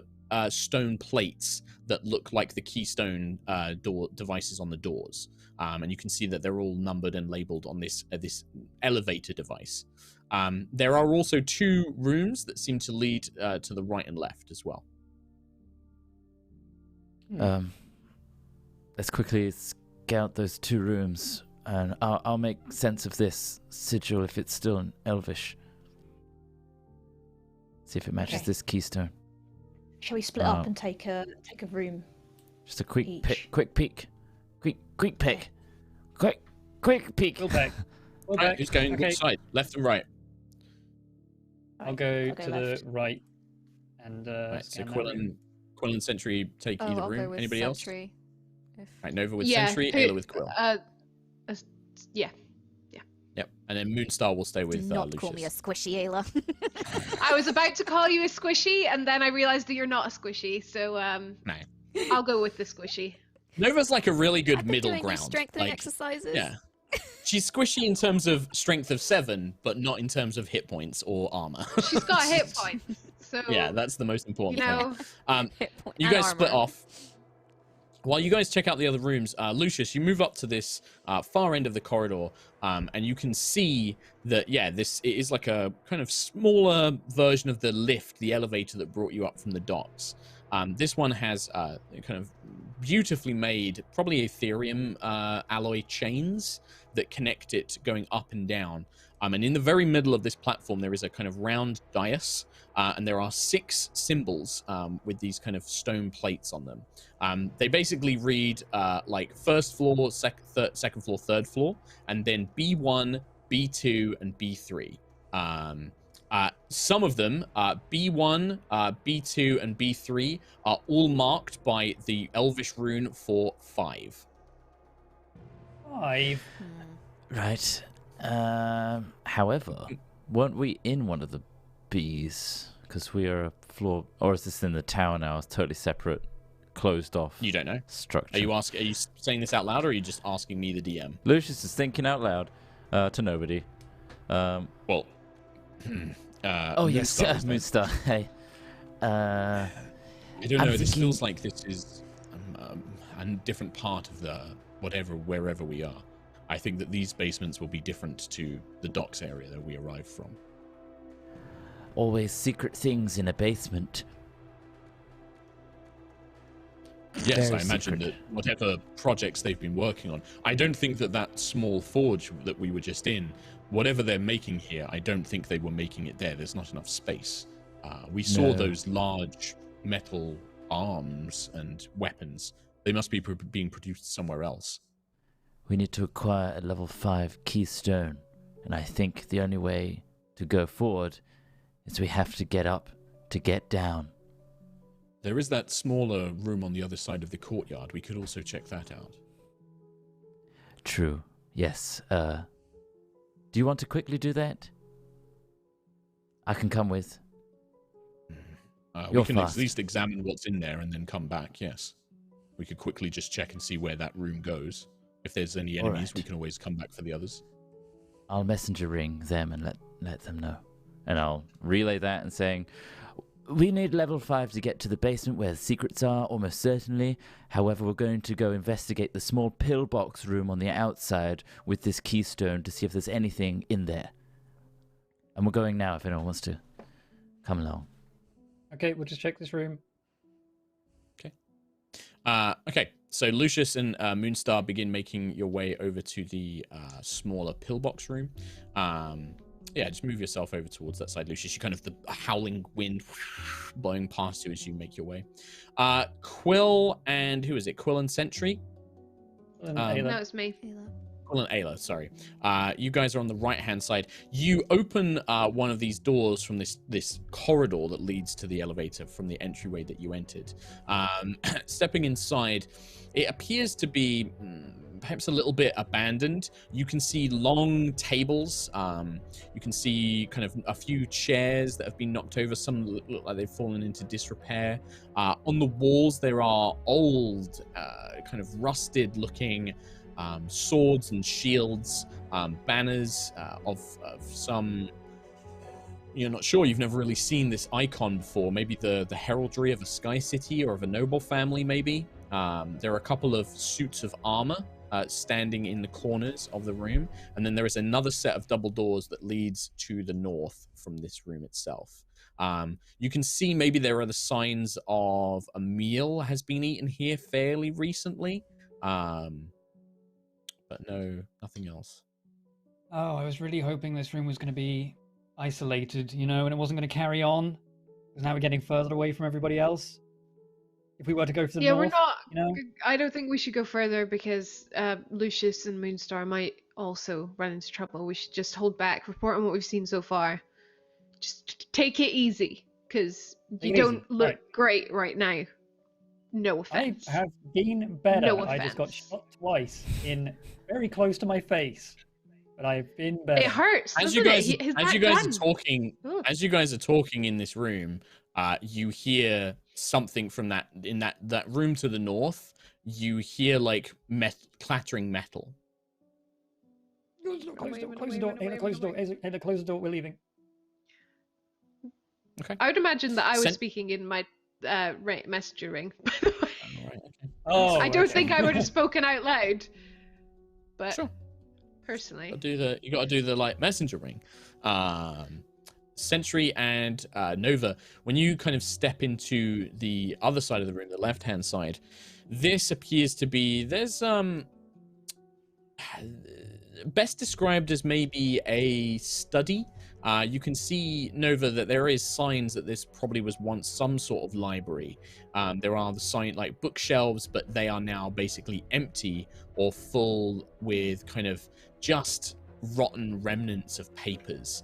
stone plates that look like the keystone door devices on the doors, and you can see that they're all numbered and labeled on this elevator device. There are also 2 rooms that seem to lead to the right and left as well. Let's quickly scout those 2 rooms, and I'll make sense of this sigil if it's still in Elvish. See if it matches Okay. this keystone. Shall we split up and take a room? Just a quick Each. pick, quick peek, quick pick, quick peek. Go back. Go Right, back. who's going Okay. which side? Left and right. I'll go I'll go to left. the right and Right, so scan that room. Quill and Sentry take either I'll room. go with Anybody else? Sentry. If... Right, Nova with Yeah, Sentry, who- Ayla with Quill. Yeah. Yep, and then Moonstar will stay Do with not Lucius. call me a squishy, Ayla. I was about to call you a squishy, and then I realized that you're not a squishy, so No. I'll go with the squishy. Nova's like a really good I've been middle doing ground. my strengthening like, exercises. yeah, she's squishy in terms of strength of 7, but not in terms of hit points or armor. She's got hit points, so Yeah, that's the most you important thing. know. Hit point You and guys split armor. off. While you guys check out the other rooms, Lucius, you move up to this far end of the corridor, and you can see that, yeah, it is like a kind of smaller version of the lift, the elevator that brought you up from the docks. This one has kind of beautifully made, probably Ethereum alloy chains that connect it going up and down. And in the very middle of this platform, there is a kind of round dais, and there are 6 symbols with these kind of stone plates on them. They basically read like first floor, second floor, third floor, and then B1, B2, and B3. Some of them, B1, B2, and B3, are all marked by the Elvish rune for 5. 5. Right. However, weren't we in one of the Bs? Because we are a floor, or is this in the tower now? It's totally separate, closed off. You don't know. Structure. Are you saying this out loud, or are you just asking me, the DM? Lucius is thinking out loud to nobody. Well, Oh yes, Moonstar is there. Moonstar. Hey. I don't I'm know. This thinking- feels like this is a different part of the wherever we are. I think that these basements will be different to the docks area that we arrived from. Always secret things in a basement. Yes, Very I imagine secret. that whatever projects they've been working on, I don't think that small forge that we were just in, whatever they're making here, I don't think they were making it there. There's not enough space. We saw No. those large metal arms and weapons. They must be being produced somewhere else. We need to acquire a level 5 keystone, and I think the only way to go forward is we have to get up to get down. There is that smaller room on the other side of the courtyard. We could also check that out. True. Yes. Do you want to quickly do that? I can come with. We You're can at fast. least examine what's in there and then come back, yes. We could quickly just check and see where that room goes. If there's any All enemies, right. we can always come back for the others. I'll messenger ring them and let them know. And I'll relay that and saying, we need level 5 to get to the basement where the secrets are, almost certainly. However, we're going to go investigate the small pillbox room on the outside with this keystone to see if there's anything in there. And we're going now if anyone wants to come along. Okay, we'll just check this room. Okay, so Lucius and Moonstar begin making your way over to the smaller pillbox room. Yeah, just move yourself over towards that side, Lucius. You kind of the howling wind blowing past you as you make your way. Quill and who is it? Quill and Sentry. No, it's me. Quill and Ayla, sorry. You guys are on the right-hand side. You open one of these doors from this corridor that leads to the elevator from the entryway that you entered. Stepping inside, it appears to be perhaps a little bit abandoned. You can see long tables. You can see kind of a few chairs that have been knocked over. Some look like they've fallen into disrepair. On the walls, there are old, kind of rusted-looking swords and shields, banners of some. You're not sure. You've never really seen this icon before. Maybe the heraldry of a sky city or of a noble family. Maybe there are a couple of suits of armor standing in the corners of the room, and then there is another set of double doors that leads to the north from this room itself. You can see maybe there are the signs of a meal has been eaten here fairly recently. But no, nothing else. Oh, I was really hoping this room was going to be isolated, and it wasn't going to carry on. Because now we're getting further away from everybody else. If we were to go for the north, we're not. I don't think we should go further because Lucius and Moonstar might also run into trouble. We should just hold back, report on what we've seen so far. Just take it easy, because you don't look great right now. No offense. I have been better. No I just got offense. shot twice in very close to my face, but I've been better. It hurts. As doesn't you guys, it? His as back you guys gun. are talking, Ugh. as you guys are talking in this room, you hear something from that room to the north. You hear like clattering metal. Close the door. Ayla, close the door. Ayla, close the door. We're leaving. Okay. I would imagine that I was speaking in my messenger ring. By the way. All right, okay. Oh, I don't okay. think I would have spoken out loud, but Sure. personally, You got to do the like messenger ring. Sentry and Nova, when you kind of step into the other side of the room, the left-hand side, this appears to be best described as maybe a study. You can see, Nova, that there is signs that this probably was once some sort of library. There are the sign like bookshelves, but they are now basically empty or full with kind of just rotten remnants of papers.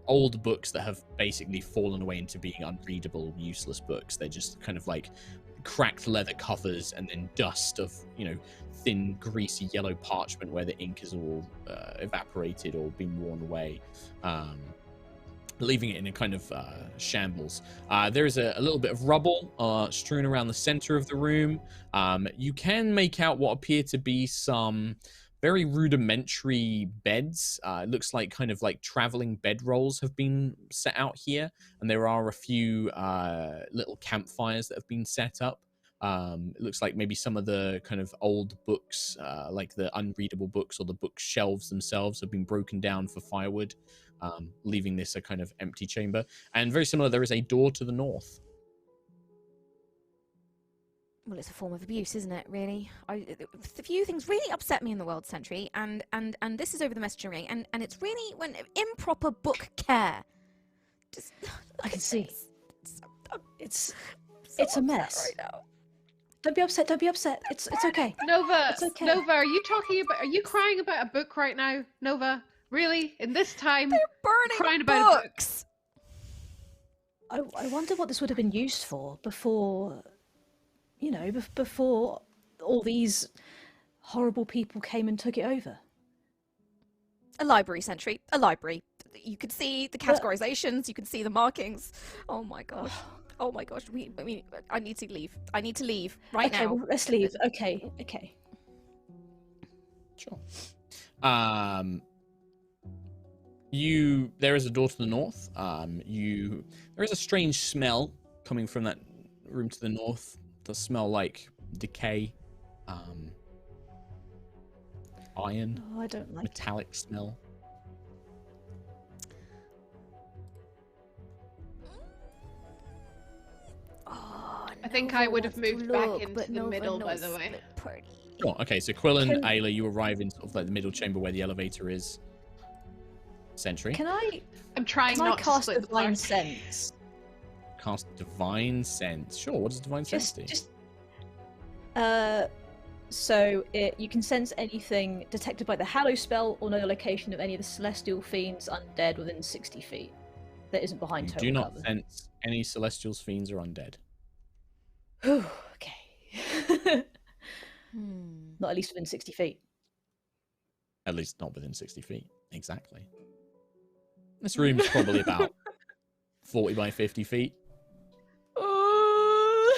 Old books that have basically fallen away into being unreadable, useless books. They're just kind of like cracked leather covers and then dust of, thin, greasy yellow parchment where the ink is all evaporated or been worn away, leaving it in a kind of shambles. There is a little bit of rubble strewn around the center of the room. You can make out what appear to be some very rudimentary beds. It looks like kind of like traveling bedrolls have been set out here, and there are a few little campfires that have been set up. It looks like maybe some of the kind of old books, like the unreadable books or the bookshelves themselves, have been broken down for firewood, leaving this a kind of empty chamber. And very similar, there is a door to the north. Well, it's a form of abuse, isn't it, really? A few things really upset me in the world, Sentry, and this is over the messenger ring, and it's really when improper book care. Just I can see. It's so a mess. right now. Don't be upset. Don't be upset. It's okay. Nova, It's okay. Nova, are you crying about a book right now, Nova? Really? In this time, They're burning crying about a book? books. I wonder what this would have been used for before, before all these horrible people came and took it over. A library, Sentry. A library. You could see the categorizations. You can see the markings. Oh my gosh. Oh my gosh. I need to leave. I need to leave right now. Well, let's leave. Okay. Sure. There is a door to the north. There is a strange smell coming from that room to the north. It does smell like decay, iron, Oh, I don't like it. metallic smell. think I would have moved back into the middle, by the way. Sure. Okay, so Quill and Ayla, you arrive in sort of like the middle chamber where the elevator is. Sentry. I'm trying Can not I cast to split the Divine party. Sense? Cast Divine Sense. Sure, what does Divine Sense do? So you can sense anything detected by the Hallow spell or know the location of any of the celestial fiends undead within 60 feet. That isn't behind You total do not cover. sense any celestials, fiends, or undead. Okay. Not at least within 60 feet. At least not within 60 feet. Exactly. This room's probably about 40 by 50 feet.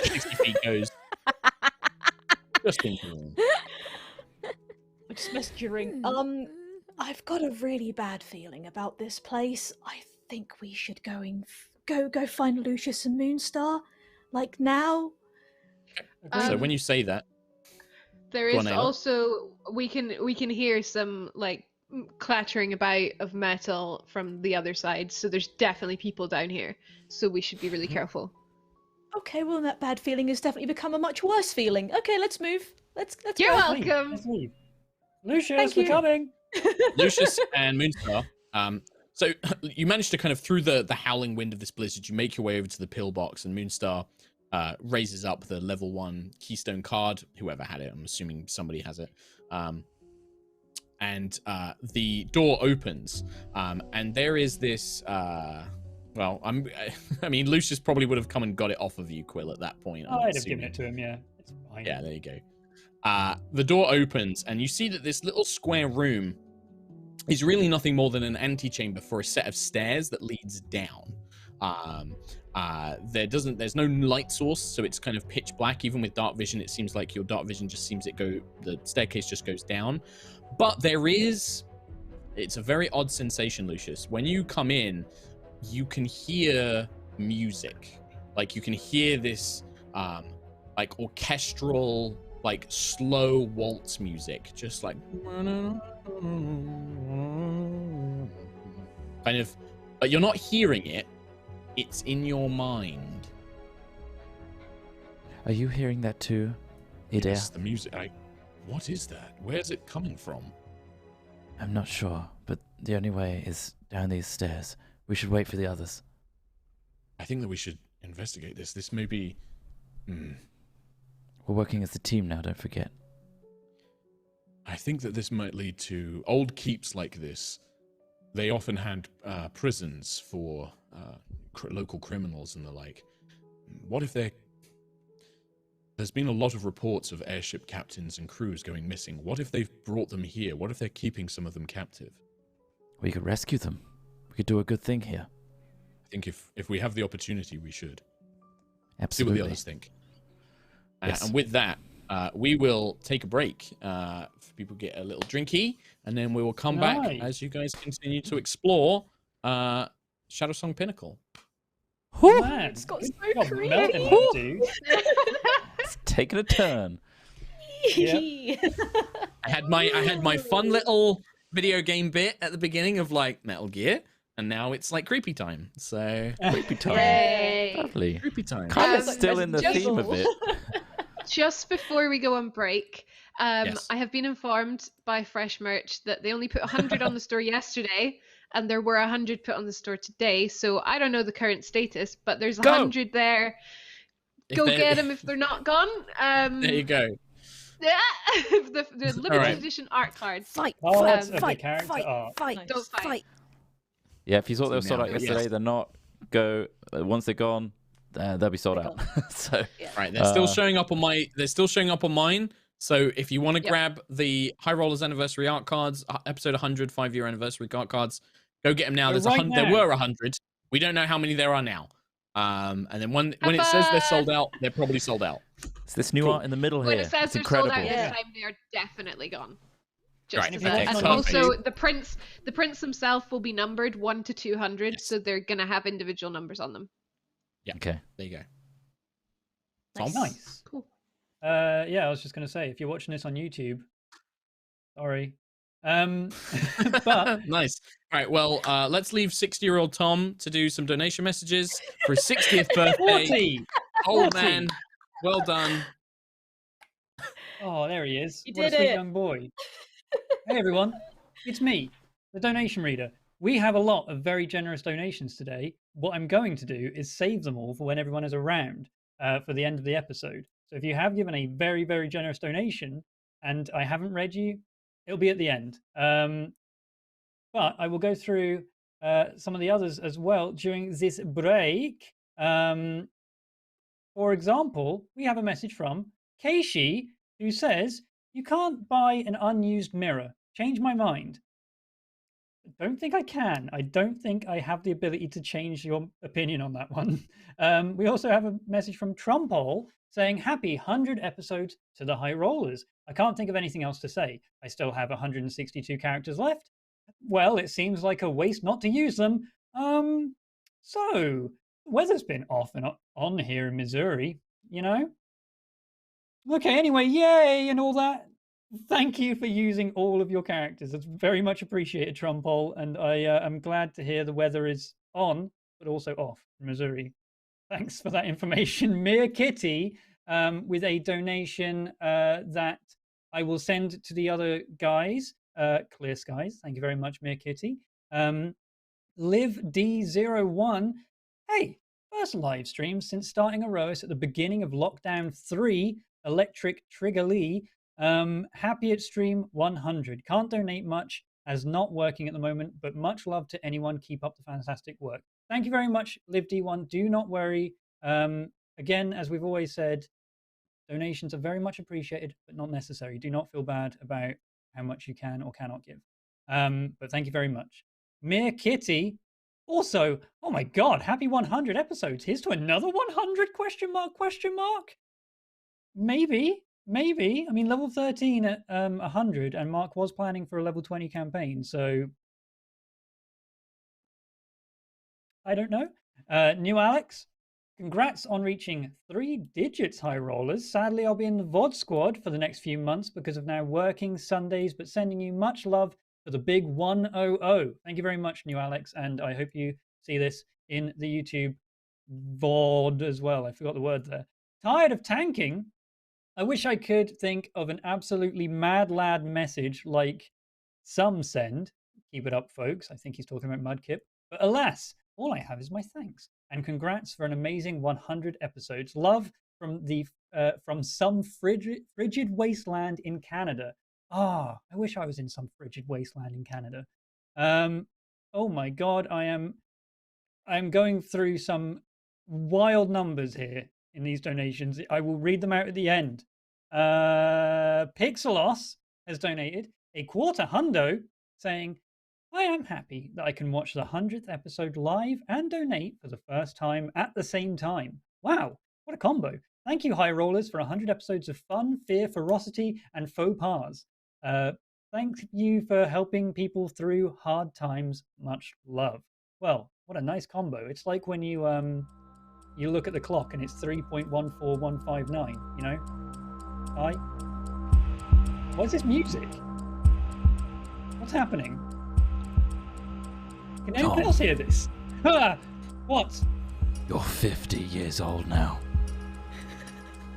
60 feet goes just into the room. I just messaged you ring. I've got a really bad feeling about this place. I think we should go find Lucius and Moonstar, like now. So when you say that, there Go is on, Ayla. also we can hear some like clattering about of metal from the other side. So there's definitely people down here. So we should be really careful. Okay, well that bad feeling has definitely become a much worse feeling. Okay, let's move. Let's You're go. welcome. Let's leave. Lucius, Thank we're you. coming. Lucius and Moonstar. So you managed to kind of through the howling wind of this blizzard, you make your way over to the pillbox, and Moonstar raises up the level 1 keystone card. Whoever had it, I'm assuming somebody has it. And the door opens, and there is this. Well, I mean, Lucius probably would have come and got it off of you, Quill, at that point. I'm I'd have assuming. given it to him, yeah. It's fine. Yeah, there you go. The door opens, and you see that this little square room is really nothing more than an antechamber for a set of stairs that leads down. There's no light source, so it's kind of pitch black. Even with dark vision, it seems like your dark vision just seems the staircase just goes down. But it's a very odd sensation, Lucius. When you come in, you can hear music. Like you can hear this like orchestral, like slow waltz music, just like kind of, but you're not hearing it. It's in your mind. Are you hearing that too, Idea? Yes, the music. What is that? Where's it coming from? I'm not sure, but the only way is down these stairs. We should wait for the others. I think that we should investigate this. This may be... We're working as a team now, don't forget. I think that this might lead to old keeps like this. They often had prisons for local criminals and the like. What if there's been a lot of reports of airship captains and crews going missing. What if they've brought them here? What if they're keeping some of them captive? We could rescue them. We could do a good thing here. I think if we have the opportunity, we should. Absolutely. See what the others think. Yes. And with that, we will take a break. If people get a little drinky, and then we will come back as you guys continue to explore Shadowsong Pinnacle. Man, It's got good so job creepy. melting that dude. It's taking a turn. I had my fun little video game bit at the beginning of like Metal Gear, and now it's like creepy time. So Creepy time. Yay. Lovely. creepy time. Kind of Um, still in the just- theme of it. Just before we go on break, Yes. I have been informed by Fresh Merch that they only put 100 on the store yesterday, and there were 100 put on the store today. So I don't know the current status, but there's Go. 100 there. Go get them if they're not gone. There you go. Yeah, the limited right. edition art cards. Fight, Cards of the fight, character fight, art. fight, Nice. Don't fight. Yeah, if you thought they were sold Now, out yesterday, yes. they're not. Go once they're gone, they'll be sold They're out. So Right, they're still Uh, showing up on my. They're still showing up on mine. So if you want to Yep. grab the High Rollers Anniversary art cards, episode 100, 5-year anniversary art cards, go get them now. Go There's right 100. There now. were 100. We don't know how many there are now. And then when it says they're sold out, they're probably sold out. it's this new Cool. art in the middle When here. it says It's they're incredible. sold out Yeah. this time, they are definitely gone. Just Right, as okay, a- and perfect. also the prints themselves will be numbered 1 to 200, Yes. so they're gonna have individual numbers on them. Okay. There you go. Nice. Tom? Nice. Cool. Yeah, I was just going to say, if you're watching this on YouTube, sorry. But Nice. All right. Well, let's leave 60-year-old Tom to do some donation messages for his 60th birthday. 40! Old 40. man Well done. Oh, there he is. You What a did sweet it. young boy. Hey, everyone. It's me, the donation reader. We have a lot of very generous donations today. What I'm going to do is save them all for when everyone is around for the end of the episode. So if you have given a very, very generous donation and I haven't read you, it'll be at the end. But I will go through some of the others as well during this break. For example, we have a message from Keishi who says, "You can't buy an unused mirror. Change my mind." I don't think I can. I don't think I have the ability to change your opinion on that one. We also have a message from Trumpole saying, "Happy 100 episodes to the High Rollers. I can't think of anything else to say. I still have 162 characters left. Well, it seems like a waste not to use them. So, the weather's been off and on here in Missouri, you know? Okay, anyway, yay and all that. Thank you for using all of your characters. It's very much appreciated, Trumpole, and I am glad to hear the weather is on, but also off in Missouri. Thanks for that information. Mere Kitty, with a donation that I will send to the other guys. Clear Skies, thank you very much, Mere Kitty. Live D01, hey, first live stream since starting Aerois at the beginning of Lockdown 3, Electric Trigger Lee. Happy at stream 100. Can't donate much as not working at the moment, but much love to anyone. Keep up the fantastic work. Thank you very much, Live D1. Do not worry. Again, as we've always said, donations are very much appreciated, but not necessary. Do not feel bad about how much you can or cannot give. But thank you very much. Mere Kitty, also, oh my God, happy 100 episodes. Here's to another 100 question mark, question mark. Maybe. I mean, level 13 at 100, and Mark was planning for a level 20 campaign, so I don't know. New Alex, congrats on reaching 3 digits, High Rollers. Sadly, I'll be in the VOD squad for the next few months because of now working Sundays, but sending you much love for the big 100. Thank you very much, New Alex, and I hope you see this in the YouTube VOD as well. I forgot the word there. Tired of tanking? I wish I could think of an absolutely mad lad message like some send. Keep it up, folks. I think he's talking about Mudkip. But alas, all I have is my thanks. And congrats for an amazing 100 episodes. Love from some frigid wasteland in Canada. I wish I was in some frigid wasteland in Canada. Oh my God, I'm going through some wild numbers here in these donations. I will read them out at the end. Pixelos has donated a $250 saying, "I am happy that I can watch the 100th episode live and donate for the first time at the same time. Wow, what a combo. Thank you, High Rollers, for 100 episodes of fun, fear, ferocity, and faux pas. Thank you for helping people through hard times. Much love." Well, what a nice combo. It's like when you look at the clock and it's 3.14159, you know? Hi. What's this music? What's happening? Can anyone else hear this? What? You're 50 years old now.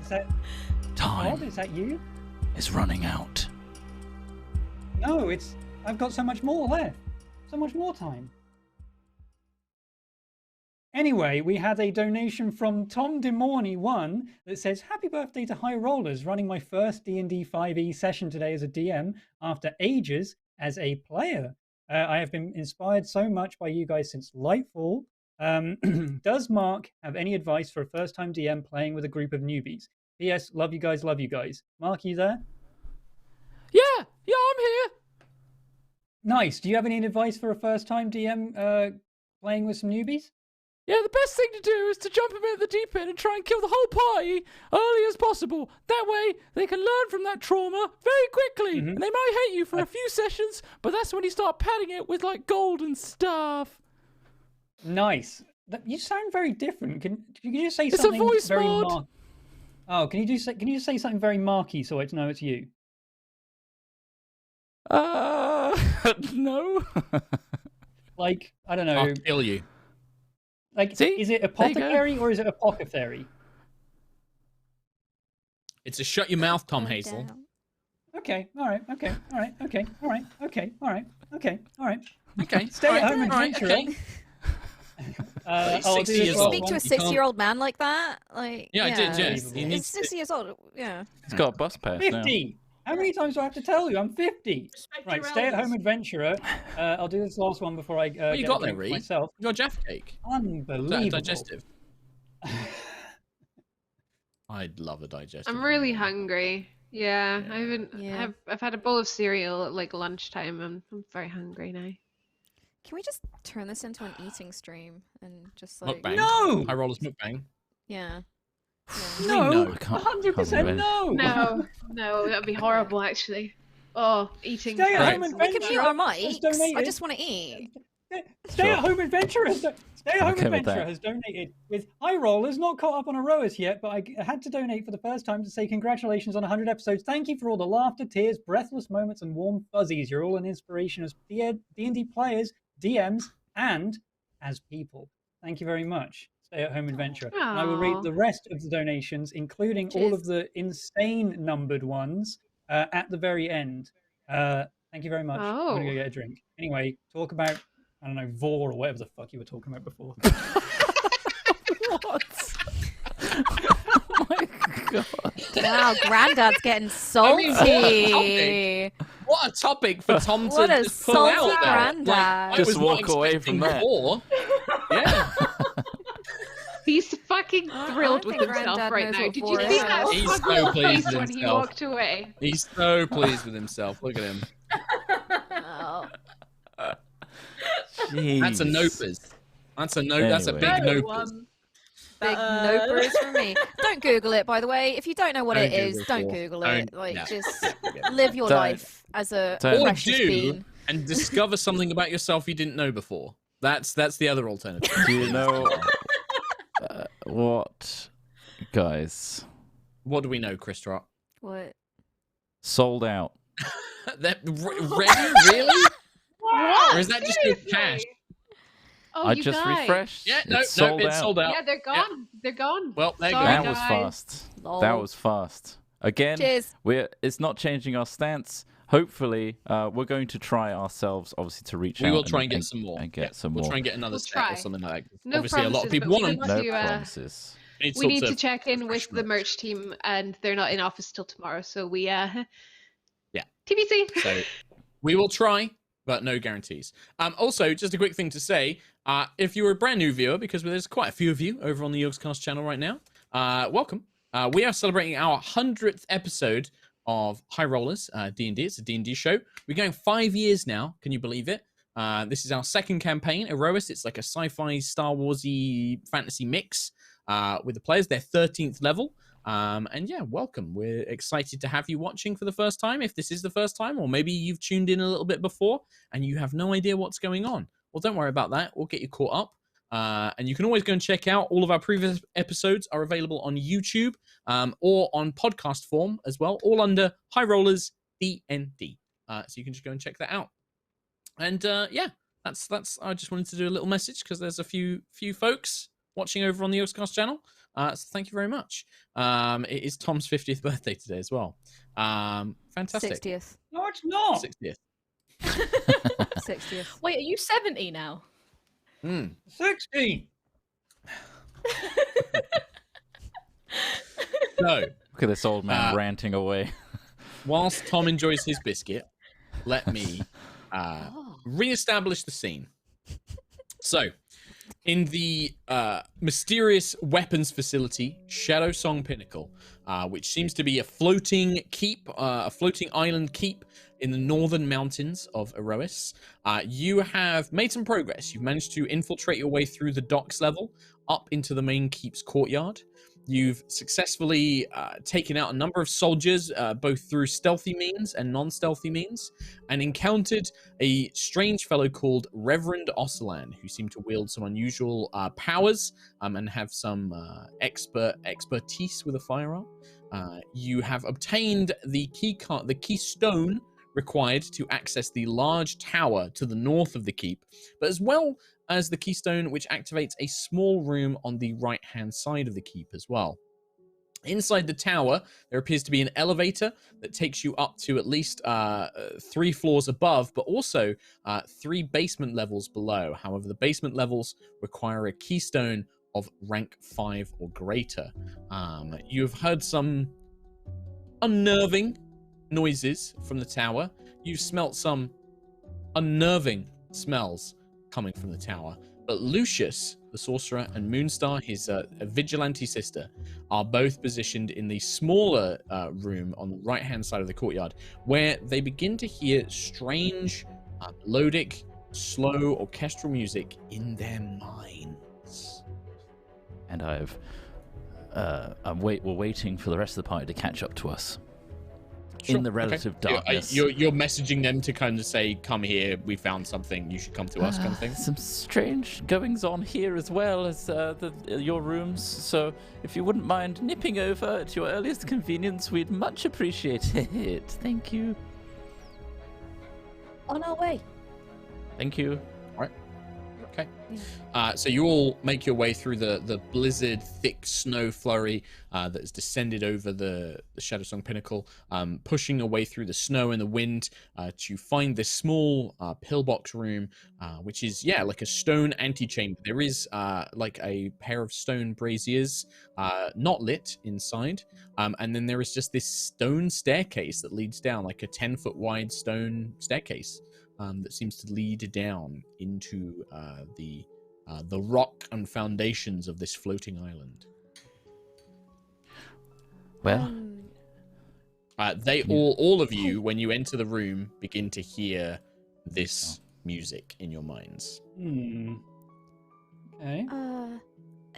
Is that Time Is that you? is running out. No, I've got so much more left. So much more time. Anyway, we had a donation from Tom DeMorney1 that says, "Happy birthday to High Rollers, running my first D&D 5e session today as a DM after ages as a player. I have been inspired so much by you guys since Lightfall. Does Mark have any advice for a first-time DM playing with a group of newbies? P.S. Love you guys, love you guys." Mark, are you there? Yeah, I'm here. Nice. Do you have any advice for a first-time DM playing with some newbies? Yeah, the best thing to do is to jump a bit at the deep end and try and kill the whole party early as possible. That way, they can learn from that trauma very quickly. And they might hate you for a few sessions, but that's when you start padding it with, like, gold and stuff. Nice. You sound very different. Can you just say something it's a voice very mod. Oh, can you just say something very marky so I know it's you? No. Like, I don't know. I'll kill you. Like, See? is it apothecary or is it apothecary? It's a shut your mouth, Tom Hazel. Okay. All right. Okay. All right. Okay. All right. Okay. All right. Okay. All right. Okay. Stay-at-home Alright, adventurer. okay. I'll do 60 this years last old. Speak one. to a You can't- 60-year-old man like that? Like, Yeah, I did, yeah. Unbelievable. He He's needs 60 years old. Yeah. He's got a bus pass now. 50. How many times do I have to tell you? I'm 50. Respect Right, your stay-at-home elders. adventurer. I'll do this last one before I What you get got a there, drink Reed? myself. You got a Jaffa cake. Unbelievable. Digestive. I'd love a digestive. I'm really hungry. Yeah, I haven't. Yeah. I've had a bowl of cereal at like lunchtime. I'm very hungry now. Can we just turn this into an eating stream and just like Mukbang. No! High rollers mukbang. yeah. No, No. I can't 100% no. No, that'd be horrible actually. Oh, eating. Stay-at-home Right. We can mute our adventurer has mics. I donated. just want to eat. Stay-at-home adventurer has Stay-at-home Okay with adventurer that. has donated with high rollers, not caught up on Aerois yet, but I had to donate for the first time to say congratulations on 100 episodes. Thank you for all the laughter, tears, breathless moments, and warm fuzzies. You're all an inspiration as D&D players, DMs, and as people. Thank you very much, Stay-at-home adventurer. And I will read Aw. the rest of the donations, including all of the insane numbered ones, at the very end. Thank you very much. I'm gonna go Oh. get a drink. Anyway, talk about, I don't know, Vor or whatever the fuck you were talking about before. What? Oh my god. Wow, Granddad's getting salty. What a topic for Tom to What a just pull out salty there. granddad. I Just was not walk away expecting from that. more. Yeah. He's fucking I thrilled think with himself Granddad right knows now. what Did you Vor see is. that He's so smug pleased face with when he himself. walked away? He's so pleased with himself. Look at him. Oh. That's a Jeez. nopers. That's a no. That's a big Anyway. nopers. Big nopers for me. Don't Google it, by the way. If you don't know what Don't it is, Google don't Vor. Google it. Don't- Like, no. just live your Don't- life as a don't- Or precious do being. and discover something about yourself you didn't know before. That's the other alternative. Do you know what, guys? What do we know, Chris Trott? What? Sold out. That ready? Really? What? Or is that just Seriously? good cash? Oh, I you just guys. refreshed. Yeah, no, it's no, sold it's out. sold out. Yeah, they're gone. They're gone. Well, there you Sorry, go. That was guys. fast. Lol. That was fast. Again, Cheers. it's not changing our stance. Hopefully, we're going to try ourselves, obviously, to reach We out. will try and get some more. And get Yeah, some we'll more. try and get another We'll set or try. something like that. No Obviously, a lot of promises, people but want we them. need No to, promises. We need to check in with the merch team, and they're not in office till tomorrow, so we Yeah. TBC. So we will try, but no guarantees. Also, just a quick thing to say: if you're a brand new viewer, because there's quite a few of you over on the Yogscast channel right now, welcome. We are celebrating our 100th episode of High Rollers D&D. It's a D&D show. We're going 5 years now. Can you believe it? This is our second campaign, Aerois. It's like a sci-fi, Star Warsy fantasy mix with the players. They're 13th level. And yeah, welcome. We're excited to have you watching for the first time, if this is the first time, or maybe you've tuned in a little bit before and you have no idea what's going on. Well, don't worry about that. We'll get you caught up. And you can always go and check out all of our previous episodes are available on YouTube or on podcast form as well, all under High Rollers D&D. So you can just go and check that out. And yeah, that's. I just wanted to do a little message because there's a few folks watching over on the Yogscast channel. So thank you very much. It is Tom's 50th birthday today as well. Fantastic. 60th. No, it's not. 60th. 60th. Wait, are you 70 now? 60. So, Look at this old man Uh, ranting away. whilst Tom enjoys his biscuit, let me re-establish the scene. So, in the mysterious weapons facility, Shadowsong Pinnacle, which seems to be a floating keep, a floating island keep in the northern mountains of Aerois, you have made some progress. You've managed to infiltrate your way through the docks level up into the main keep's courtyard. You've successfully taken out a number of soldiers, both through stealthy means and non-stealthy means, and encountered a strange fellow called Reverend Ocelan, who seemed to wield some unusual powers and have some expertise with a firearm. You have obtained the keystone required to access the large tower to the north of the keep, but as well as the keystone which activates a small room on the right-hand side of the keep as well. Inside the tower, there appears to be an elevator that takes you up to at least 3 floors above, but also 3 basement levels below. However, the basement levels require a keystone of rank 5 or greater. You've heard some unnerving noises from the tower. You've smelt some unnerving smells coming from the tower. But Lucius, the sorcerer, and Moonstar, his vigilante sister, are both positioned in the smaller room on the right-hand side of the courtyard, where they begin to hear strange, melodic, slow orchestral music in their minds. And we're waiting for the rest of the party to catch up to us. Sure. In the relative darkness. You're messaging them to kind of say, come here, we found something, you should come to us, kind of thing? Some strange goings on here as well as your rooms, so if you wouldn't mind nipping over at your earliest convenience, we'd much appreciate it. Thank you. On our way. Thank you. All right. Okay. So you all make your way through the blizzard, thick snow flurry that has descended over the Shadowsong Pinnacle, pushing away through the snow and the wind to find this small pillbox room, which is, like a stone antechamber. There is like a pair of stone braziers, not lit inside, and then there is just this stone staircase that leads down, like a 10-foot wide stone staircase. That seems to lead down into the rock and foundations of this floating island. Well, all of you, when you enter the room, begin to hear this music in your minds. Okay.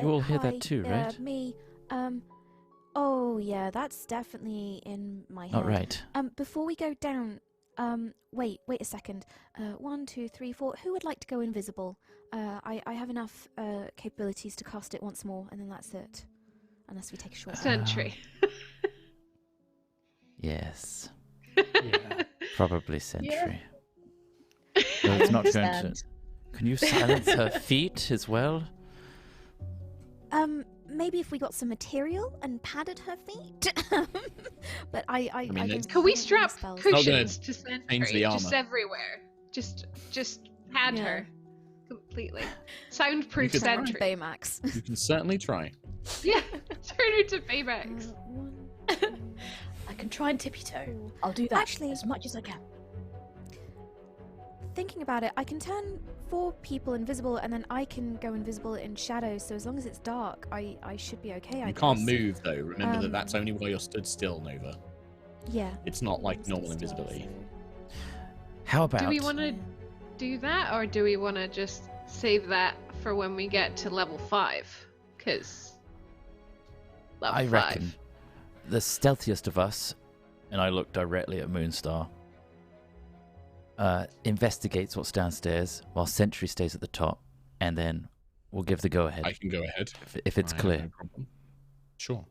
you all hear Hi, that too, right? Me. Oh yeah, that's definitely in my head. All right. Before we go down, wait a second. 1, 2, 3, 4. Who would like to go invisible? I have enough capabilities to cast it once more, and then that's it. Unless we take a short Sentry. Yes. Yeah. Probably Sentry. No, it's not going to. Can you silence her feet as well? Maybe if we got some material and padded her feet. But I mean, don't Can we have any strap spells. cushions to change Sentry the armor. just everywhere? Just pad Yeah. her completely. Soundproof You could try. Sentry. Baymax. You can certainly try. Yeah, turn her to Baymax. I can try and tippy toe. I'll do that Actually- as much as I can. Thinking about it, I can turn 4 people invisible, and then I can go invisible in shadows. So as long as it's dark, I should be okay. I You can't guess. move though. Remember that that's Um, only while you're stood still, Nova. Yeah. It's not like Still normal still, invisibility. so- How about? Do we want to do that, or do we want to just save that for when we get to level 5? Because level I 5. reckon the stealthiest of us, and I look directly at Moonstar, investigates what's downstairs while Sentry stays at the top, and then we'll give the go-ahead I can go ahead. if it's I have clear. no problem. Sure.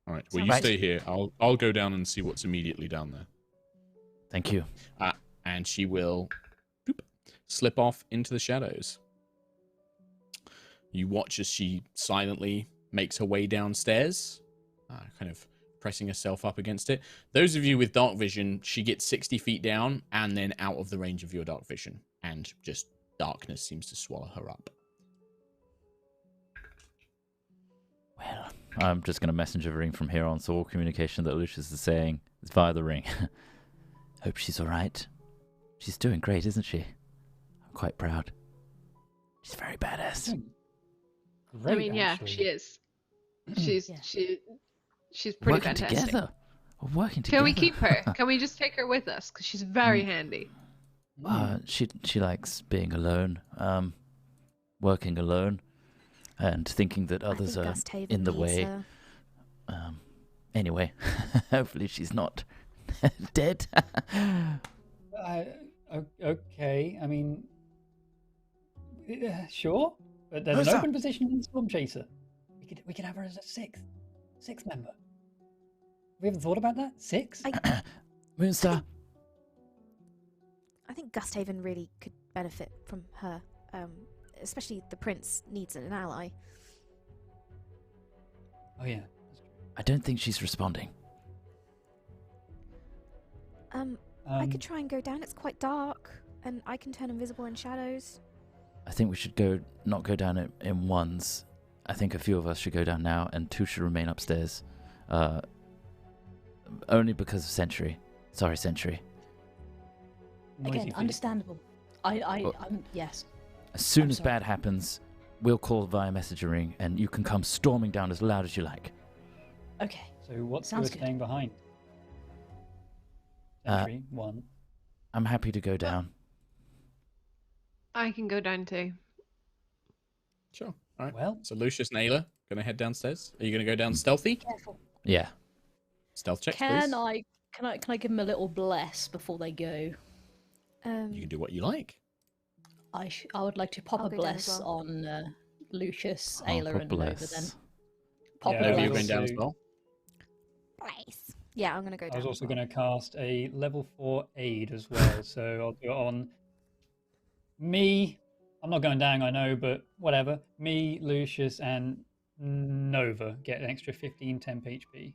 All right. Well, you Right. stay here. I'll go down and see what's immediately down there. Thank you. And she will slip off into the shadows. You watch as she silently makes her way downstairs, kind of pressing herself up against it. Those of you with dark vision, she gets 60 feet down and then out of the range of your dark vision, and just darkness seems to swallow her up. Well, I'm just going to message a ring from here on, so all communication that Lucius is saying is via the ring. Hope she's all right. She's doing great, isn't she? I'm quite proud. She's very badass. I mean, yeah, actually. she is. She's Yeah. she's pretty Working fantastic. together. We're working together. Can we keep her? Can we just take her with us? Because she's very handy. She likes being alone, working alone, and thinking that I others think are Gusthaven in the needs way. her. Anyway, hopefully she's not dead. Okay, I mean, sure, but there's Who's an that? open position in Storm Chaser. We could have her as a sixth member. We haven't thought about that. 6? Moonstar, I think Gusthaven really could benefit from her. Especially the prince needs an ally. Oh yeah, that's true. I don't think she's responding. I could try and go down. It's quite dark, and I can turn invisible in shadows. I think we should not go down in ones. I think a few of us should go down now, and 2 should remain upstairs. Only because of Sentry. Sorry, Sentry. Again, understandable. Yes. As soon as bad happens, we'll call via messaging, and you can come storming down as loud as you like. Okay. So what's Sounds good good. staying behind? Sentry, 1. I'm happy to go down. I can go down too. Sure. All right. Well, So Lucius and Ayla gonna head downstairs. Are you gonna go down stealthy? Careful. Yeah. Stealth checks, Can please. I give them a little bless before they go? You can do what you like. I would like to pop I'll a go down as bless well. on Lucius, Oh, Ayla, and Nova. Then bless. pop Yeah, a Nova, I you're bless. going down as also- well. Nice. Yeah, I'm gonna go down. I was as also well. going to cast a level 4 aid as well, so I'll do it on me. I'm not going down, I know, but whatever. Me, Lucius, and Nova get an extra 15 temp HP.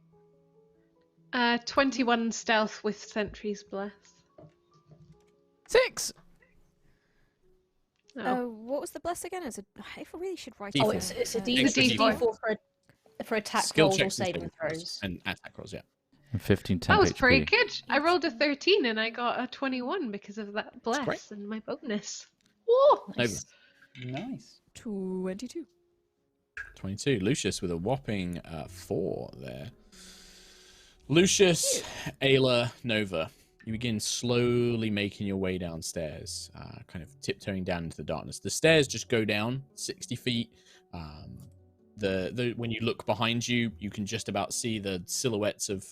21 stealth with Sentry's Bless. 6! Oh. What was the bless again? I really should write D4. it Oh, down. it's a Extra D4 for attack Skill rolls or checks and saving saving throws. and attack rolls. Yeah. And 15 temp That was HP. pretty good. I rolled a 13 and I got a 21 because of that great. Bless and my bonus. Whoa! Nice. Nice. 22. 22. Lucius with a whopping 4 there. Lucius, Ayla, Nova. You begin slowly making your way downstairs, kind of tiptoeing down into the darkness. The stairs just go down 60 feet. When you look behind you, you can just about see the silhouettes of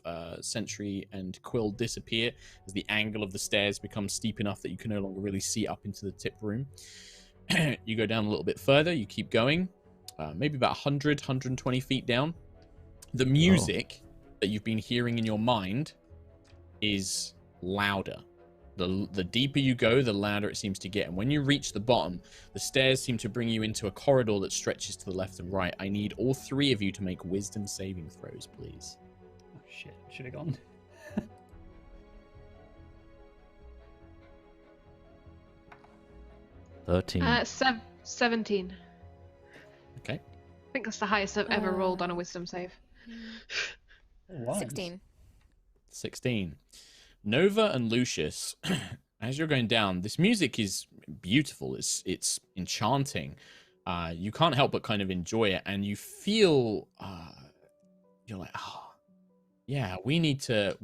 Sentry and Quill disappear as the angle of the stairs becomes steep enough that you can no longer really see up into the tip room. You go down a little bit further. You keep going, maybe about 100, 120 feet down. The music that you've been hearing in your mind is louder. The deeper you go, the louder it seems to get. And when you reach the bottom, the stairs seem to bring you into a corridor that stretches to the left and right. I need all 3 of you to make wisdom saving throws, please. Oh, shit. Should have gone. 13. 17. Okay. I think that's the highest I've ever rolled on a wisdom save. All right. 16. 16. Nova and Lucius, as you're going down, this music is beautiful. It's enchanting. You can't help but kind of enjoy it, and you feel you're like, oh, yeah, we need to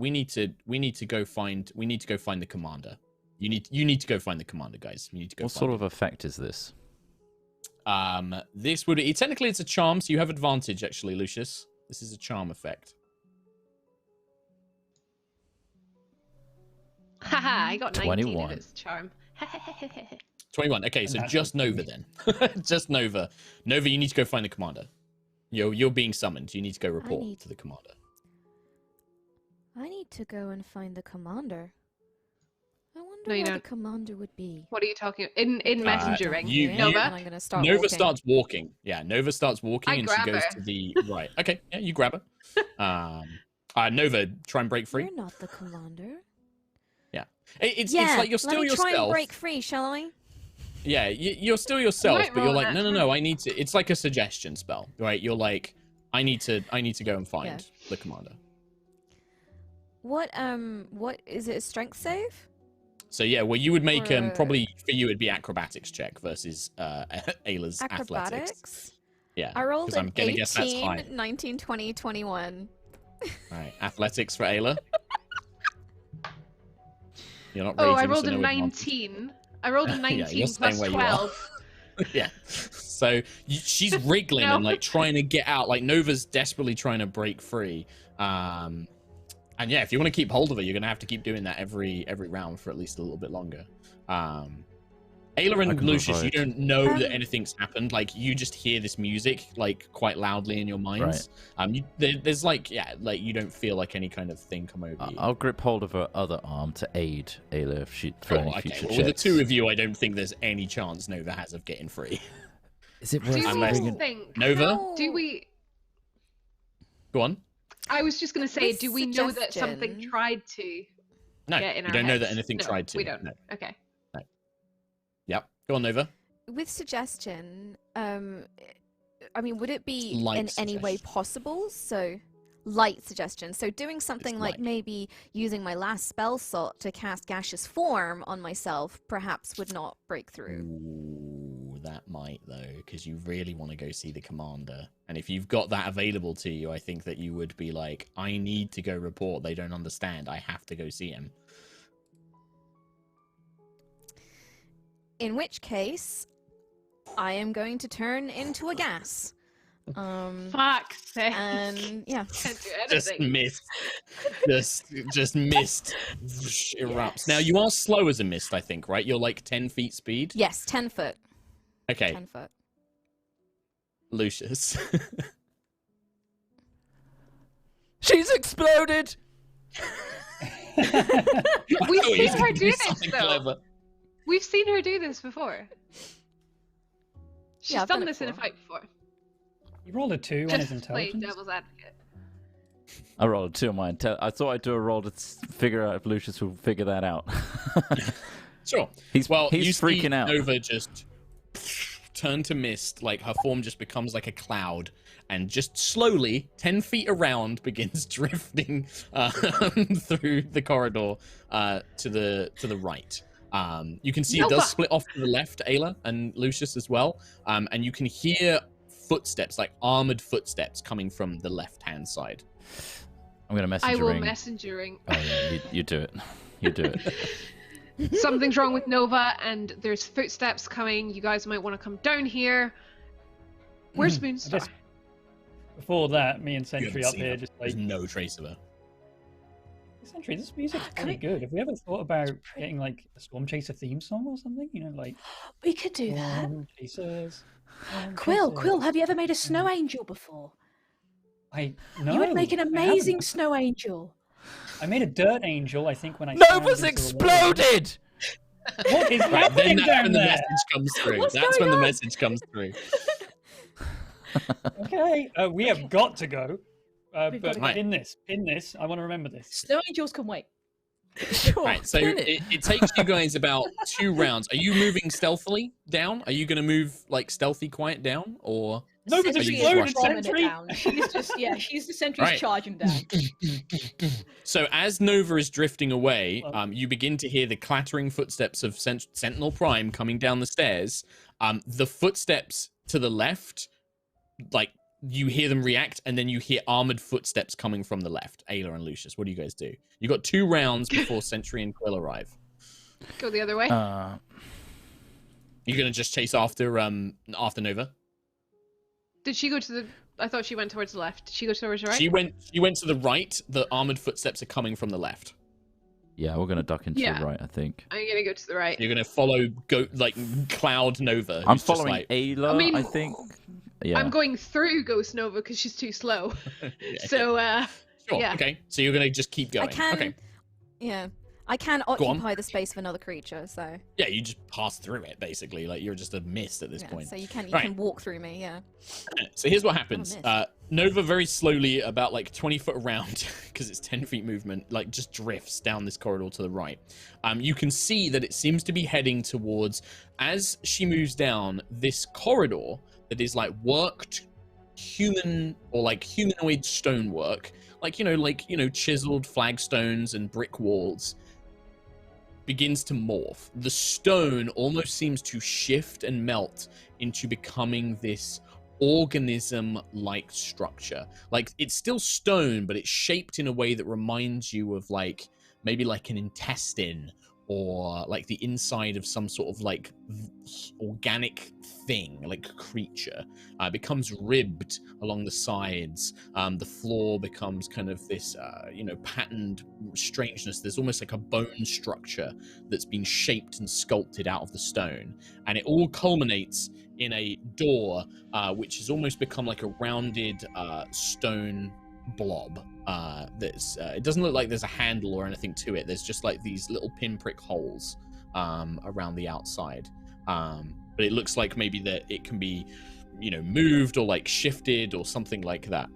go find the commander. You need to go find the commander, guys. You need to go. What find sort him. of effect is this? This would be, technically it's a charm, so you have advantage actually, Lucius. This is a charm effect. Haha, I got 19 21. if it's charm. 21. Okay, so And that's just okay. Nova then. Just Nova. Nova, you need to go find the commander. You're being summoned. You need to go report to the commander. I need to go and find the commander. I wonder No, you where the don't. commander would be. What are you talking in messengering? you- Nova? And I'm gonna start Nova walking. starts walking. Yeah, Nova starts walking I and she grab goes her. to the right. Okay, yeah, you grab her. Nova, try and break free. You're not the commander. It's Yeah, like you're still let me yourself. try and break free, shall I? Yeah, you're still yourself, might but you're roll like, an no, natural. I need to. It's like a suggestion spell, right? You're like, I need to go and find the commander. What is it? A strength save? So yeah, well, you would make Or, probably for you it'd be acrobatics check versus Ayla's athletics. Acrobatics? Yeah, I rolled 'cause I'm an gonna guess that's 18, high. 19, 20, 21. All right, athletics for Ayla. You're not. Oh, I raging, rolled so a no advantage. 19. I rolled a 19 you're staying plus where you are. 12. Yeah. So she's wriggling No. and like trying to get out. Like Nova's desperately trying to break free. And yeah, if you want to keep hold of her, you're gonna have to keep doing that every round for at least a little bit longer. Ayla I and can Lucius, you provide. don't know that Um, anything's happened. Like you just hear this music like quite loudly in your minds. There's like you don't feel like any kind of thing come over you. I'll grip hold of her other arm to aid Ayla if she for any okay. future Well, with the checks. two of you, I don't think there's any chance Nova has of getting free. Is it Do worth we Unless- bringing? think? Nova, How- Do we? go on. I was just going to say, With do we know that something suggestion- tried to No, get in you our don't know that heads? anything No, tried to. We don't. No. Okay. Yep. Go on, Nova. With suggestion, I mean, would it be Light in any way suggestion. possible? So, light suggestion. So, doing something like light. maybe using my last spell slot to cast gaseous form on myself, perhaps would not break through. Ooh, that might though, because you really want to go see the commander. And if you've got that available to you, I think that you would be like, I need to go report. They don't understand. I have to go see him. In which case, I am going to turn into a gas. Fuck's sake. And yeah. Can't do Just anything. missed. just missed. Erupts. Now you are slow as a mist, I think, right? You're like 10 feet speed. Yes, 10 foot. Okay, 10 foot. Lucius. She's exploded. We've seen her do this, Something though. clever. We've seen her do this before. She's Yeah, I've done done it this in a before. fight before. You rolled a 2 on his Just play intelligence. devil's advocate. I rolled a 2 on my I thought I'd do a roll to figure out if Lucius will figure that out. Sure. He's Well, you freaking see out. Nova just turn to mist, like her form just becomes like a cloud, and just slowly, 10 feet around, begins drifting through the corridor to the right. You can see it does Nova! split off to the left, Ayla and Lucius as well, and you can hear footsteps, like armored footsteps, coming from the left-hand side. I'm gonna message I will ring. messengering. Oh yeah, you do it. You do it. Something's wrong with Nova, and there's footsteps coming. You guys might want to come down here. Where's I Moonstar? just- Before that, me and You Sentry haven't up seen here her. just There's like, no trace of her. Sentry, this music's Can pretty good. Have we ever thought about getting like a Storm Chaser theme song or something? You know, like We could do that. Storm Chasers. Storm Quill, Chasers. have you ever made a snow angel before? No, You would make an I haven't. amazing snow angel. I made a dirt angel, I think, when I Nova's slammed into the wall. exploded. What is Right, happening then that's down when the there? message comes through. What's That's going when the on? message comes through. Okay, we have got to go. We've But gotta go. pin this. I want to remember this. Snow angels can wait. Sure. Right, so pin it. it takes you guys about 2 rounds. Are you moving stealthily down? Are you going to move like stealthy quiet down, or Nova's Are you Sentry just is exploded, rushing? bombing it Sentry! down. She's just she's the sentry's Right. charging down. so as Nova is drifting away, Well- you begin to hear the clattering footsteps of Sentinel Prime coming down the stairs. The footsteps to the left, like you hear them react, and then you hear armored footsteps coming from the left. Ayla and Lucius, what do you guys do? You got 2 rounds before Sentry and Quill arrive. Go the other way. You're gonna just chase after Nova. Did she go to the? I thought she went towards the left. Did she go towards the right? She went to the right. The armored footsteps are coming from the left. Yeah, we're gonna duck into Yeah. the right, I think. I'm gonna go to the right. You're gonna follow Cloud Nova. I'm who's just following like, Ayla, I mean, think. Yeah. I'm going through Ghost Nova because she's too slow. Yeah, okay. So Sure. yeah. Okay. So you're gonna just keep going. I can. Okay. Yeah. I can on. occupy the space of another creature, so Yeah, you just pass through it basically. Like you're just a mist at this yeah, point. so you can Right. walk through me, yeah. So here's what happens. missed. Nova very slowly, about like 20 foot around, because it's 10 feet movement, like just drifts down this corridor to the right. You can see that it seems to be heading towards, as she moves down, this corridor that is like worked human or like humanoid stonework, like chiseled flagstones and brick walls, begins to morph. The stone almost seems to shift and melt into becoming this organism-like structure. Like it's still stone, but it's shaped in a way that reminds you of like maybe like an intestine or like the inside of some sort of like organic thing, like a creature. Becomes ribbed along the sides. The floor becomes kind of this patterned strangeness. There's almost like a bone structure that's been shaped and sculpted out of the stone, and it all culminates in a door which has almost become like a rounded stone blob. It doesn't look like there's a handle or anything to it. There's just like these little pinprick holes around the outside, but it looks like maybe that it can be moved or like shifted or something like that.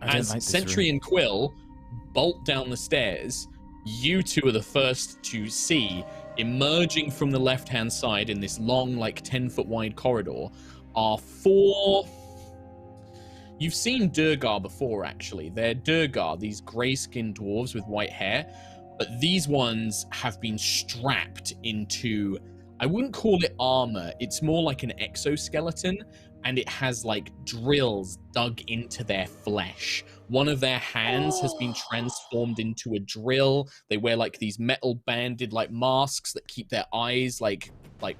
As Sentry and Quill bolt down the stairs, you two are the first to see, emerging from the left-hand side in this long, like 10-foot wide corridor, are 4... You've seen Durgar before, actually. They're Durgar, these grey-skinned dwarves with white hair, but these ones have been strapped into... I wouldn't call it armor. It's more like an exoskeleton, and it has like drills dug into their flesh. One of their hands has been transformed into a drill. They wear like these metal banded like masks that keep their eyes like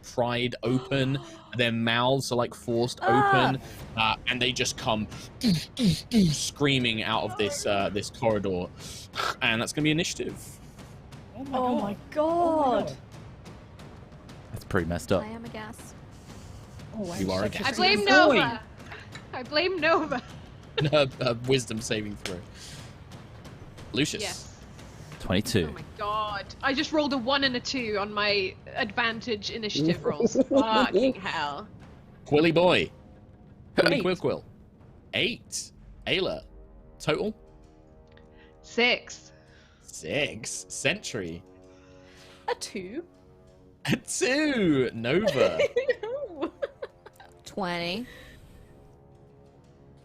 pried open. Their mouths are like forced open, and they just come screaming out of this this corridor. And that's gonna be initiative. Oh my god. That's pretty messed up. I am aghast. Oh, You are I blame Nova. I blame Nova. Wisdom saving throw. Lucius. Yes. 22. Oh my god. I just rolled a 1 and a 2 on my advantage initiative rolls. Fucking hell. Quilly boy. Eight. Quill. 8. Ayla. Total? 6. 6. Sentry. A 2. A 2. Nova. 20.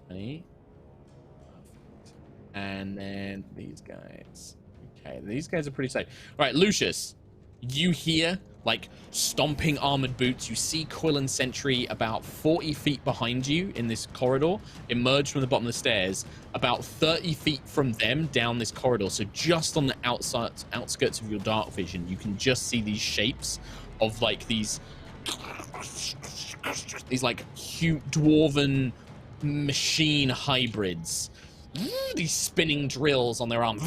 20. And then these guys. Okay, these guys are pretty safe. All right, Lucius, you hear like stomping armored boots. You see Quill and Sentry about 40 feet behind you in this corridor, emerge from the bottom of the stairs, about 30 feet from them down this corridor. So just on the outskirts of your dark vision, you can just see these shapes of like these like dwarven machine hybrids. These spinning drills on their arms,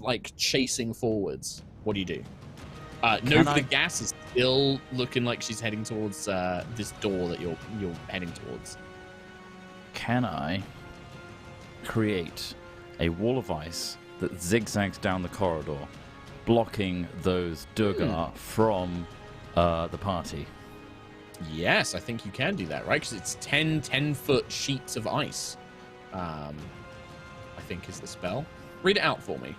like chasing forwards. What do you do? Nova the gas is still looking like she's heading towards this door that you're heading towards. Can I create a wall of ice that zigzags down the corridor, blocking those Durgar from the party? Yes, I think you can do that, right? Because it's 10-foot sheets of ice. I think is the spell. Read it out for me.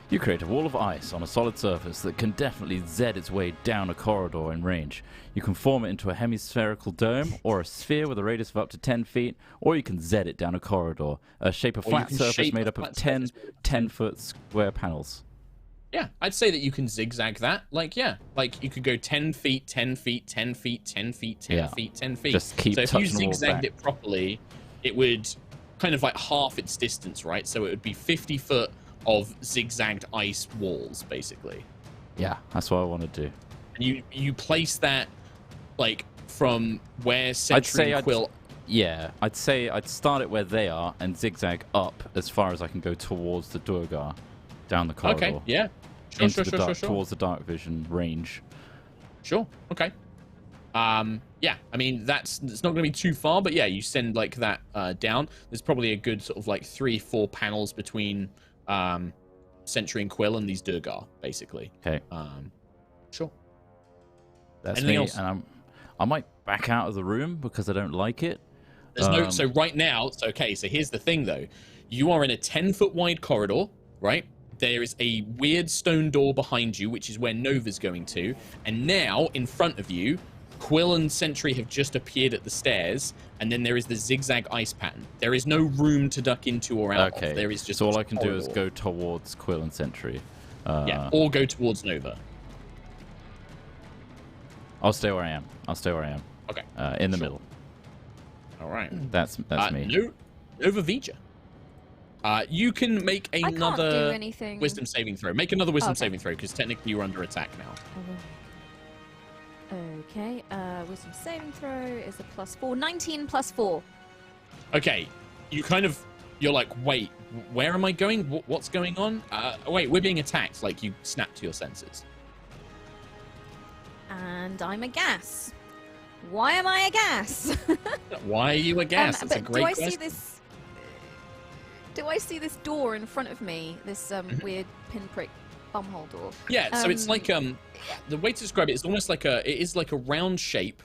You create a wall of ice on a solid surface that can definitely zed its way down a corridor in range. You can form it into a hemispherical dome or a sphere with a radius of up to 10 feet, or you can zed it down a corridor, a shape of flat surface made up of 10-foot square panels. Yeah, I'd say that you can zigzag that. Like, yeah, like you could go 10 feet, 10 feet, 10 feet, 10 feet, 10 feet, 10 feet. Just keep so if you touching the wall zigzagged back. it properly, it would kind of like half its distance, right? So it would be 50 foot of zigzagged ice walls, basically. Yeah, that's what I want to do. And you place that like from where Sentry and Quill. I'd say I'd start it where they are and zigzag up as far as I can go towards the Durgar, down the corridor. Okay, yeah. Sure. Towards the dark vision range. Sure. Okay. Yeah. I mean, it's not going to be too far, but yeah, you send like that down. There's probably a good sort of like 3-4 panels between Sentry and Quill and these Durgar, basically. Okay. Sure. That's Anything me, else? and I might back out of the room because I don't like it. There's so right now, so here's the thing though. You are in a 10-foot wide corridor, right? There is a weird stone door behind you, which is where Nova's going to. And now, in front of you, Quill and Sentry have just appeared at the stairs, and then there is the zigzag ice pattern. There is no room to duck into or out of. There is just so all I can do is go towards Quill and Sentry. Or go towards Nova. I'll stay where I am. Okay. In the middle. All right. That's me. Nova Vija. You can make another wisdom saving throw. Make another wisdom saving throw, because technically you're under attack now. Okay, wisdom saving throw is a +4. 19 + 4. Okay, you're like, wait, where am I going? What's going on? Wait, we're being attacked. Like, you snap to your senses. And I'm aghast. Why am I aghast? Why are you aghast? That's a great question. Do I see this door in front of me? This weird pinprick bumhole door. Yeah, so it's like the way to describe it is almost like it is like a round shape,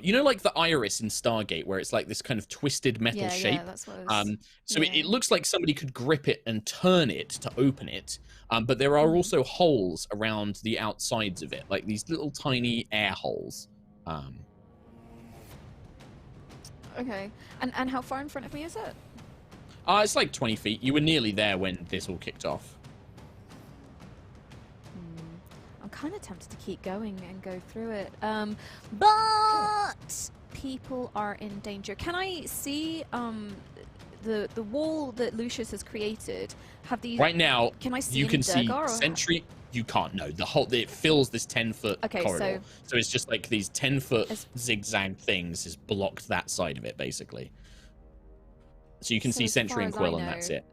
you know, like the iris in Stargate, where it's like this kind of twisted metal shape. Yeah, that's what I was... So it looks like somebody could grip it and turn it to open it. But there are also holes around the outsides of it, like these little tiny air holes. Okay. And how far in front of me is it? It's like 20 feet. You were nearly there when this all kicked off. I'm kind of tempted to keep going and go through it. But people are in danger. Can I see the wall that Lucius has created? Have these right now? Can I see? You can see Durgar, sentry. You can't. No, the whole it fills this 10-foot corridor. So it's just like these 10-foot zigzag things has blocked that side of it basically. So you can see Sentry and Quill, and that's it.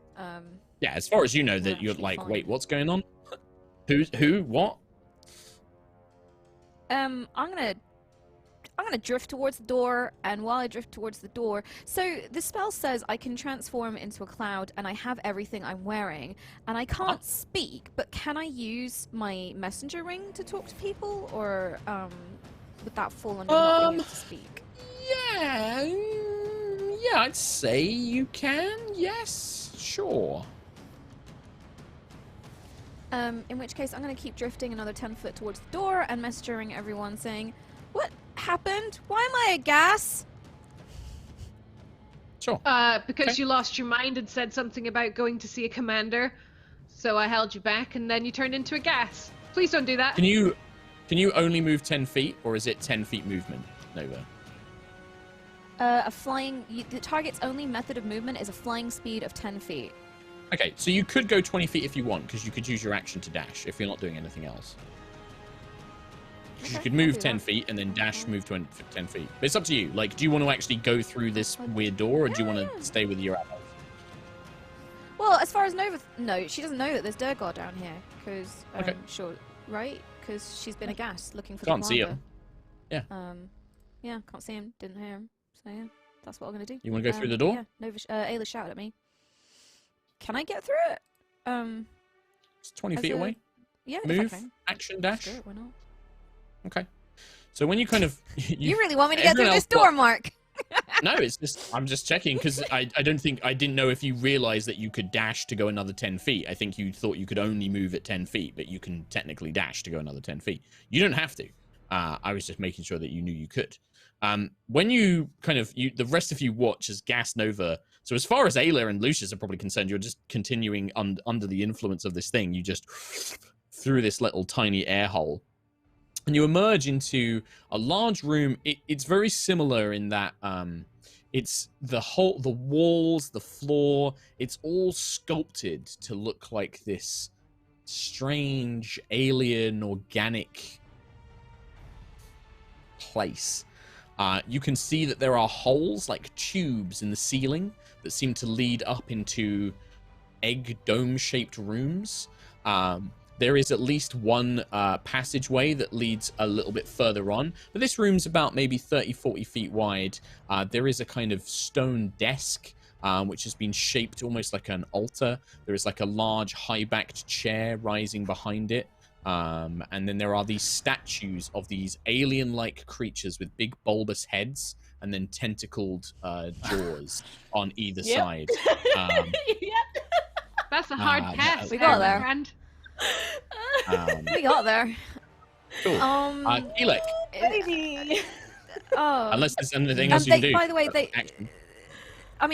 Yeah, as far as you know, that you're like, fine. Wait, what's going on? Who? What? I'm gonna drift towards the door, and while I drift towards the door, so the spell says I can transform into a cloud, and I have everything I'm wearing, and I can't speak. But can I use my messenger ring to talk to people, or would that fall under not being able to speak? Yeah, I'd say you can. Yes, sure. In which case, I'm going to keep drifting another 10 foot towards the door and messaging everyone saying, "What happened? Why am I a gas?" Sure. Because you lost your mind and said something about going to see a commander, so I held you back, and then you turned into a gas. Please don't do that. Can you only move 10 feet, or is it 10 feet movement, Nova? The target's only method of movement is a flying speed of 10 feet. Okay, so you could go 20 feet if you want, because you could use your action to dash if you're not doing anything else. Okay, you could move 10 feet and then dash, move 10 feet. But it's up to you. Like, do you want to actually go through this weird door, or do you want to stay with your allies? Well, as far as Nova... No, she doesn't know that there's Durgar down here, because... Sure, right? Because she's been aghast looking for the commander. Can't see him. Yeah. Yeah, can't see him, didn't hear him. So yeah, that's what I'm going to do. You want to go through the door? Yeah, Nova... Ayla shouted at me. Can I get through it? It's 20 feet away. Yeah, move, action, dash. Why not? Okay. So when you kind of... You really want me to get through this door, Mark? No, it's just... I'm just checking, because I didn't know if you realized that you could dash to go another 10 feet. I think you thought you could only move at 10 feet, but you can technically dash to go another 10 feet. You don't have to. I was just making sure that you knew you could. When you kind of... the rest of you watch as Gas Nova... So as far as Ayla and Lucius are probably concerned, you're just continuing under the influence of this thing. You just through this little tiny air hole. And you emerge into a large room. It's very similar in that it's the walls, the floor, it's all sculpted to look like this strange, alien, organic place. You can see that there are holes, like tubes in the ceiling, that seem to lead up into egg dome-shaped rooms. There is at least one passageway that leads a little bit further on, but this room's about maybe 30-40 feet wide. There is a kind of stone desk, which has been shaped almost like an altar. There is like a large high-backed chair rising behind it. And then there are these statues of these alien-like creatures with big bulbous heads and then tentacled jaws on either side. That's a hard pass. We got there. We got there. Cool. Elec. Baby. Unless there's anything else you can do. By the way,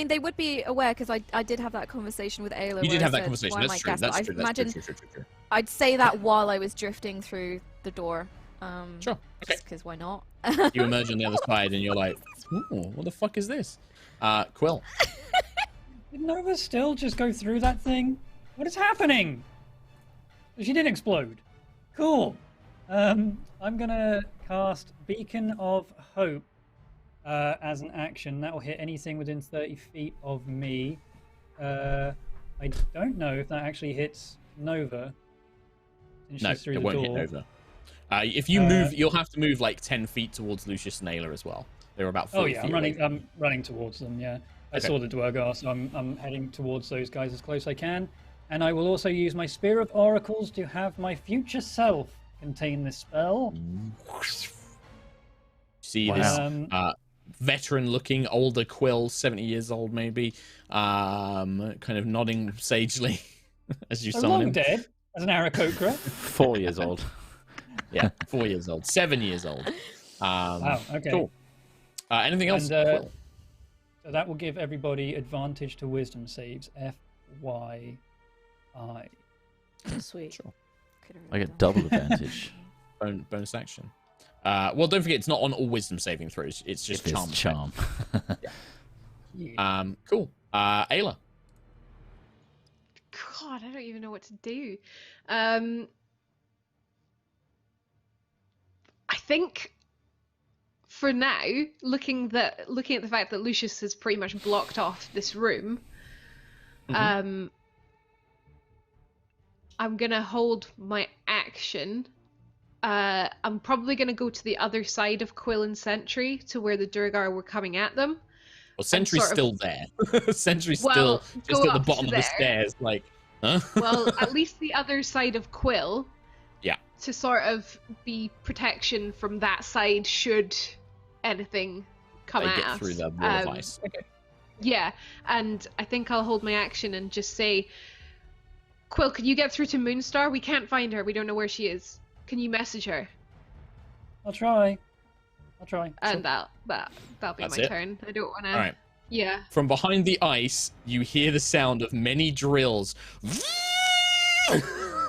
they would be aware, because I did have that conversation with Ayla. You did have that conversation. That's true. That's true. I'd say that while I was drifting through the door. Sure. Okay. Because why not? You emerge on the other side and you're like, ooh, what the fuck is this? Quill. Did Nova still just go through that thing? What is happening? She didn't explode. Cool. I'm gonna cast Beacon of Hope as an action. That will hit anything within 30 feet of me. I don't know if that actually hits Nova. No, it won't hit Nova. If you move, you'll have to move like 10 feet towards Lucius and Ayla as well. They're about 40 feet away. I'm running towards them, yeah. I saw the Dwergar, so I'm heading towards those guys as close as I can. And I will also use my Spear of Oracles to have my future self contain this spell. see Wow. this veteran-looking older Quill, 70 years old maybe, kind of nodding sagely as you So summon long him. dead as an Aarakocra. 4 years old. Yeah, 4 years old, 7 years old. Wow. Okay. Cool. Anything else? And, Quill? So that will give everybody advantage to wisdom saves. FYI. Sweet. Sure. I get double advantage. Bonus action. Well, don't forget, it's not on all wisdom saving throws. It's just If charm. it's charm. Yeah. Cool. Ayla. God, I don't even know what to do. I think for now, looking at the fact that Lucius has pretty much blocked off this room, I'm gonna hold my action. I'm probably gonna go to the other side of Quill and Sentry to where the Durgar were coming at them. Well, Sentry's sort of- still there. Sentry's Well, still just go at the up bottom to of the there. stairs, like, huh? Well, at least the other side of Quill. Yeah. To sort of be protection from that side should anything come They at get us. through the wall of ice. Okay. Yeah, and I think I'll hold my action and just say, Quill, can you get through to Moonstar? We can't find her. We don't know where she is. Can you message her? I'll try. And that'll be That's my it? turn. I don't want to. All right. Yeah. From behind the ice, you hear the sound of many drills,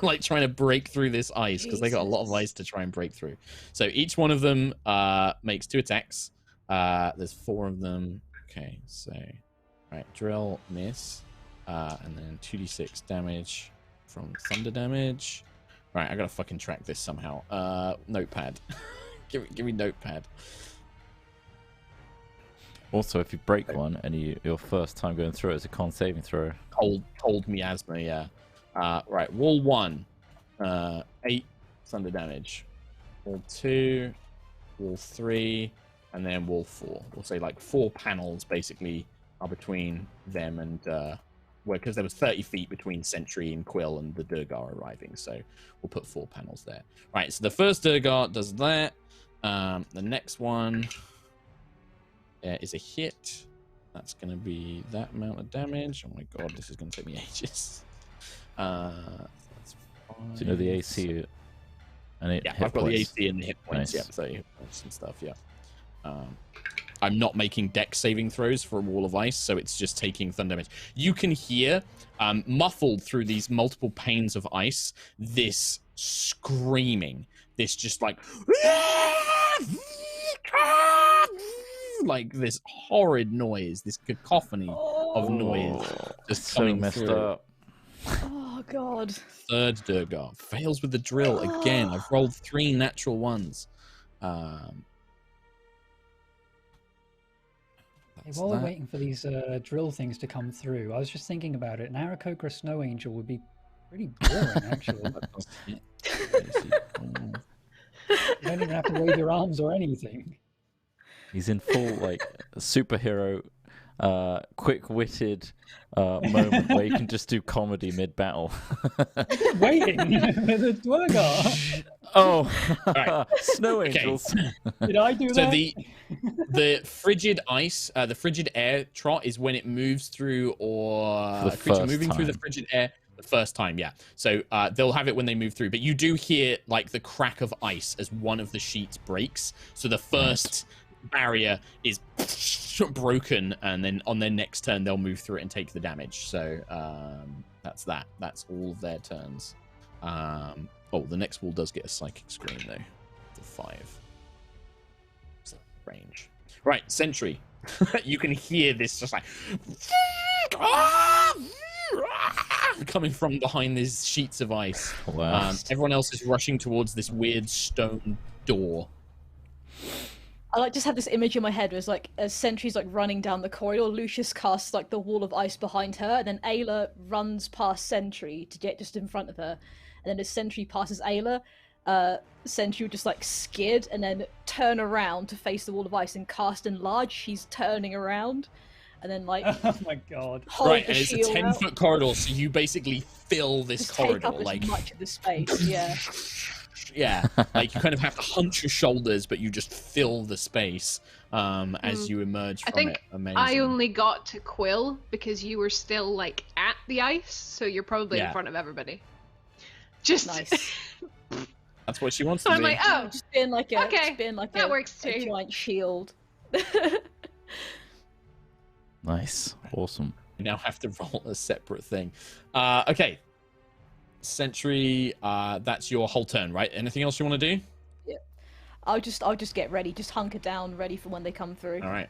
like trying to break through this ice because they got a lot of Jesus. ice to try and break through. So each one of them makes 2 attacks. There's 4 of them. Okay, so right, drill, miss, and then 2d6 damage from thunder damage. Right, I gotta fucking track this somehow. Notepad. give me notepad. Also, if you break one and your first time going through it is a con saving throw. Told miasma, yeah. Right, wall 1, 8 thunder damage. Wall 2, wall 3, and then wall 4. We'll say like 4 panels basically are between them and because there was 30 feet between Sentry and Quill and the Durgar arriving, so we'll put 4 panels there. Right, so the first Durgar does that. The next one is a hit. That's going to be that amount of damage. Oh my god, this is going to take me ages. That's 5, Do you know the AC? And it yeah, hit I've got the points? AC and the hit points. Nice. Yeah, 30 hit points and stuff. Yeah. I'm not making dex saving throws for a wall of ice, so it's just taking thunder damage. You can hear, muffled through these multiple panes of ice, this screaming, this just like this horrid noise, this cacophony of noise, just So coming messed through. up. Oh god. Third Durgar fails with the drill again. I've rolled 3 natural ones. Hey, That's while we're that. waiting for these drill things to come through, I was just thinking about it. An Aarakocra Snow Angel would be pretty boring, actually. You don't even have to wave your arms or anything. He's in full like superhero, quick-witted moment where you can just do comedy mid-battle. Waiting with a Dwergar. Oh, Right. snow Okay. angels. Did I do So that? the frigid ice, the frigid air trot is when it moves through or For the a creature first moving through the time. frigid air the first time, yeah. So they'll have it when they move through, but you do hear like the crack of ice as one of the sheets breaks. So the first barrier is broken, and then on their next turn they'll move through it and take the damage. So that's that. That's all of their turns. Oh, the next wall does get a psychic screen though. For 5. So, range. Right, Sentry. You can hear this just like coming from behind these sheets of ice. Wow. Everyone else is rushing towards this weird stone door. I like just have this image in my head where it's like as Sentry's like running down the corridor, Lucius casts like the wall of ice behind her, and then Ayla runs past Sentry to get just in front of her. And then as Sentry passes Ayla, Sentry would just like skid and then turn around to face the wall of ice and cast enlarge. She's turning around and then like Oh my god. hold Right, the and it's a shield out. 10-foot corridor, so you basically fill this Just take corridor up like as much of the space, yeah. yeah, like you kind of have to hunch your shoulders, but you just fill the space as you emerge from it. Amazing. I only got to Quill because you were still like at the ice, so you're probably in front of everybody. Just Nice. That's what she wants so to I'm be. like, oh, Just being like a, okay, just being like that a, works a too. giant shield. Nice. Awesome. You now have to roll a separate thing. Okay. Sentry, that's your whole turn, right? Anything else you want to do? Yeah. I'll just get ready, just hunker down, ready for when they come through. All right.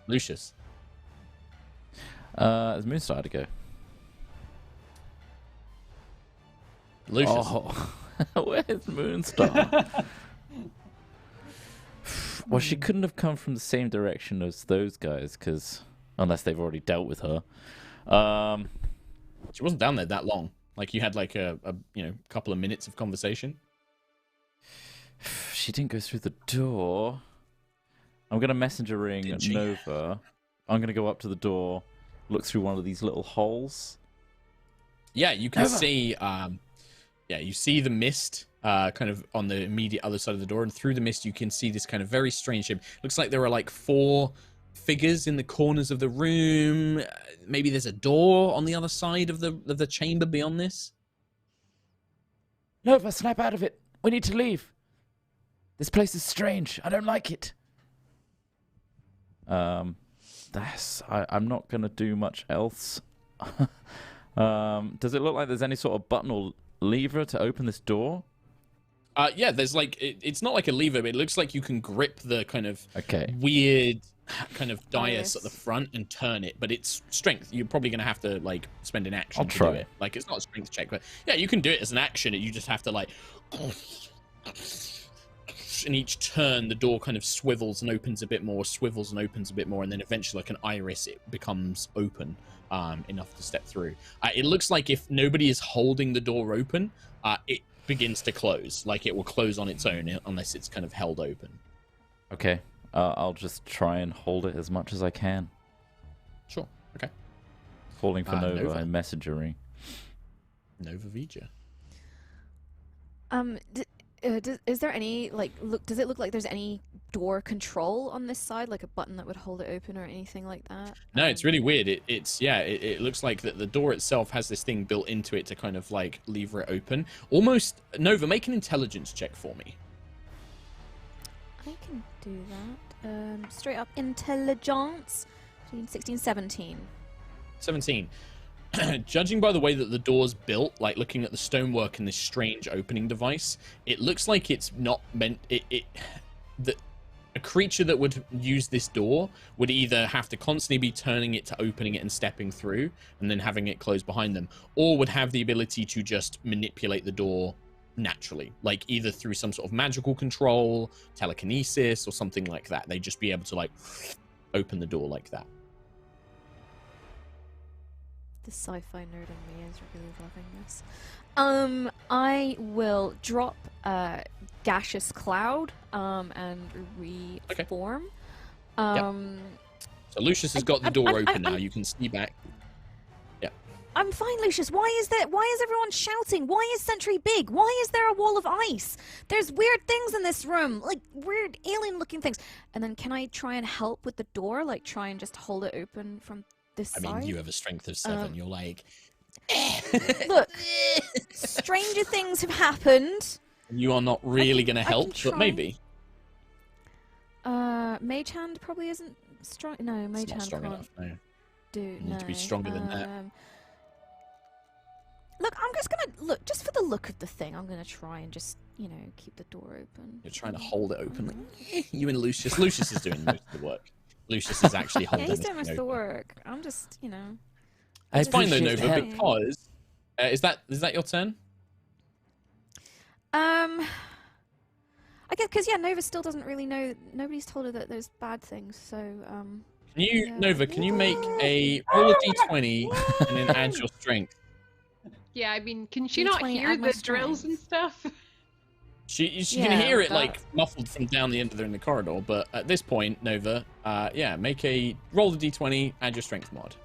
Lucius. It's Moonstar to go. Lucius. Oh, where's Moonstar? Well, she couldn't have come from the same direction as those guys, unless they've already dealt with her. She wasn't down there that long. Like you had like a couple of minutes of conversation. She didn't go through the door. I'm gonna messenger ring Nova. I'm gonna go up to the door, look through one of these little holes. Yeah, you can Nova. see. You see the mist kind of on the immediate other side of the door, and through the mist you can see this kind of very strange shape. Looks like there are like 4 figures in the corners of the room. Maybe there's a door on the other side of the chamber beyond this. Nova, snap out of it. We need to leave. This place is strange. I don't like it. I'm not gonna do much else. Does it look like there's any sort of button or lever to open this door? Yeah, there's like it's not like a lever, but it looks like you can grip the kind of Okay. weird kind of dais Iris. at the front and turn it, but it's strength. You're probably gonna have to like spend an action I'll to try. do it. Like it's not a strength check, but yeah, you can do it as an action. You just have to like, in each turn the door kind of swivels and opens a bit more, swivels and opens a bit more, and then eventually like an iris it becomes open enough to step through. It looks like if nobody is holding the door open, it begins to close. Like it will close on its own unless it's kind of held open. Okay. I'll just try and hold it as much as I can. Sure. Okay. Calling for Nova Nova. and messaging. Nova Vija. Is there any does it look like there's any door control on this side, like a button that would hold it open or anything like that? No, it's really weird. It looks like that the door itself has this thing built into it to kind of like lever it open. Almost. Nova, make an intelligence check for me. I can do that. Straight up intelligence. 16, 17. 17. Judging by the way that the door's built, like looking at the stonework and this strange opening device, it looks like it's not meant. A creature that would use this door would either have to constantly be turning it to opening it and stepping through, and then having it close behind them, or would have the ability to just manipulate the door naturally, like either through some sort of magical control, telekinesis, or something like that. They'd just be able to like open the door like that. The sci-fi nerd in me is really loving this. I will drop gaseous cloud and reform. So Lucius has got the door open now. You can see back. Yeah. I'm fine, Lucius. Why is everyone shouting? Why is Sentry big? Why is there a wall of ice? There's weird things in this room, like weird alien-looking things. And then can I try and help with the door? Like try and just hold it open from this side? I mean, you have a strength of 7. You're like... Look, stranger things have happened. You are not really going to help, but maybe. Mage Hand probably isn't strong. No, Mage It's not Hand strong can't enough, no. do. You need to be stronger than that. Look, I'm just gonna just for the look of the thing. I'm gonna try and just keep the door open. You're trying to hold it open. Like, you and Lucius. Lucius is doing most of the work. Lucius is actually holding. Yeah, he's this doing most of thing the open. work. I'm just, It's fine though, appreciate Nova, the because is that your turn? I guess because Nova still doesn't really know. Nobody's told her that there's bad things. So Can you, yeah. Nova? Can you make a roll a d20 and then add your strength? Yeah, I mean, can she not D20 hear add my the drills and stuff? She Yeah, can hear it but- like muffled from down the end of the corridor, but at this point, Nova, make a roll the d20, add your strength mod.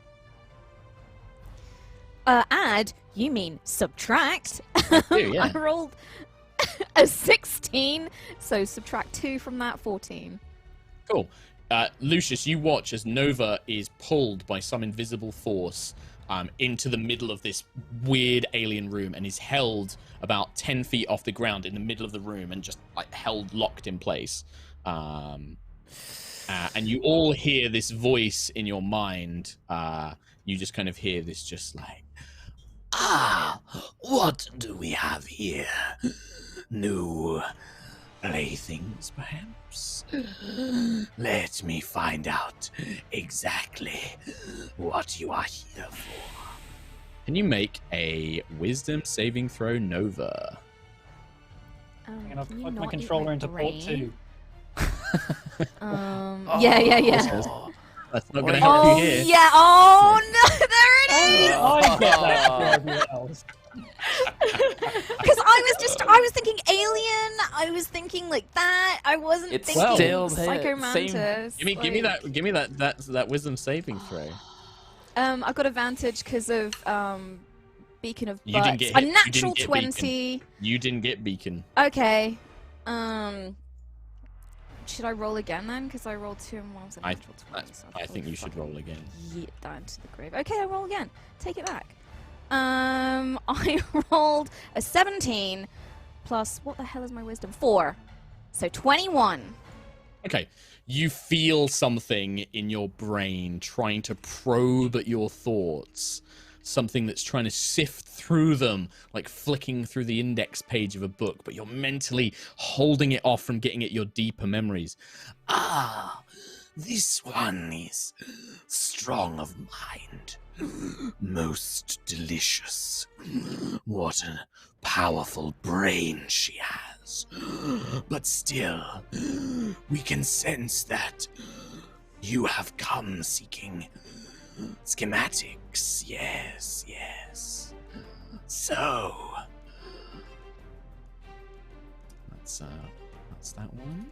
add? You mean subtract? do, yeah. I rolled. a 16. So subtract 2 from that, 14. Cool. Lucius, you watch as Nova is pulled by some invisible force into the middle of this weird alien room and is held about 10 feet off the ground in the middle of the room and just like held locked in place. And you all hear this voice in your mind. You just kind of hear this just like, what do we have here? New playthings, perhaps? Let me find out exactly what you are here for. Can you make a wisdom saving throw, Nova? I'm gonna plug my controller into port 2. Yeah. That's not gonna help you here. Yeah. Oh no, there it is. I get that for everyone else. Because I was thinking alien. I was thinking like that. I wasn't It's thinking still there, psychomantis. Give me that wisdom saving throw. I got advantage because of beacon of You didn't butts. get A hit. You natural didn't get 20. You didn't get beacon. Okay. Should I roll again then? Because I rolled 2 and 1 was a natural 20. So I think you should roll again. Yeet that into the grave. Okay, I roll again. Take it back. I rolled a 17 plus what the hell is my wisdom? 4. So 21. Okay. You feel something in your brain trying to probe at your thoughts. Something that's trying to sift through them, like flicking through the index page of a book, but you're mentally holding it off from getting at your deeper memories. This one is strong of mind. Most delicious. What a powerful brain she has. But still, we can sense that you have come seeking schematics. Yes. So that's that one.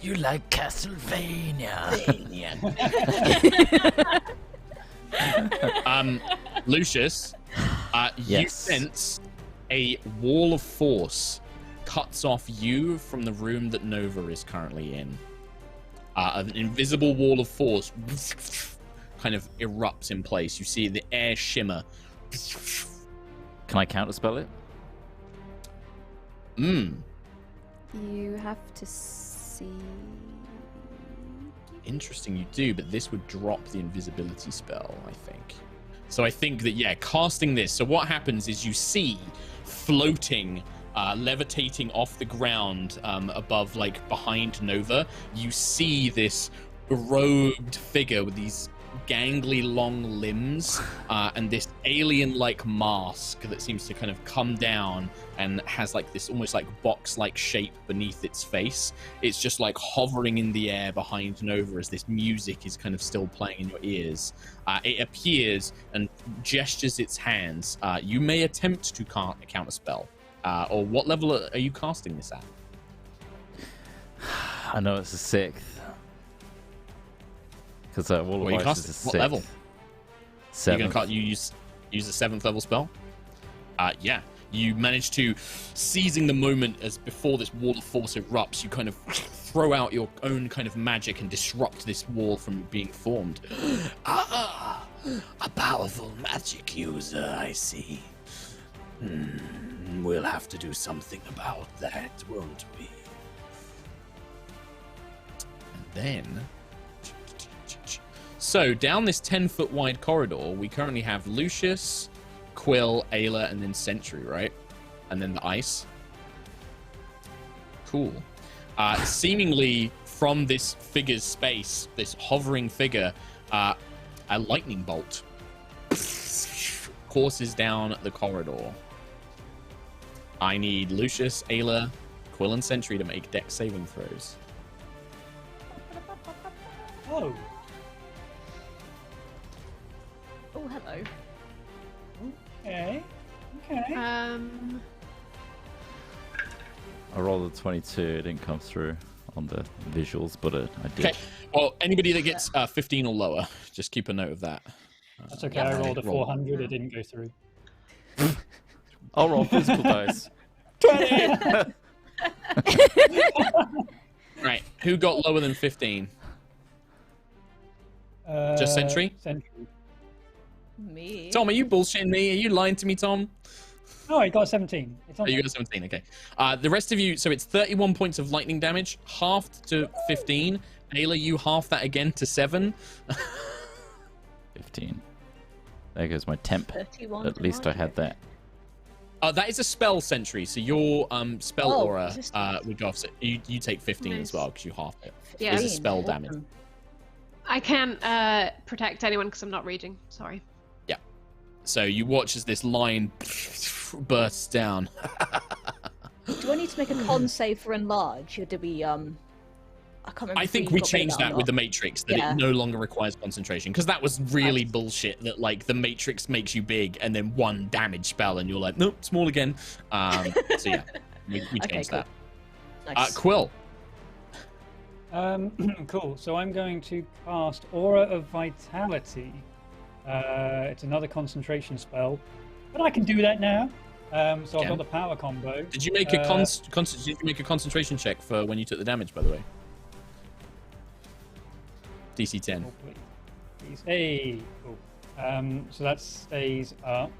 You like Castlevania. Lucius, you Yes. sense a wall of force cuts off you from the room that Nova is currently in. An invisible wall of force kind of erupts in place. You see the air shimmer. Can I counterspell it? You have to see. Interesting, you do, but this would drop the invisibility spell, I think. So I think that, yeah, casting this. So what happens is you see floating, levitating off the ground above, like behind Nova, you see this robed figure with these gangly long limbs and this alien-like mask that seems to kind of come down and has like this almost like box-like shape beneath its face. It's just like hovering in the air behind Nova as this music is kind of still playing in your ears. It appears and gestures its hands. You may attempt to count a spell. Or what level are you casting this at? I know it's a 6th. Because Wall of Ice is a 6th. What level? 7th. You use a 7th level spell? Yeah. You manage to, seizing the moment as before this wall of force erupts, you kind of throw out your own kind of magic and disrupt this wall from being formed. A powerful magic user, I see. We'll have to do something about that, won't we? And then... So, down this 10-foot wide corridor, we currently have Lucius, Quill, Ayla, and then Sentry, right? And then the ice. Cool. Seemingly, from this figure's space, this hovering figure, a lightning bolt courses down the corridor. I need Lucius, Ayla, Quill, and Sentry to make dex saving throws. Oh. Oh, hello. Okay. Um, I rolled a 22. It didn't come through on the visuals, but I did. Okay. Well, anybody that gets 15 or lower, just keep a note of that. That's okay. I rolled a 400. It didn't go through. I'll roll physical dice. 20! Right, who got lower than 15? Just Sentry? Sentry. Me. Tom, are you bullshitting me? Are you lying to me, Tom? No, I got 17. It's on Oh, you got 17, okay. The rest of you, so it's 31 points of lightning damage, halved to 15. Ayla, you half that again to 7. 15. There goes my temp. 31 At least I had that. That is a spell Sentry, so your spell Oh, aura resistance. would go off. You take 15 as Nice. well, because you half it. Yeah. It's a spell Awesome. damage. I can't protect anyone because I'm not raging. Sorry. So you watch as this line bursts down. Do I need to make a con save for enlarge, or do we I can't remember. I if think we got rid of changed or that with not. the Matrix, that Yeah. it no longer requires concentration, because that was really Nice. bullshit, that like the Matrix makes you big and then one damage spell and you're like, nope, small again. So yeah, we Okay, changed cool. that. Nice. Quill. Cool. So I'm going to cast Aura of Vitality. It's another concentration spell, but I can do that now. So I've Can. got the power combo. Did you make a did you make a concentration check for when you took the damage, by the way? DC 10. Oh, please. Hey, cool. So that stays up.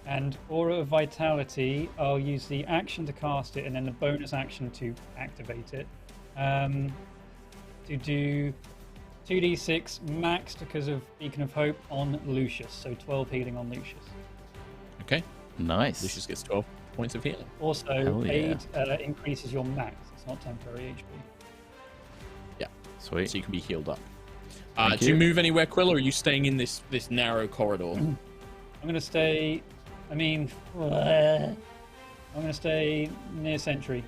And Aura of Vitality, I'll use the action to cast it and then the bonus action to activate it. To do 2d6 max because of Beacon of Hope on Lucius. So 12 healing on Lucius. Okay. Nice. Lucius gets 12 points of healing. Also, Hell yeah. aid increases your max. It's not temporary HP. Sweet. So you can be healed up. Thank Do you you. move anywhere, Quill, or are you staying in this narrow corridor? I'm going to stay... I mean... I'm going to stay near Sentry.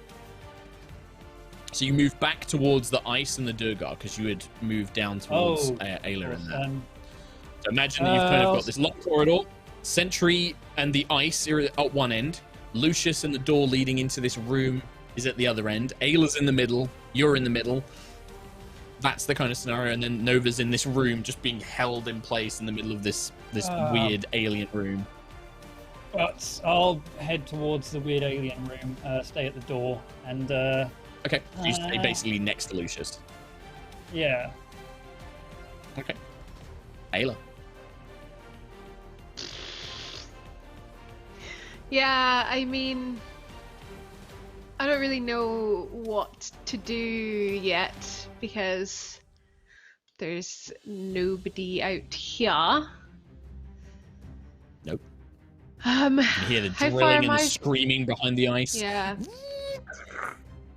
So you move back towards the ice and the Durgar, because you had moved down towards Ayla in there. So imagine that you've kind of got this long corridor, Sentry and the ice are at one end, Lucius and the door leading into this room is at the other end, Ayla's in the middle, you're in the middle. That's the kind of scenario, and then Nova's in this room just being held in place in the middle of this weird alien room. But I'll head towards the weird alien room, stay at the door, and Okay, so you stay basically next to Lucius. yeah. Okay. Ayla. Yeah, I mean, I don't really know what to do yet because there's nobody out here. Nope. You You hear the how far drilling am and I? screaming behind the ice. Yeah.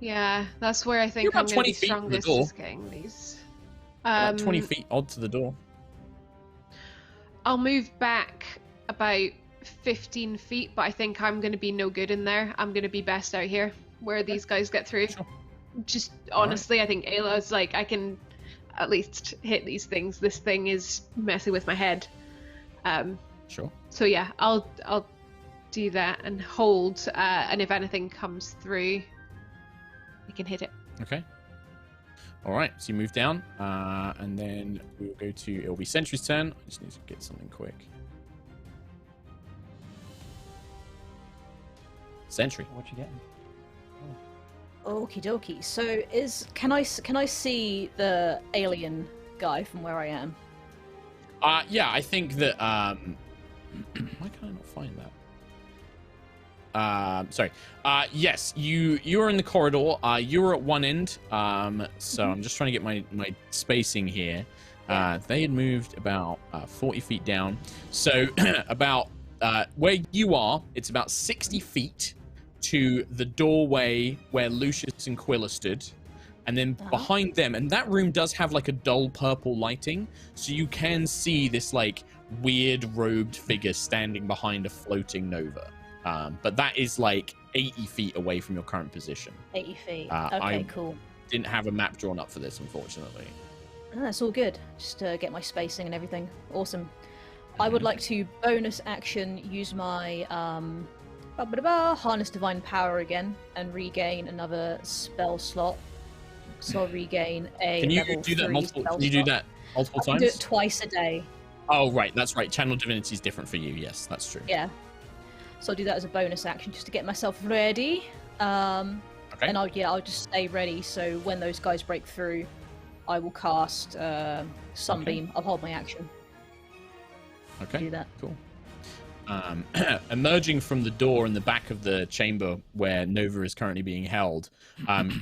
Yeah, that's where I think You're I'm about going to 20 be feet from the strongest door. is getting these. Like 20 feet odd to the door. I'll move back about 15 feet, but I think I'm going to be no good in there. I'm going to be best out here where these guys get through. Sure. Just honestly, I think Ayla's like, I can at least hit these things. This thing is messing with my head. Sure. So yeah, I'll do that and hold, and if anything comes through, we can hit it. Okay. All right. So you move down, and then we will go to. It'll be Sentry's turn. I just need to get something quick. Sentry. What you getting? Okie dokie. So can I see the alien guy from where I am? Yeah, I think that. Why can I not find that? Sorry. Yes, you're in the corridor. You're at one end. So I'm just trying to get my spacing here. They had moved about 40 feet down. So about where you are, it's about 60 feet to the doorway where Lucius and Quill are stood. And then behind them, and that room does have like a dull purple lighting, so you can see this like weird robed figure standing behind a floating Nova. But that is like 80 feet away from your current position. 80 feet. Okay, Okay, cool. Didn't have a map drawn up for this, unfortunately. Oh, that's all good. Just to get my spacing and everything. Awesome. I would like to bonus action use my harness divine power again and regain another spell slot. So I'll regain a Can you level do that 3 multiple? spell Can you do slot. that multiple I can times? do it twice a day. Oh, right. That's right. Channel Divinity is different for you. Yes, that's true. Yeah. So I'll do that as a bonus action just to get myself ready. Okay. And I'll just stay ready. So when those guys break through, I will cast Sunbeam. I'll hold my action. Okay. Do that. Cool. Emerging from the door in the back of the chamber where Nova is currently being held,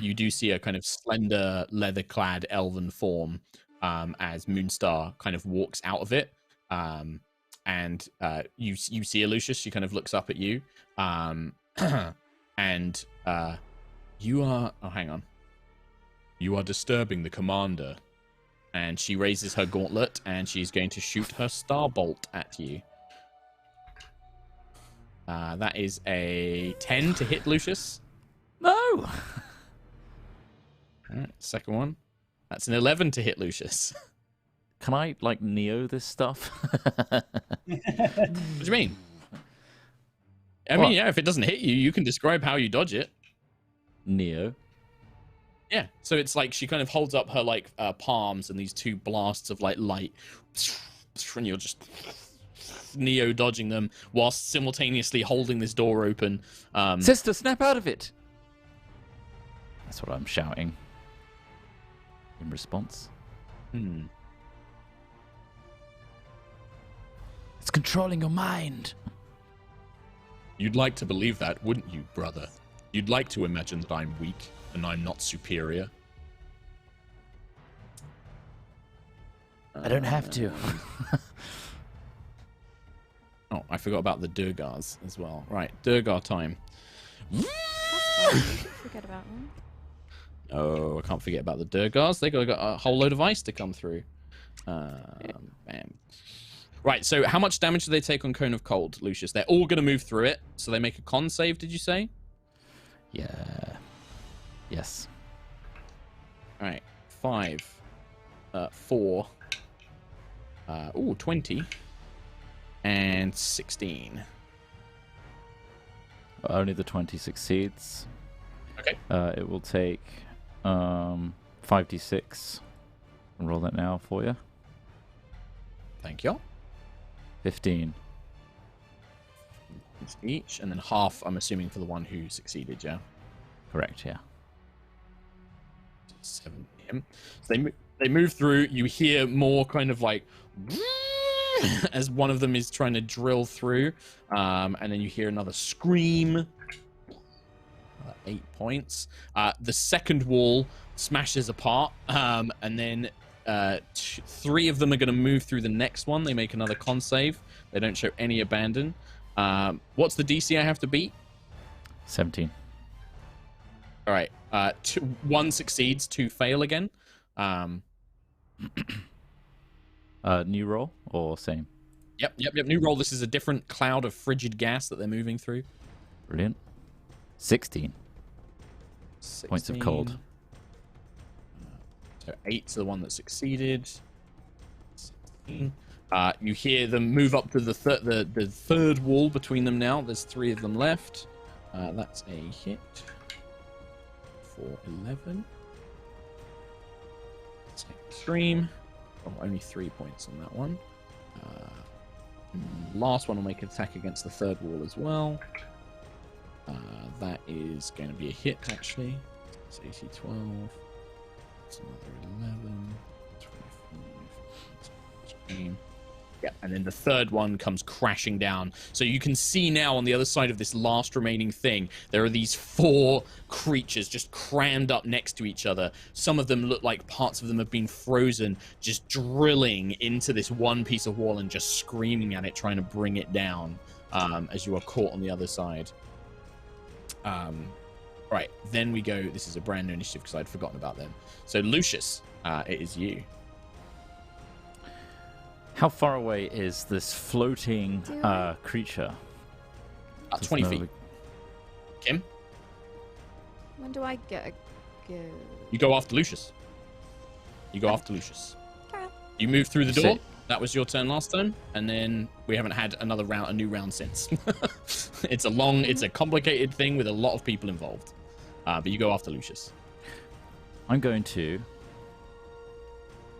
you do see a kind of slender, leather-clad elven form as Moonstar kind of walks out of it. And you see Lucius. She kind of looks up at you, and you are. Oh, hang on. You are disturbing the commander, and she raises her gauntlet, and she's going to shoot her starbolt at you. That is a 10 to hit, Lucius. No! All right, second one. That's an 11 to hit, Lucius. Can I, like, Neo this stuff? What do you mean? I What? mean, yeah, if it doesn't hit you, you can describe how you dodge it. Neo? Yeah, so it's like she kind of holds up her, like, palms and these two blasts of, like, light. And you're just Neo dodging them whilst simultaneously holding this door open. Sister, snap out of it! That's what I'm shouting. In response. It's controlling your mind. You'd like to believe that, wouldn't you, brother? You'd like to imagine that I'm weak and I'm not superior. I don't have to. Oh, I forgot about the Durgars as well. Right, Durgar time. Forget about them. Oh, I can't forget about the Durgars. They got a whole load of ice to come through. Bam. Right, so how much damage do they take on Cone of Cold, Lucius? They're all going to move through it, so they make a con save, did you say? Yeah. Yes. All right, 5, 4, 20, and 16. Only the 20 succeeds. Okay. It will take 5d6. I'll roll that now for you. Thank you. 15. Each, and then half, I'm assuming, for the one who succeeded, yeah? Correct, yeah. 7 p.m. So they move through. You hear more kind of like as one of them is trying to drill through, and then you hear another scream. 8 points. The second wall smashes apart, and then 3 of them are going to move through the next one. They make another con save. They don't show any abandon. What's the DC I have to beat? 17. All right. 1 succeeds, 2 fail again. New roll or same? Yep. New roll. This is a different cloud of frigid gas that they're moving through. Brilliant. 16. 16. Points of cold. So 8 to the one that succeeded. 16. You hear them move up to the third wall between them now. There's 3 of them left. That's a hit for 11. Extreme. Oh, only 3 points on that one. Last one will make an attack against the third wall as well. That is going to be a hit, actually. It's AC 12. It's another 11. 25. Yeah, and then the third one comes crashing down. So you can see now on the other side of this last remaining thing, there are these 4 creatures just crammed up next to each other. Some of them look like parts of them have been frozen, just drilling into this one piece of wall and just screaming at it, trying to bring it down as you are caught on the other side. Right, then we go. This is a brand new initiative because I'd forgotten about them. So Lucius, it is you. How far away is this floating creature? 20 feet. Kim? When do I get a go? You go after Lucius. Okay. You move through the door. Sit. That was your turn last turn, and then we haven't had a new round since. It's a complicated thing with a lot of people involved. But you go after Lucius. I'm going to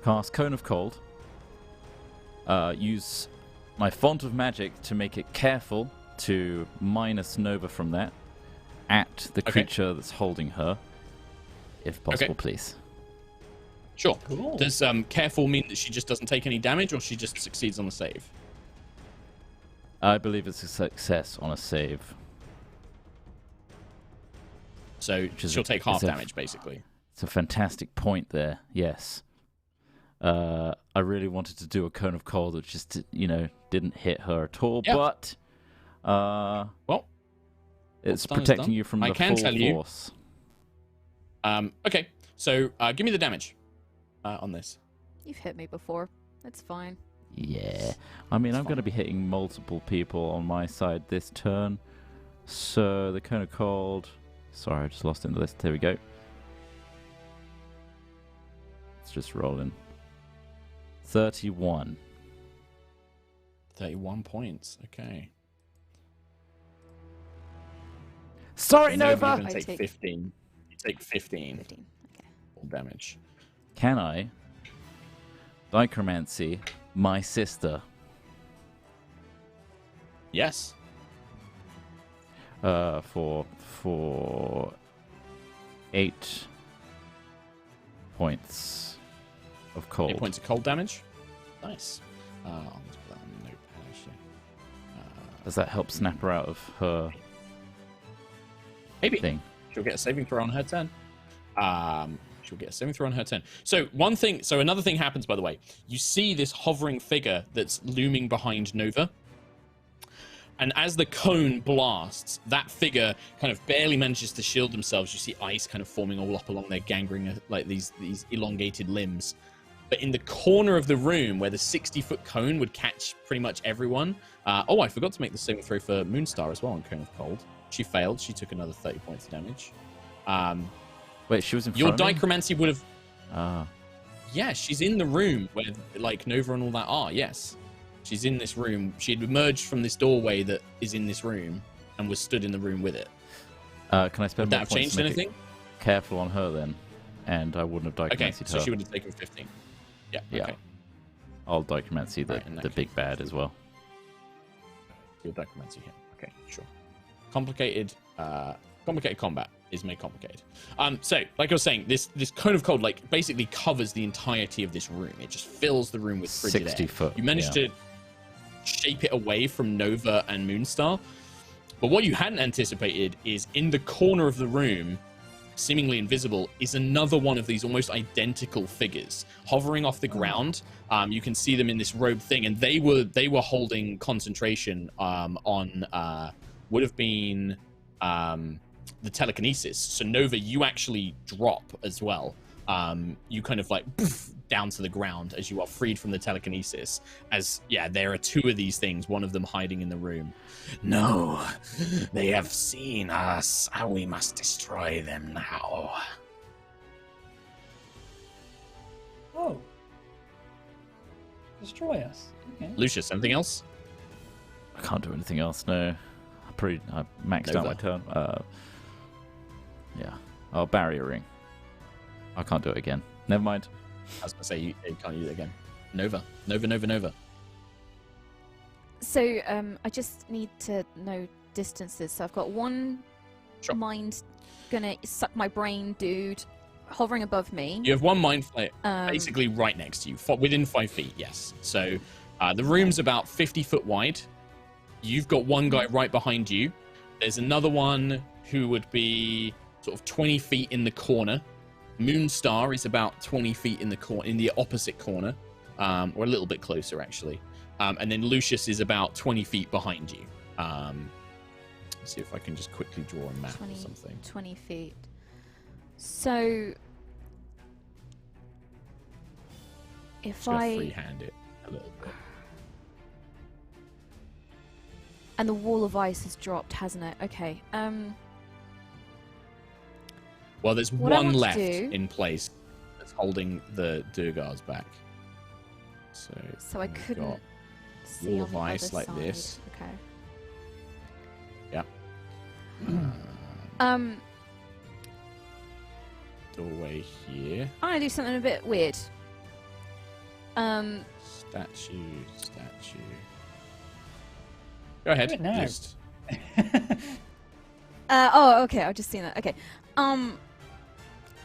cast Cone of Cold. Use my font of magic to make it careful to minus Nova from that at the creature that's holding her, if possible, please. Sure. Cool. Does careful mean that she just doesn't take any damage, or she just succeeds on the save? I believe it's a success on a save. So she'll take half damage, basically. It's a fantastic point there, yes. I really wanted to do a Cone of Cold, which just, didn't hit her at all, but... well, it's protecting you from the full force. Okay, so give me the damage on this. You've hit me before. That's fine. Yeah. I mean, I'm going to be hitting multiple people on my side this turn. So the Cone of Cold... Sorry, I just lost it in the list. There we go. Let's just roll in. 31. 31 points. Okay. Sorry, Nova. Nova! You take 15. You take 15. 15. Okay. Full damage. Can I Dichromancy my sister? Yes. For 8 points of cold. 8 points of cold damage. Nice. I'll just put that on the notepad, actually. Does that help snap her out of her Maybe. thing? She'll get a saving throw on her turn. She'll get a saving throw on her turn. So another thing happens, by the way. You see this hovering figure that's looming behind Nova. And as the cone blasts, that figure kind of barely manages to shield themselves. You see ice kind of forming all up along their gangrene, like these elongated limbs. But in the corner of the room where the 60-foot cone would catch pretty much everyone. I forgot to make the saving throw for Moonstar as well on Cone of Cold. She failed. She took another 30 points of damage. Wait, she was in your front of me? Dichromancy would have... Ah. Yeah, she's in the room where like Nova and all that are, yes. She's in this room. She had emerged from this doorway that is in this room and was stood in the room with it. Can I spend Would that more have points changed to make anything? it careful on her then? And I wouldn't have Okay, Dichromancied so her. she would have taken 15. Yeah, Yeah. okay. I'll Dichromancy Right, the big bad as well. You'll Dichromancy him. Okay, sure. Complicated combat is made complicated. So, like I was saying, this Cone of Cold like basically covers the entirety of this room. It just fills the room with frigid 60 air. foot. You managed to shape it away from Nova and Moonstar. But what you hadn't anticipated is in the corner of the room, seemingly invisible, is another one of these almost identical figures hovering off the ground. You can see them in this robe thing, and they were holding concentration on would have been the telekinesis. So Nova, you actually drop as well. You kind of like poof, down to the ground as you are freed from the telekinesis. As there are two of these things, one of them hiding in the room. No, they have seen us. We must destroy them now. Oh. Destroy us. Okay. Lucius, anything else? I can't do anything else, no. I maxed out my turn. Oh, barrier ring. I can't do it again. Never mind. I was going to say, you can't use it again. Nova. So, I just need to know distances. So I've got one mind gonna suck my brain dude hovering above me. You have one mind flare basically right next to you, within 5 feet, yes. So the room's about 50 foot wide. You've got one guy right behind you. There's another one who would be sort of 20 feet in the corner. Moonstar is about 20 feet in the opposite corner, or a little bit closer actually. And then Lucius is about 20 feet behind you. Let's see if I can just quickly draw a map or something. 20 feet. So if I freehand it a little bit. And the wall of ice has dropped, hasn't it? Okay. Well, there's one left in place that's holding the Durgars back. So I couldn't see wall on of the ice other like side. this. Okay. Yeah. Doorway here. I'm gonna do something a bit weird. Statue. Go ahead. Do it now. Just Oh, okay. I've just seen that. Okay.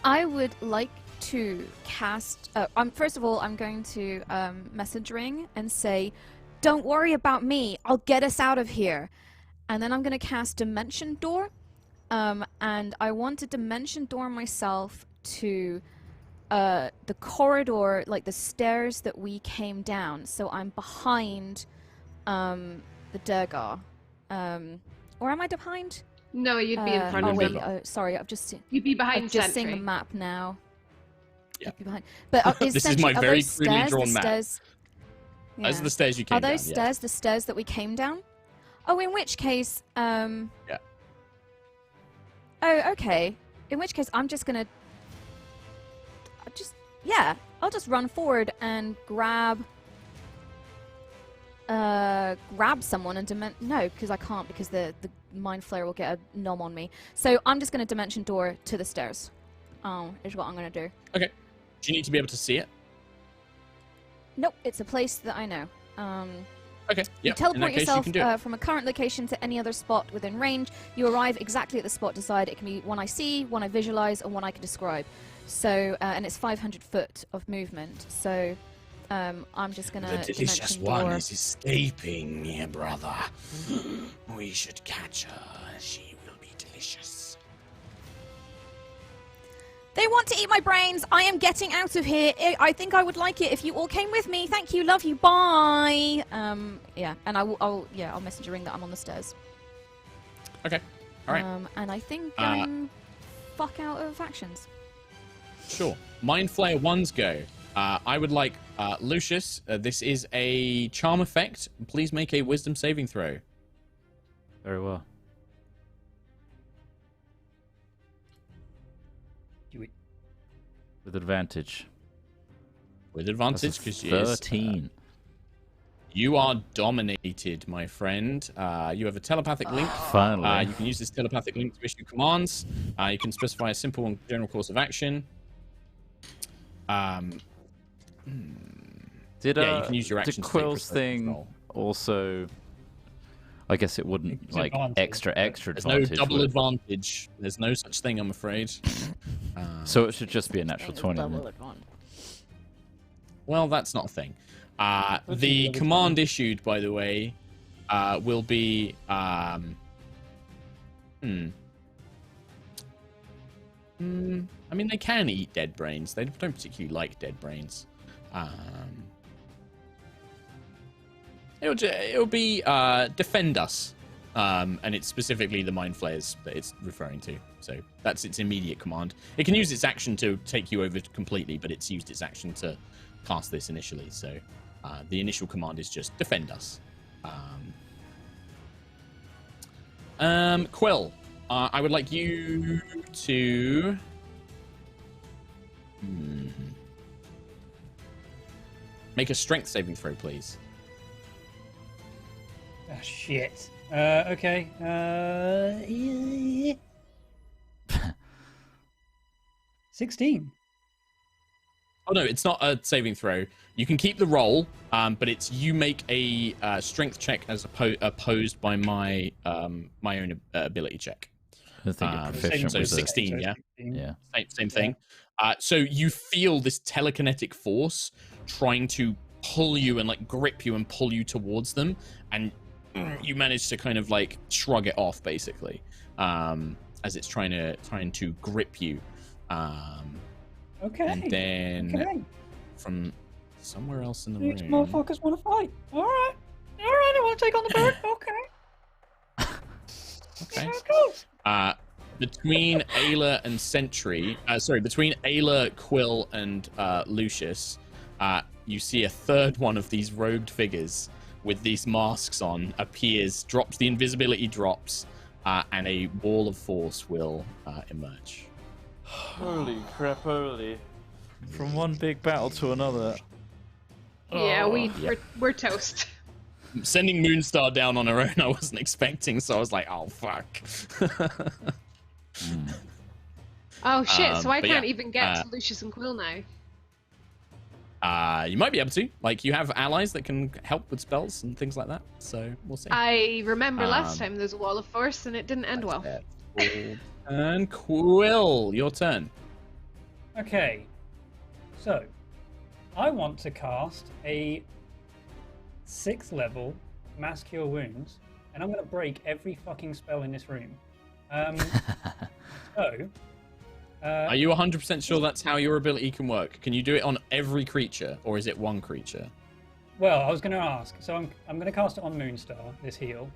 I would like to cast. First of all, I'm going to message Ring and say, "Don't worry about me. I'll get us out of here." And then I'm going to cast Dimension Door. And I want to Dimension Door myself to the corridor, like the stairs that we came down. So I'm behind the Durgar. Or am I behind? No, you'd be in front of wait, them. Sorry, I've just seen. You'd be behind I've just Sentry. seen the map now. Yeah. I'd be behind. But This is my very crudely drawn map. Stairs... Those are the stairs you came Are down. those stairs the stairs that we came down? Oh, in which case, Yeah. Oh, okay. In which case, I'm just gonna... I'll just run forward and grab someone and no, because I can't, because the Mind Flayer will get a nom on me. So I'm just gonna Dimension Door to the stairs. Is what I'm gonna do. Okay. Do you need to be able to see it? Nope, it's a place that I know. Okay. Yeah. You teleport in that case, yourself you can do it. from a current location to any other spot within range. You arrive exactly at the spot desired. It can be one I see, one I visualize, or one I can describe. So, and it's 500 foot of movement. So, I'm just gonna. The delicious Dimension one Door. is escaping, yeah, brother. We should catch her. She will be delicious. They want to eat my brains. I am getting out of here. I think I would like it if you all came with me. Thank you. Love you. Bye. Yeah, and I'll message Ring that I'm on the stairs. Okay. All right. And I think fuck out of actions. Sure. Mind Flayer 1's go. I would like Lucius. This is a charm effect. Please make a wisdom saving throw. Very well. Do it. With advantage. With advantage, That's a because 13. you are dominated, my friend. You have a telepathic link. Finally. You can use this telepathic link to issue commands. You can specify a simple and general course of action. Did yeah, you can use your action did to take Quill's perspective thing control. also? I guess it wouldn't It's like advantage, extra There's advantage. no double would it? advantage. There's no such thing, I'm afraid. So it should just be a natural 20. then. Well, that's not a thing. That's The another command thing. issued, by the way, will be... I mean, they can eat dead brains. They don't particularly like dead brains. It'll be defend us. And it's specifically the Mind Flayers that it's referring to. So that's its immediate command. It can use its action to take you over completely, but it's used its action to cast this initially. So the initial command is just defend us. Quill, I would like you to... Make a strength saving throw, please. Ah, shit. Okay. 16. Oh no, it's not a saving throw. You can keep the roll, but it's you make a strength check as opposed by my my own ability check. I think you're proficient so with it. 16, yeah? 16. Yeah. Same thing. So you feel this telekinetic force trying to pull you and like grip you and pull you towards them, and you manage to kind of like shrug it off basically, as it's trying to grip you. Okay. And then Okay. from somewhere else in the These room. motherfuckers want to fight. All right. I want to take on the bird. Okay. Okay. Let's go. Between Ayla and Sentry, between Ayla, Quill, and Lucius, you see a third one of these robed figures with these masks on appears, drops, the invisibility drops, and a wall of force will emerge. Holy crap, holy. From one big battle to another. Yeah, Yeah. we're toast. Sending Moonstar down on her own, I wasn't expecting, so I was like, oh, fuck. Oh shit! So I but can't yeah, even get to Lucius and Quill now. You might be able to. Like, you have allies that can help with spells and things like that. So we'll see. I remember last time there was a wall of force and it didn't end well. And Quill, your turn. Okay, so I want to cast a 6th level Mass Cure Wounds, and I'm going to break every fucking spell in this room. Are you 100% sure that's how your ability can work? Can you do it on every creature, or is it one creature? Well, I was going to ask. So I'm going to cast it on Moonstar, this heal.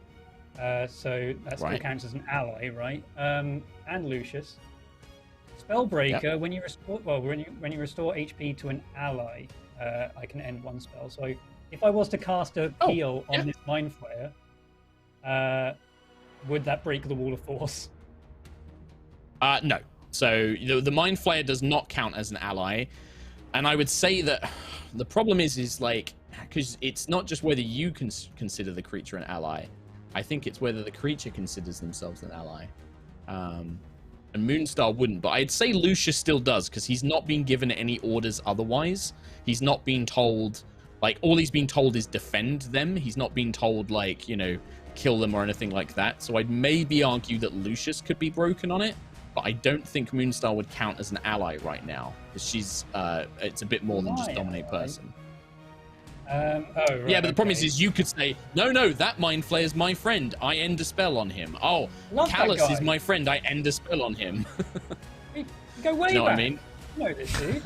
So that still counts as an ally, right? And Lucius. Spellbreaker. When you restore, when you restore HP to an ally, I can end one spell. So if I was to cast a heal on this Mind Flayer, would that break the wall of force? No. So the Mind Flayer does not count as an ally, and I would say that the problem is like, because it's not just whether you can consider the creature an ally. I think it's whether the creature considers themselves an ally. And Moonstar wouldn't, but I'd say Lucius still does, because he's not been given any orders otherwise. He's not been told, like, all he's been told is defend them. He's not been told, like, you know, kill them or anything like that. So I'd maybe argue that Lucius could be broken on it, but I don't think Moonstar would count as an ally right now, because she's, it's a bit more than just dominate person. Right, yeah, but the problem is you could say, no, that Mind Flayer is my friend. I end a spell on him. Oh, Callus is my friend. I end a spell on him. We go way back. You know what I mean? You know this, dude.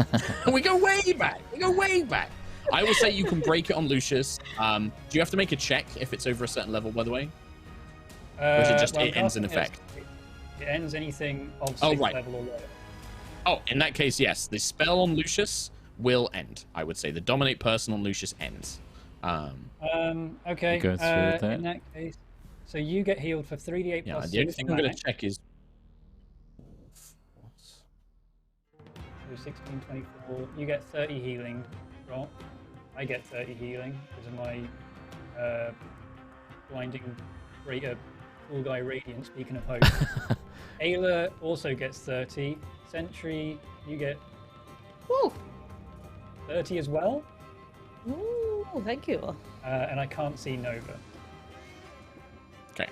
We go way back. I will say you can break it on Lucius. Do you have to make a check if it's over a certain level, by the way? Or is it just it ends in effect? It ends anything of 6th level or lower. Oh, in that case, yes. The spell on Lucius will end. I would say the dominate person on Lucius ends. Okay. Go through that. In that case, so you get healed for 3d8 yeah, plus the only thing I'm going to check is 16, 24. You get 30 healing. Right? I get 30 healing because of my blinding full guy radiant. Speaking of hope, Ayla also gets 30. Sentry, you get 30 as well. Ooh, thank you. And I can't see Nova. okay.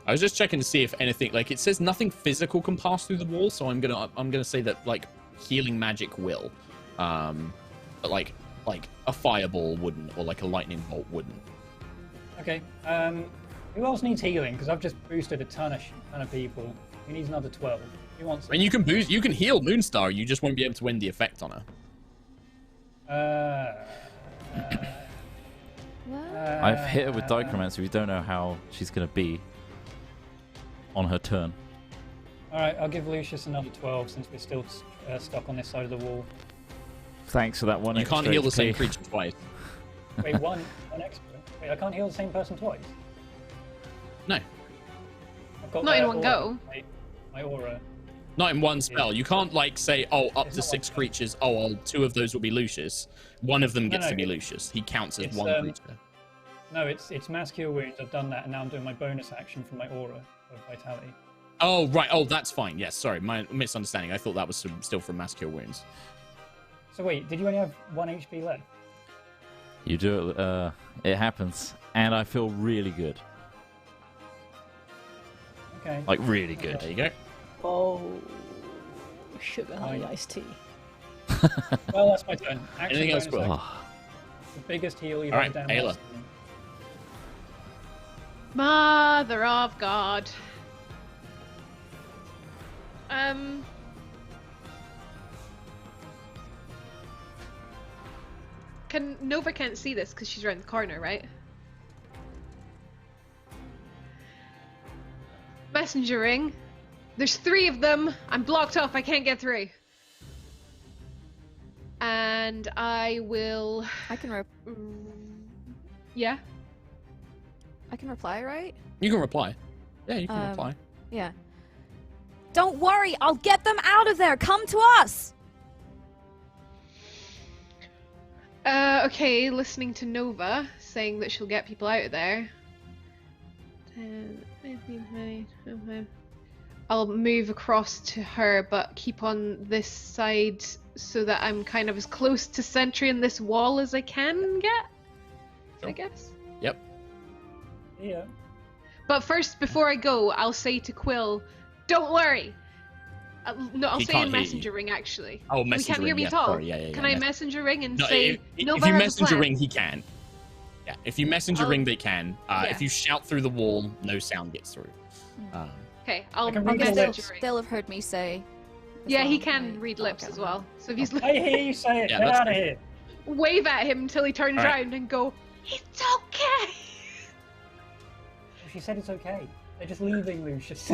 I was just checking to see if anything, like, it says nothing physical can pass through the wall, so I'm gonna say that, like, healing magic will, but like a fireball wouldn't, or like a lightning bolt wouldn't. Okay. Who else needs healing? Because I've just boosted a ton of people. Who needs another 12? Who wants? And you can heal Moonstar. You just won't be able to end the effect on her. I've hit her with Dichromancy. We don't know how she's going to be on her turn. Alright, I'll give Lucius another 12 since we're still stuck on this side of the wall. Thanks for that one. You can't heal the same creature twice. Wait, one extra? Wait, I can't heal the same person twice? No. I've got Not in one aura, go. My aura. Not in one spell. You can't, like, say, oh, up to 6 creatures. Oh, well, 2 of those will be Lucius. One of them gets to be Lucius. He counts as one creature. No, it's Mass Cure Wounds. I've done that, and now I'm doing my bonus action from my aura of Vitality. Oh, right. Oh, that's fine. Yes, sorry. My misunderstanding. I thought that was still from Mass Cure Wounds. So wait, did you only have 1 HP left? You do it. It happens. And I feel really good. Okay. Like, really good. There you go. Oh, sugar honey iced tea. Well, that's my turn. Anything else, Quill? The biggest heal you've All ever right, done. Ayla. Mother of God. Nova can't see this because she's around the corner, right? Messengering. There's 3 of them. I'm blocked off. I can't get through. And I will. I can Yeah. I can reply, right? You can reply. Yeah, you can reply. Yeah. Don't worry, I'll get them out of there. Come to us. Okay, listening to Nova saying that she'll get people out of there. 10, 15, 20, 25. I'll move across to her, but keep on this side so that I'm kind of as close to Sentry in this wall as I can get, I guess. Yep. Yeah. But first, before I go, I'll say to Quill, "Don't worry." No, I'll He say in can't hear messenger ring actually. Oh, We messenger can't hear ring, me yeah, at all. sorry, yeah, Can I messenger ring and No, say Nova if you has a messenger plan? ring, he can. Yeah, if you messenger ring, they can. Yeah. If you shout through the wall, no sound gets through. Okay, I'll I can messenger read They'll, lips. ring. they'll have heard me say. as Yeah, he well, can right? read I'll lips get as that. well. So if he's I hear you say it. Yeah, Get that's out of good. here. wave at him until he turns All right. around and go, "It's okay." She said it's okay. They're just leaving, Lucius.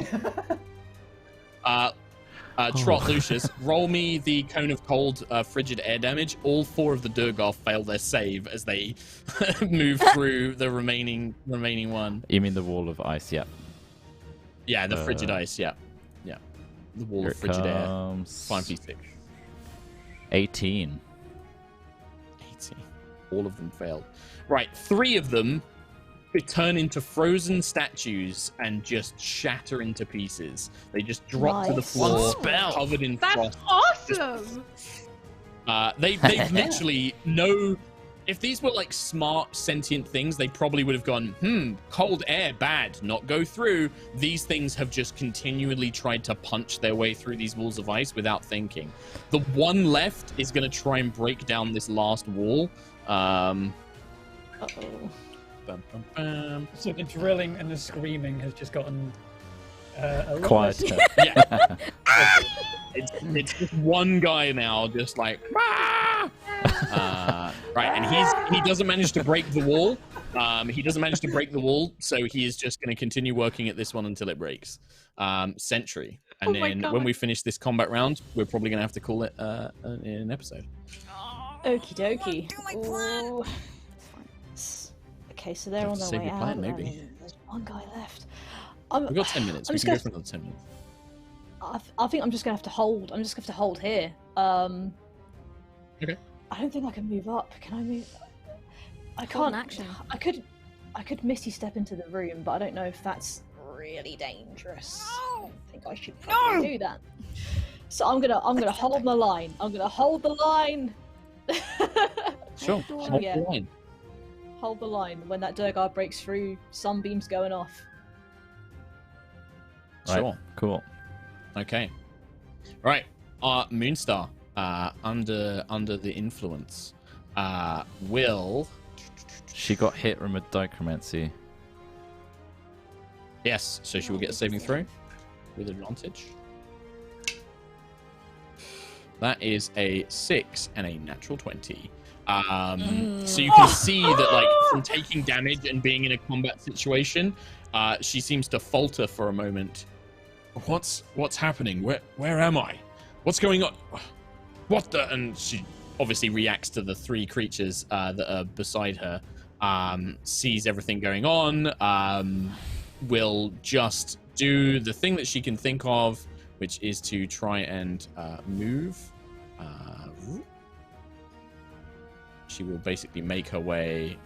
Trot Lucius, roll me the cone of cold, frigid air damage. All 4 of the Durgoth fail their save as they move through the remaining one. You mean the wall of ice? Yeah. Yeah, the frigid ice. Yeah. The wall Here of it frigid air. comes. 5d6. 18. 80. All of them failed. Right, 3 of them turn into frozen statues and just shatter into pieces. They just drop to the Nice. floor, One spell. covered in That's frost. awesome. They've literally no. If these were like smart sentient things, they probably would have gone, cold air, bad, not go through. These things have just continually tried to punch their way through these walls of ice without thinking. The one left is going to try and break down this last wall. Uh-oh. Bum, bum, bum. So the drilling and the screaming has just gotten a lot Quieter. Yeah. It's just one guy now, just like, "Ah!" Right, and he doesn't manage to break the wall. So he is just going to continue working at this one until it breaks. Sentry, and Oh my then God. when we finish this combat round, we're probably going to have to call it an episode. Okie dokie. Do my plan. Ooh. Okay, so they're Have on to their save way your out. plan, and maybe. then There's one guy left. We've got 10 minutes. I'm We just can go gonna- for another 10 minutes. I think I'm just gonna have to hold. I'm just gonna have to hold here. Okay. I don't think I can move up. Can I move? I Hold an can't. action. I could misty step into the room, but I don't know if that's really dangerous. I don't think I should probably do that. So I'm gonna hold the line. I'm gonna hold the line. Sure. Oh, Hold yeah. the line. Hold the line. When that Durgar breaks through, sunbeams going off. Right, Sure. Cool. Okay. Right. Moonstar, under the influence, will. She got hit from a dichromancy. Yes, so she will get a saving throw with advantage. That is a 6 and a natural 20. So you can see that, like, from taking damage and being in a combat situation, she seems to falter for a moment. What's happening? Where am I? What's going on? What the? And she obviously reacts to the 3 creatures that are beside her. Sees everything going on. Will just do the thing that she can think of, which is to try and move. She will basically make her way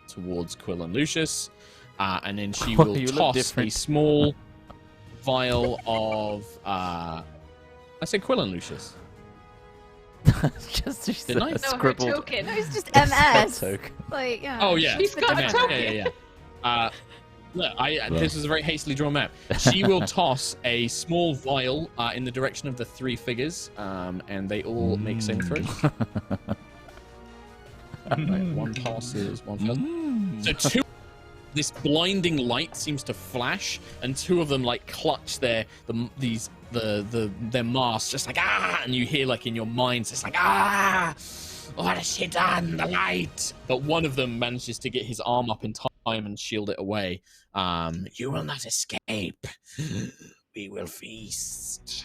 towards Quill and Lucius, and then she Well, will you look toss a different. small vial of. I said Quill and Lucius. Just Didn't I? No, her scribbled. token. No, it's just spell MS. token. Like, yeah. Oh yeah, She's got a map. token. Yeah. Look, this is a very hastily drawn map. She will toss a small vial in the direction of the 3 figures, and they all make saving throws. Right, one passes, one fails. So 2. This blinding light seems to flash, and 2 of them like clutch their masks, just like and you hear like in your minds, it's like what has she done? The light. But one of them manages to get his arm up in time and shield it away. You will not escape. We will feast.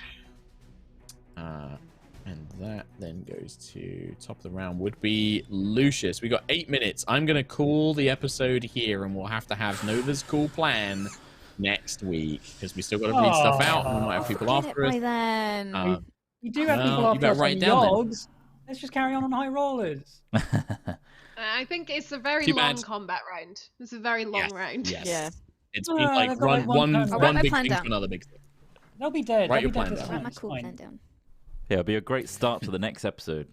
And that then goes to top of the round would be Lucius. We got 8 minutes. I'm going to call the episode here, and we'll have to have Nova's cool plan next week because we still got to read stuff out, and we might have people Get it after by us. then. You do have Well, people you after better us write on it down then. yogs. Let's just carry on high rollers. I think it's a very Too long bad. combat round. It's a very long round. Yes. Yeah. It's been Ah, like they've got, like, one one turn. I'll write my big plan thing down. to another big thing. They'll be dead. Write They'll your be dead plan this down. Write time. my It's cool fine. plan down. Yeah, it'll be a great start to the next episode.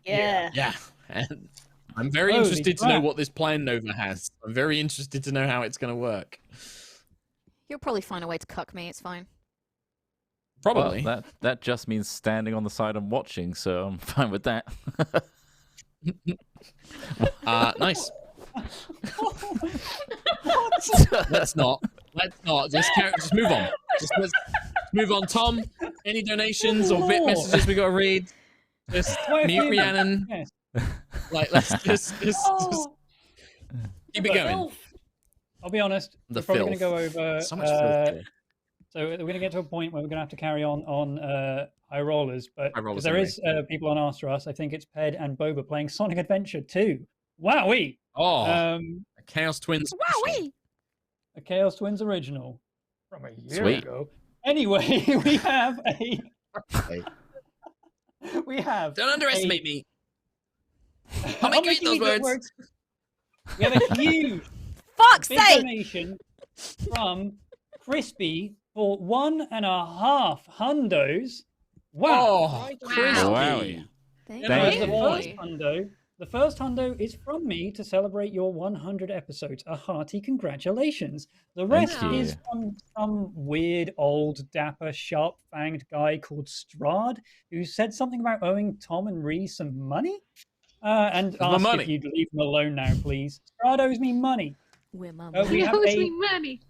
Yeah. Yeah. And I'm very Holy interested to know crap. what this plan Nova has. I'm very interested to know how it's going to work. You'll probably find a way to cuck me. It's fine. Probably. Well, that just means standing on the side and watching, so I'm fine with that. Nice. Let's not. Just move on. Let's move on. Tom, any donations or bit messages we got to read? Just mute Rhiannon. Yes. Like, let's just keep it going. I'll be honest. The We're probably going to filth. go over. So much filth here. So we're going to get to a point where we're going to have to carry on High Rollers, but High Rollers because there is people on after us. I think it's Ped and Boba playing Sonic Adventure 2. Wowee! Oh, A Chaos Twins. Wowee! Chaos Twins original from a year Sweet. ago. Anyway, we have Okay. Don't underestimate me. I'll make you eat those words. We have a huge Fuck's big sake! donation from Crispy for 1.5 hundos. Wow! Oh, Wowie. Thank Thank The you. first hundo. The first hundo is from me to celebrate your 100 episodes. A hearty congratulations. The rest Thank you. is from some weird old dapper sharp-fanged guy called Strad who said something about owing Tom and Ree some money. And my asked money. if you'd leave him alone now, please. Strad owes me money. We're mum. We He have owes a me money.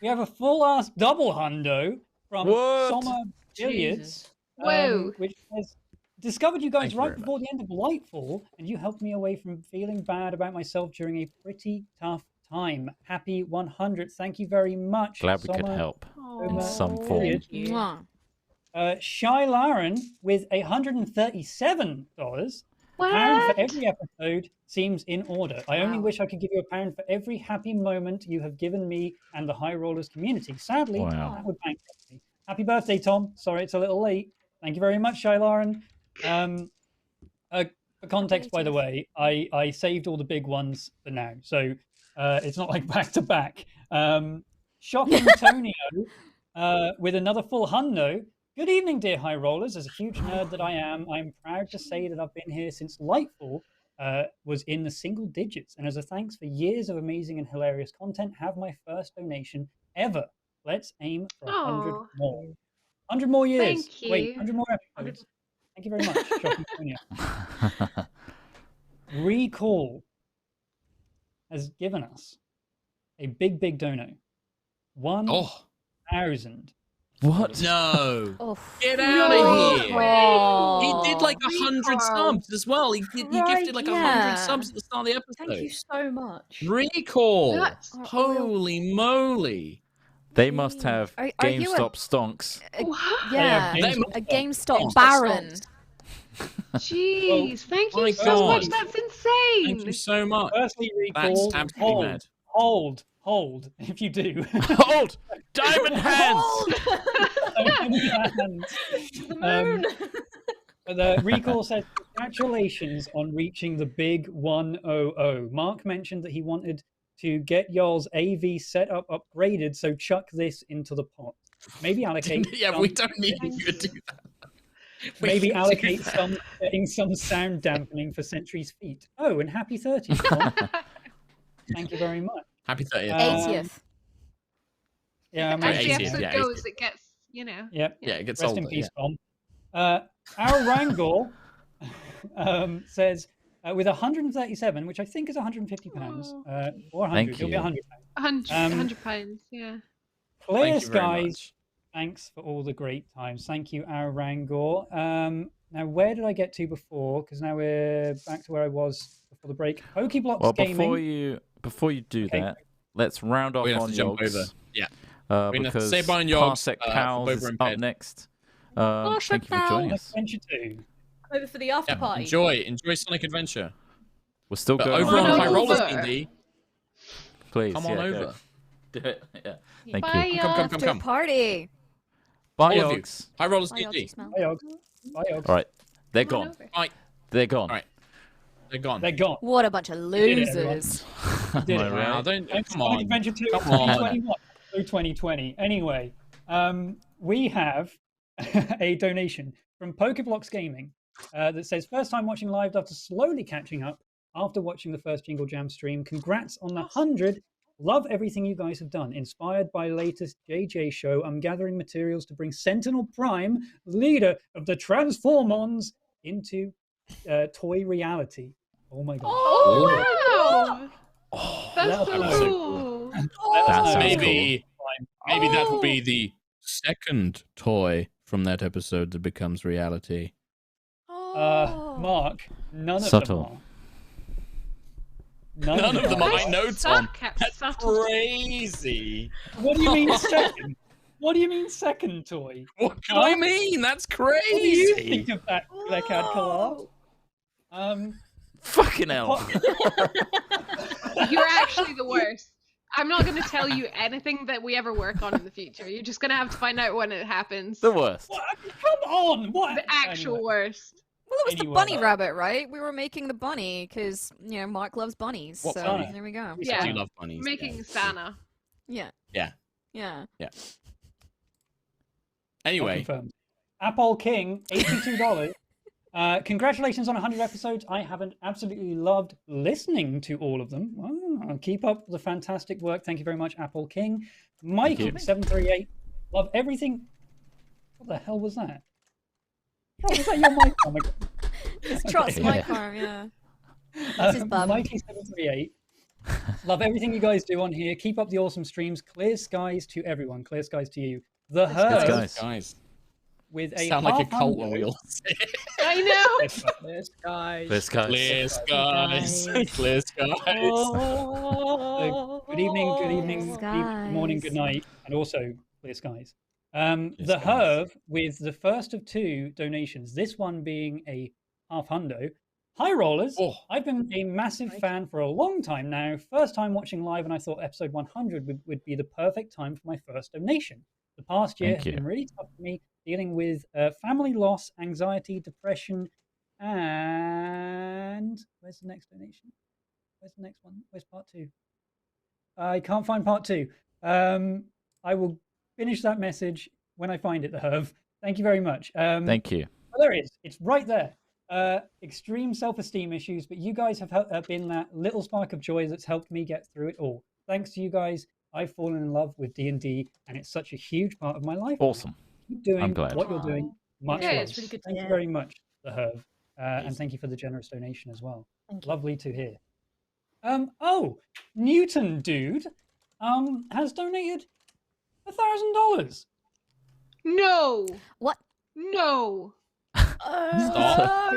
we have a full-ass double hundo from What? Summer Billiards. Jesus. Whoa. Which says, discovered you guys Thank you right very before the end of Lightfall, and you helped me away from feeling bad about myself during a pretty tough time. Happy 100. Thank you very much. Glad we could Summer help in Aw. some form. Billiards. Mwah. Shy Laren with $137. What? Pound for every episode seems in order. I only Wow. wish I could give you a pound for every happy moment you have given me and the High Rollers community. Sadly, Wow. that would bankrupt me. Happy birthday, Tom. Sorry it's a little late. Thank you very much, Shy Laren. For context, by the way, I saved all the big ones for now, so it's not like back to back. Shocking Tonio with another full hundo. Good evening, dear High Rollers. As a huge nerd that I am, I'm proud to say that I've been here since Lightfall was in the single digits, and as a thanks for years of amazing and hilarious content, have my first donation ever. Let's aim for 100 Aw. more. 100 more years. Thank Wait, you. 100 more episodes. Thank you very much, Shocking Tonio. Recall has given us a big dono. 1,000. What? No. Oh, Get out of here. Oh. He did like 100 subs as well. He gifted like 100 yeah. subs at the start of the episode. Thank you so much. Recall. That's Holy moly. They must have Are you GameStop stonks. what? Yeah, They have a GameStop. GameStop Baron. Jeez, thank my you so much. God. That's insane. Thank you so much. Firstly, Recall, That's absolutely mad. hold, if you do. Hold! Diamond hands! The moon. The Recall says, congratulations on reaching the big 100. Mark mentioned that he wanted to get y'all's AV setup upgraded, so chuck this into the pot. Maybe allocate. Yeah, we don't need you to do that. We Maybe can do allocate that. getting some sound dampening for Sentry's feet. Oh, and happy 30th, Tom. Thank you very much. Happy 30th. 80th. Yeah, As the 80th, episode yeah, goes, it gets, you know. Yep. Yeah, it gets Rest older. in peace, Tom. Our Wrangle says, with 137, which I think is 150 pounds, or 100, Thank it'll be you. 100 pounds. 100 pounds, yeah. Clear Thank you very skies. much. Thanks for all the great times. Thank you, our Wrangle. Now, where did I get to before? Because now we're back to where I was before the break. Pokeblocks Well, Gaming. before you do Okay. that, let's round off We're gonna on have to jump Yogs. over. Yeah. We're gonna have to Because say bye on Yogs, Parsec for Pals Boba is and up Ped. next. Thank you for joining us. Adventure 2. Over for the after Yeah, party. enjoy Sonic Adventure. We're still But going over on on over. High Rollers D&D, Please, come on yeah, go. over. Do it. Yeah. Thank Bye, you. y'all. After a party. Bye, All of you. Yogs. High Rollers Bye, y'all, D&D. smell. Bye, Yogs. Bye, Yogs. All right, they're Come on gone. over. Bye. They're gone. All right. They're gone. They're gone. What a bunch of did it, everyone. losers. Did Am I it. right? Wow, don't Thanks, come Sonic on. Adventure 2 Come on. 2021 through 2020. Anyway, we have a donation from Pokeblocks Gaming that says, first time watching live after slowly catching up after watching the first Jingle Jam stream. Congrats on the 100. Love everything you guys have done. Inspired by latest JJ show, I'm gathering materials to bring Sentinel Prime, leader of the Transformons, into toy reality. Oh my god. Oh, wow. That's so Let cool. That sounds maybe that will Oh. be the second toy from that episode that becomes reality. Oh. Mark, none Subtle. of them are. None of them are. I know, Tom. Suck at That's subtle. crazy. What do you mean second? What do you mean second toy? What do I mean? That's What do you crazy. think of that, Blackad Kalar? Fucking hell. You're actually the worst. I'm not going to tell you anything that we ever work on in the future. You're just going to have to find out when it happens. The worst. What? Come on! What? The actual worst. Well, it was the Anyway. bunny rabbit, right? We were making the bunny because Mark loves bunnies. What so bunny? there we go. Yeah. I do love bunnies. Making yeah. Sana. Yeah. Yeah. Yeah. Anyway, Confirmed. Apple King, $82. Congratulations on 100 episodes. I haven't absolutely loved listening to all of them. Wow. Keep up the fantastic work. Thank you very much, Apple King. Mikey, 738. Love everything. What the hell was that? Oh, was that your mic? Oh my god. It's Trot's Yeah. mic arm, yeah. That's his bum. Mikey738. Love everything you guys do on here. Keep up the awesome streams. Clear skies to everyone. Clear skies to you. The Good Herd guys. guys, with a sound like a cult when half-hundo. we all say it. I know. Clear skies. This guy. Clear skies. Clear skies. So, good evening, good Skies. morning, good night, and also clear skies. The skies. Herv with the first of 2 donations, this one being a half hundo. Hi, Rollers. Oh. I've been a massive fan for a long time now. First time watching live, and I thought episode 100 would be the perfect time for my first donation. The past year Thank has you. been really tough for me, dealing with family loss, anxiety, depression, and where's the next donation? Where's the next one? Where's part 2? I can't find part 2. I will finish that message when I find it, the Herv. Thank you very much. Thank you. Oh, there it is. It's right there. Extreme self-esteem issues, but you guys have been that little spark of joy that's helped me get through it all. Thanks to you guys, I've fallen in love with D&D, and it's such a huge part of my life. Awesome. Keep doing I'm glad. what you're doing. Much Good. love. It's really good to Thank you hear. very much, the Herv, and thank you for the generous donation as well. Thank you. Lovely to hear. Oh, Newton dude, has donated $1,000. No. What? No. Stop.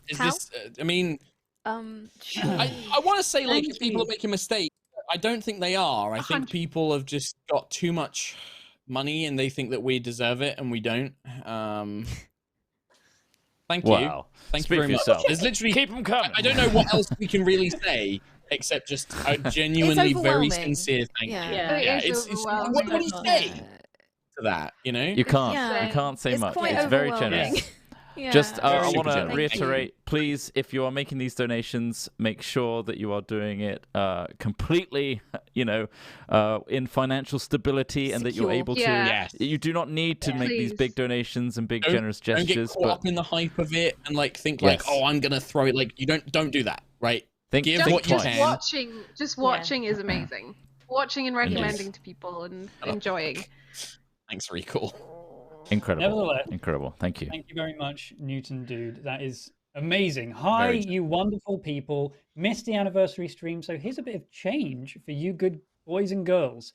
Is How? this? I mean, Sure. I want to say like Thank if people you. are making mistakes, I don't think they are. I think 100. people have just got too much money and they think that we deserve it and we don't. Thank you. Wow. Thank Speak you very for much. yourself. There's literally Keep them coming. I don't know what else we can really say except just a genuinely very overwhelming. sincere thank Yeah. you. Yeah. It is it's overwhelming. what do you say Yeah. to that? You know? You can't. Yeah. You can't say It's much. quite It's very overwhelming. generous. Yeah. Just, Very I super want to generous. reiterate, please, if you are making these donations, make sure that you are doing it completely, in financial stability and that you're Secure. able to. Yeah. Yes. You do not need to Yeah. make these Please. big donations and big Don't- generous Don't get gestures, caught but up in the hype of it and like think like, Yes. oh, I'm gonna throw it. Like you don't do that, right? think, Give think what you twice. can. Just watching is amazing. Watching and recommending to people and enjoying. Thanks, Recall. Incredible. Nevertheless, Incredible. Thank you. thank you very much, Newton dude. That is amazing. Hi, Very you wonderful people. Missed the anniversary stream, so here's a bit of change for you good boys and girls.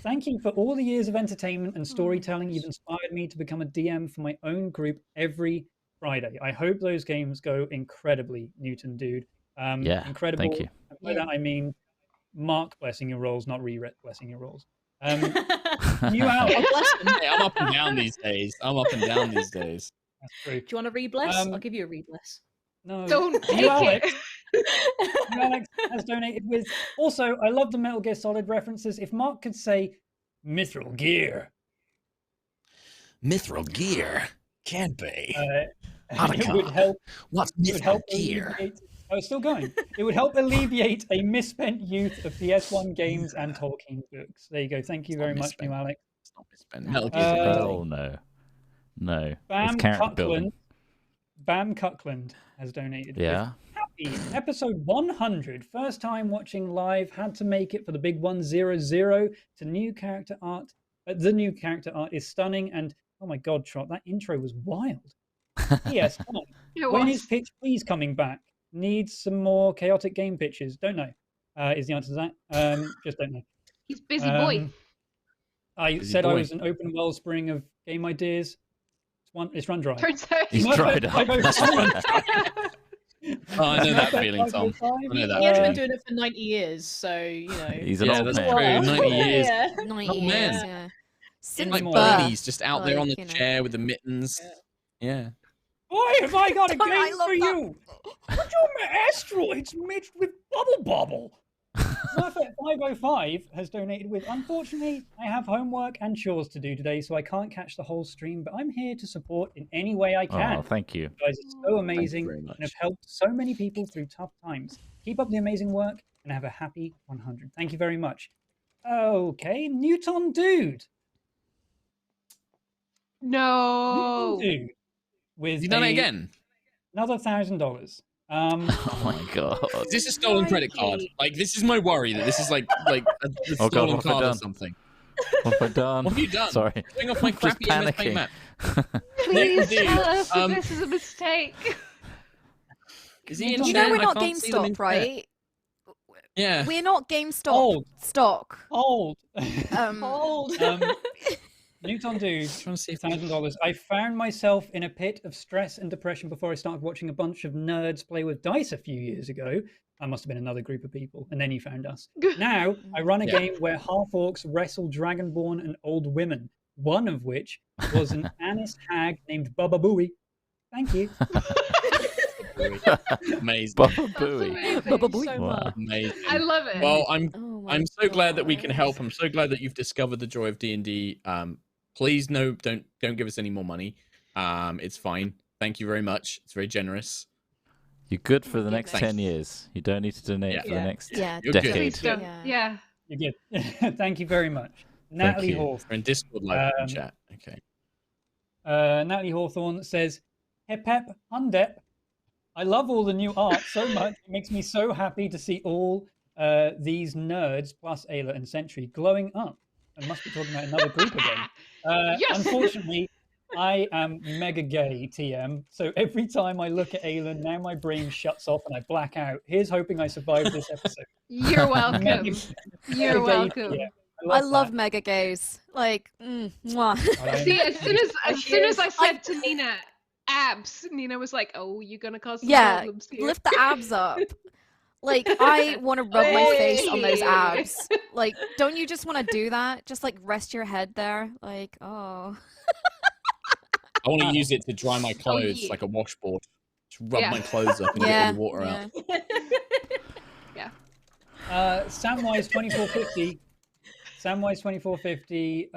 Thank you for all the years of entertainment and storytelling. You've inspired me to become a DM for my own group every Friday. I hope those games go incredibly, Newton dude. Yeah, Incredible. thank you. And by that I mean Mark blessing your roles, not Re-Ret blessing your roles. You out. Hey, I'm up and down these days. That's true. Do you want a re-bless? Um, I'll give you a re-bless. No. Don't take you, Alex. it. You, Alex has donated with. Also, I love the Metal Gear Solid references. If Mark could say Mithril Gear, Mithril Gear can't be. it would help. What's It would help alleviate. Oh, it's still going. It would help alleviate a misspent youth of PS1 games and Tolkien books. There you go. Thank you It's very not much, new misspent. Alex. It's not misspent. Metal Gear's amazing. Oh, no. No. Bam It's character building. Cuckland has donated. Yeah. Happy episode 100. First time watching live. Had to make it for the big 100 to new character art. The new character art is stunning, and oh my god, Trot, that intro was wild. Yes. When is Pitch Please coming back? Needs some more chaotic game pitches. Don't know. Is the answer to that? Just don't know. He's busy boy. I Busy said I boy. was an open wellspring of game ideas. It's run dry. Turns out He's dried up. Oh, I know that feeling, Tom. I know that. He has been doing it for 90 years, so, you know. He's an Yeah, old that's man. true. 90 years. Yeah. 90 Oh, years, man. yeah. Like Since birth. Barney's just out there on the Like, you know. chair with the mittens. Yeah. Why have I got a Don't I game love for that? you? Put your asteroids mixed with bubble bobble. Perfect 505 has donated with, unfortunately, I have homework and chores to do today, so I can't catch the whole stream, but I'm here to support in any way I can. Oh, thank you. You guys are so amazing very and much. have helped so many people through tough times. Keep up the amazing work and have a happy 100. Thank you very much. Okay, Newton Dude. No. Newton Dude. With You done it again? another $1,000. Oh my god. Is this a stolen credit card? Like, this is my worry that this is like a Oh god, stolen what have I card or done? something. What have I done? What have you done? Sorry. Going off my I'm just crappy MS Paint panicking. map. Please Dude, tell us that um, this is a mistake. Is he in You chat? know we're I not can't see them in GameStop, chat. right? Yeah. We're not GameStop Old. stock. Old. Hold. Newton Dude. Trying to see if $1,000. I found myself in a pit of stress and depression before I started watching a bunch of nerds play with dice a few years ago. I must have been another group of people, and then you found us. Now I run a Yeah. game where half orcs wrestle dragonborn and old women. One of which was an Anis hag named Bubba Booey. Thank you. Amazing. Bubba That's Booey. amazing. Thank you so Wow. much. Amazing. I love it. Well, Oh my I'm so glad that we can gosh. help. I'm so glad that you've discovered the joy of D&D. Please no, don't give us any more money. It's fine. Thank you very much. It's very generous. You're good for the Yeah, next thanks. 10 years. You don't need to donate Yeah. for the Yeah. next Yeah, You're good. decade. Please don't. Yeah. Yeah. You're good. Thank you very much. Natalie you. Hawthorne. We're in Discord live Um, chat. Okay. Natalie Hawthorne says, Hep hep undep. I love all the new art so much. It makes me so happy to see all these nerds, plus Ayla and Sentry, glowing up. I must be talking about another group again. Yes! Unfortunately, I am mega gay, TM. So every time I look at Ayla, now my brain shuts off and I black out. Here's hoping I survive this episode. You're welcome. Mega- You're mega gay welcome. TM. I love that. mega gays. Like, mwah. See, as soon as I said I- to Nina, abs, Nina was like, "Oh, you're gonna cause some Yeah, problems here." lift the abs up. Like, I want to rub my face on those abs. Like, don't you just want to do that? Just like rest your head there. Like, oh. I want to use it to dry my clothes yeah. like a washboard. Just rub Yeah. my clothes up and get Yeah. all the water out. Samwise 2450. Samwise 2450.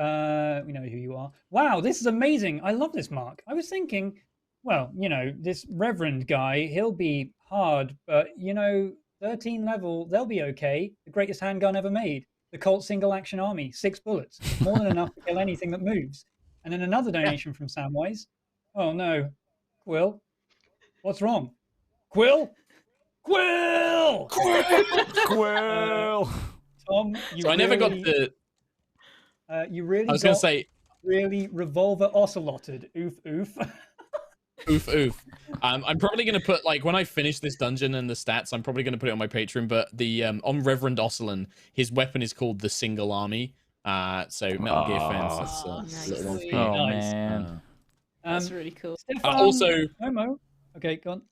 We know who you are. Wow, this is amazing. I love this, Mark. I was thinking, well, you know, this Reverend guy, he'll be hard, but you know, 13 level, they'll be okay. The greatest handgun ever made. The Colt single action army, 6 bullets, more than enough to kill anything that moves. And then another donation from Samwise. Oh no, Quill, what's wrong? Quill, Quill. Squirrel! Tom, you So I never got really- the. you really I was going got to say, really revolver ocelotted. Oof, oof. oof, oof. I'm probably going to put, like, when I finish this dungeon and the stats, I'm probably going to put it on my Patreon. But the on Reverend Ocelan, his weapon is called the Single Army. So Metal Gear fans, that's Nice. a little one for you. Oh, Nice. man. That's really cool. Stefan Also- Momo. Okay, go on.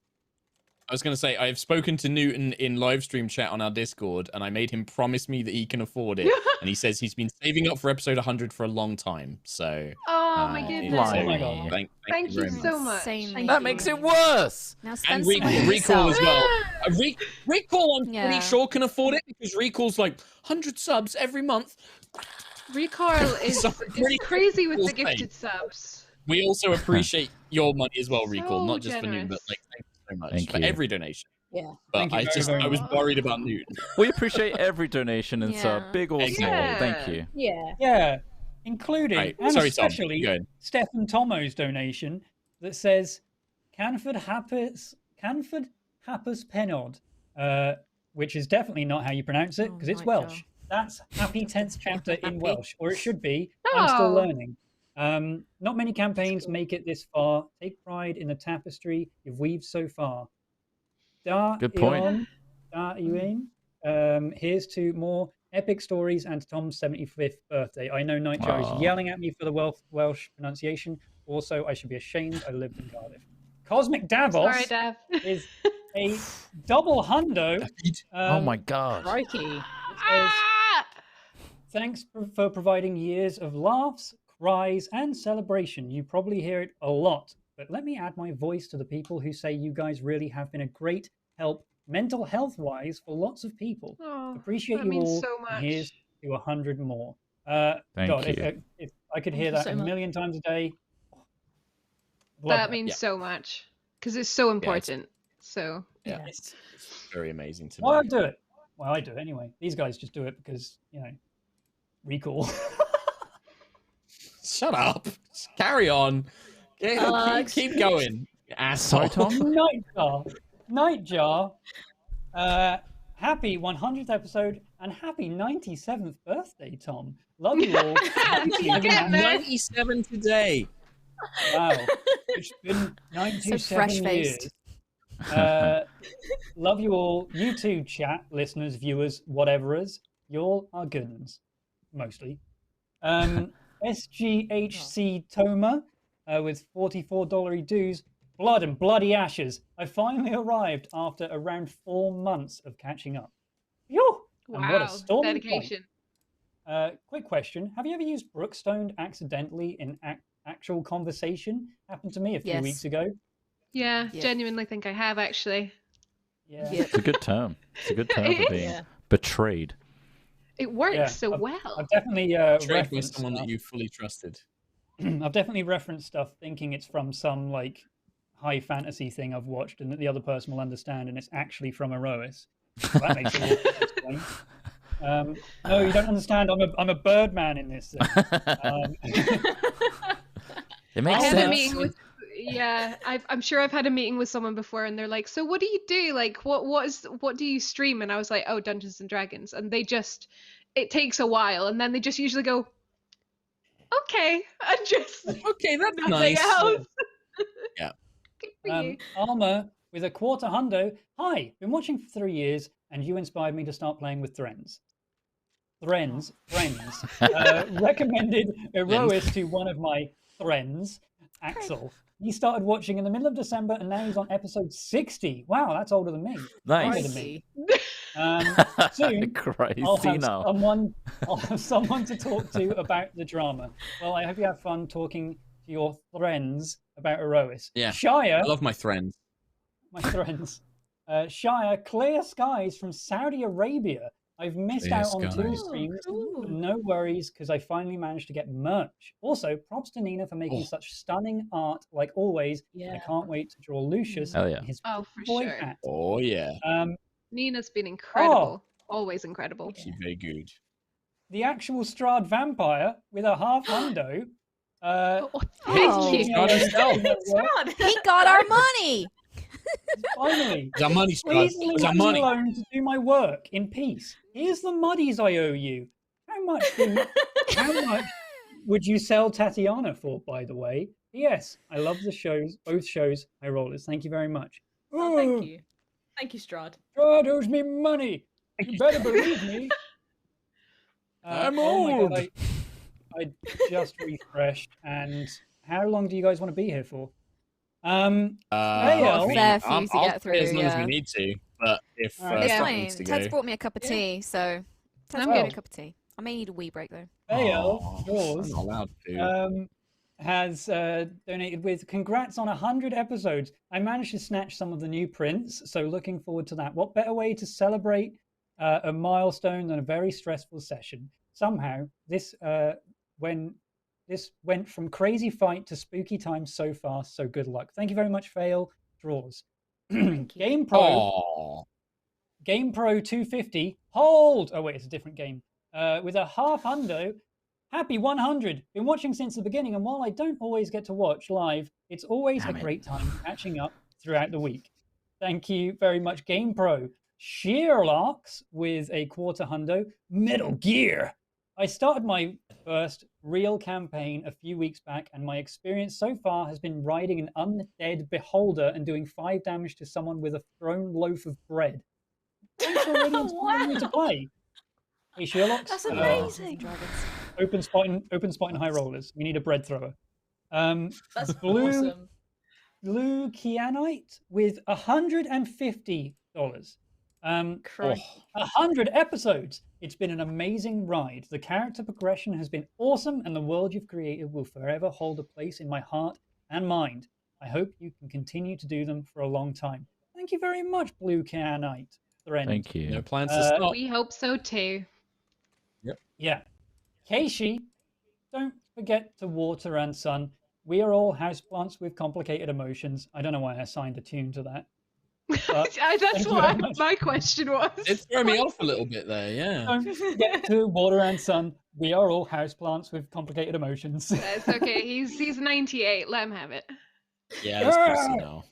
I was going to say, I've spoken to Newton in live stream chat on our Discord, and I made him promise me that he can afford it. And he says he's been saving up for episode 100 for a long time. So, Oh my uh, goodness. Oh my God. Thank you very much. so much. Insanely Thank That you. makes it worse! Now And spend some money Recall as yourself. well. Recall, I'm Yeah. pretty sure can afford it because Recall's like 100 subs every month. Recoil is So pretty crazy with the cool thing. gifted subs. We also appreciate your money as well, Recall, So not just for Newton, but generous. like thank you so much Thank for you. every donation. Yeah. But Thank you I very, just very I was much. worried about Newton. We appreciate every donation and sub, Yeah. big or small. Exactly. Thank you. Yeah. Yeah. including Right. and Sorry, Tom. especially Go ahead. Stefan Tomo's donation that says Canford Happus Penod, which is definitely not how you pronounce it because it's Welsh. That's happy 10th chapter in Welsh, or it should be. I'm still Oh. learning. Not many campaigns make it this far. Take pride in the tapestry you've weaved so far. Good point. Here's to more epic stories and Tom's 75th birthday. I know Nightjar is yelling at me for the Welsh pronunciation. Also, I should be ashamed I lived in Cardiff. Cosmic Davos Sorry, Dav. is a double hundo. Oh my god. Crikey. Thanks for providing years of laughs, cries, and celebration. You probably hear it a lot, but let me add my voice to the people who say you guys really have been a great help mental health-wise for lots of people. Oh, Appreciate that you means all. so And much. here's to 100 more. Thank God, you. if I could hear you that so a much. million times a day. That means so much because it's so important. So Yeah, it's very amazing to Why me. do it? Well, I do it anyway. These guys just do it because, recall. Shut up. Just carry on. Keep going. Asshole. Sorry, Tom? Nightjar. Happy 100th episode and happy 97th birthday, Tom. Love you all. You're getting there. 97 today. Wow. It's been 97 So fresh-faced. years. Love you all. You too, chat, listeners, viewers, whateverers. You all are good ones. Mostly. SGHC Toma with $44 dues. Blood and bloody ashes. I finally arrived after around 4 months of catching up. Yo! And what a Wow, stormy dedication. point. Quick question. Have you ever used Brookstone accidentally in actual conversation? Happened to me a few weeks ago. Yeah, Yeah. genuinely think I have actually. Yeah. It's a good term. It's a good term It for being betrayed. It works Yeah, so well. I've definitely Trade with referenced someone stuff. that you fully trusted. I've definitely referenced stuff thinking it's from some like high fantasy thing I've watched and that the other person will understand, and it's actually from Aerois. So that makes it awkward to explain. No, you don't understand. I'm a Birdman in this. It makes I had a sense. meeting with, I'm sure I've had a meeting with someone before, and they're like, "So what do you do? Like, what do you stream?" And I was like, "Oh, Dungeons and Dragons." And it takes a while, and then they just usually go, "Okay," and just Okay, that's nothing nice. else. Yeah. Good for you. Armor with a quarter hundo. Hi, been watching for 3 years, and you inspired me to start playing with friends. Friends. Recommended Aerois to one of my friends, Axel. He started watching in the middle of December, and now he's on episode 60. Wow, that's older than me. Nice. Younger than me. Soon, Crazy I'll have someone to talk to about the drama. Well, I hope you have fun talking to your friends about Aerois. Yeah. Shire, I love my friends. Shire, clear skies from Saudi Arabia. I've missed Clear out on 2 skies. streams, cool. but no worries because I finally managed to get merch. Also, props to Nina for making such stunning art, like always. Yeah. I can't wait to draw Lucius Hell yeah. in his Oh, for boy sure. hat. Oh, yeah. Nina's been incredible. Always incredible. She's very good. The actual Strahd vampire with a half hundo. Oh, Oh. thank you. God himself. He got our money. Finally, It's our money, Strahd. please leave It's our me money. alone to do my work in peace. Here's the muddies I owe you. How much would you sell Tatiana for, by the way? Yes, I love the shows, both shows, high rollers. Thank you very much. Oh, thank you. Thank you, Strahd. God owes me money. You better believe me. I'm oh my old. God, I just refreshed. And how long do you guys want to be here for? Got I'll- a fair few to I'll get stay as through. long as we Yeah. need to, but if Alright. It's Steph fine. needs to Ted's go, brought me a cup of tea, so Ted's I'm brought me good. a cup of tea. I may need a wee break though. Fail, I'm yours, not allowed to. has donated with congrats on 100 episodes. I managed to snatch some of the new prints, so looking forward to that. What better way to celebrate a milestone than a very stressful session? Somehow, this went from crazy fight to spooky times so far, so good luck. Thank you very much, Fail. Draws. Game Pro. Aww. Game Pro 250. Hold! Oh, wait, it's a different game. With a half hundo. Happy 100. Been watching since the beginning, and while I don't always get to watch live, it's always Damn a it. great time catching up throughout the week. Thank you very much, GamePro. Sheerlarks with a quarter hundo. Metal Gear. I started my first real campaign a few weeks back, and my experience so far has been riding an undead beholder and doing 5 damage to someone with a thrown loaf of bread. Thanks for already inspiring me to play. Hey, Sherlock. That's amazing. Open spot in high rollers. We need a bread thrower. That's Blue awesome. Blue Kianite with $150. 100 episodes. It's been an amazing ride. The character progression has been awesome, and the world you've created will forever hold a place in my heart and mind. I hope you can continue to do them for a long time. Thank you very much, Blue Kianite. Thank you. No plans to stop. We hope so too. Yeah. Keishi, don't forget to water and sun. We are all houseplants with complicated emotions. I don't know why I assigned a tune to that. That's what my question was. It threw me off a little bit there, yeah. Don't forget to water and sun. We are all houseplants with complicated emotions. It's okay. He's 98. Let him have it. Yeah, that's pussy now.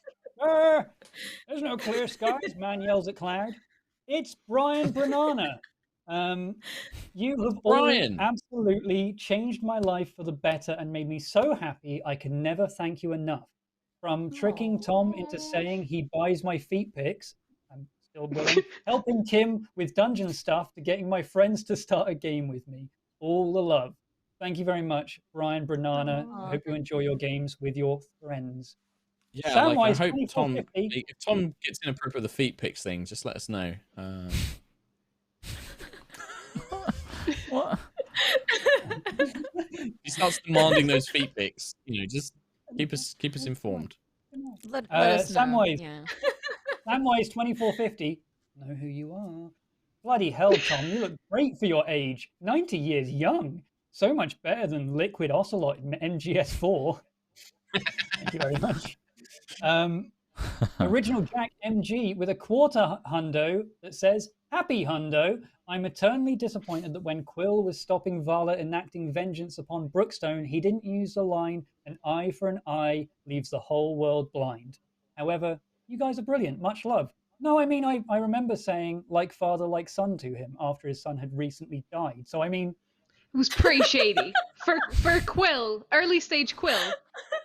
There's no clear skies, man yells at cloud. It's Brian Branana. You have all absolutely changed my life for the better and made me so happy I can never thank you enough. From tricking Tom into saying he buys my feet pics, I'm still willing, helping Kim with dungeon stuff, to getting my friends to start a game with me. All the love. Thank you very much, Brian Branana. I hope you enjoy your games with your friends. Yeah, I hope Tom, 2450. if Tom gets inappropriate with the feet pics thing, just let us know. What? He starts demanding those feet pics. Just keep us informed. Let us know. Samwise, Yeah. Samwise 2450. Know who you are. Bloody hell, Tom, you look great for your age. 90 years young. So much better than Liquid Ocelot in MGS4. Thank you very much. Original Jack MG with a quarter hundo that says, Happy hundo. I'm eternally disappointed that when Quill was stopping Vala enacting vengeance upon Brookstone, he didn't use the line, an eye for an eye leaves the whole world blind. However, you guys are brilliant. Much love. No, I mean, I remember saying like father, like son to him after his son had recently died. So, I mean... It was pretty shady. for Quill, early stage Quill.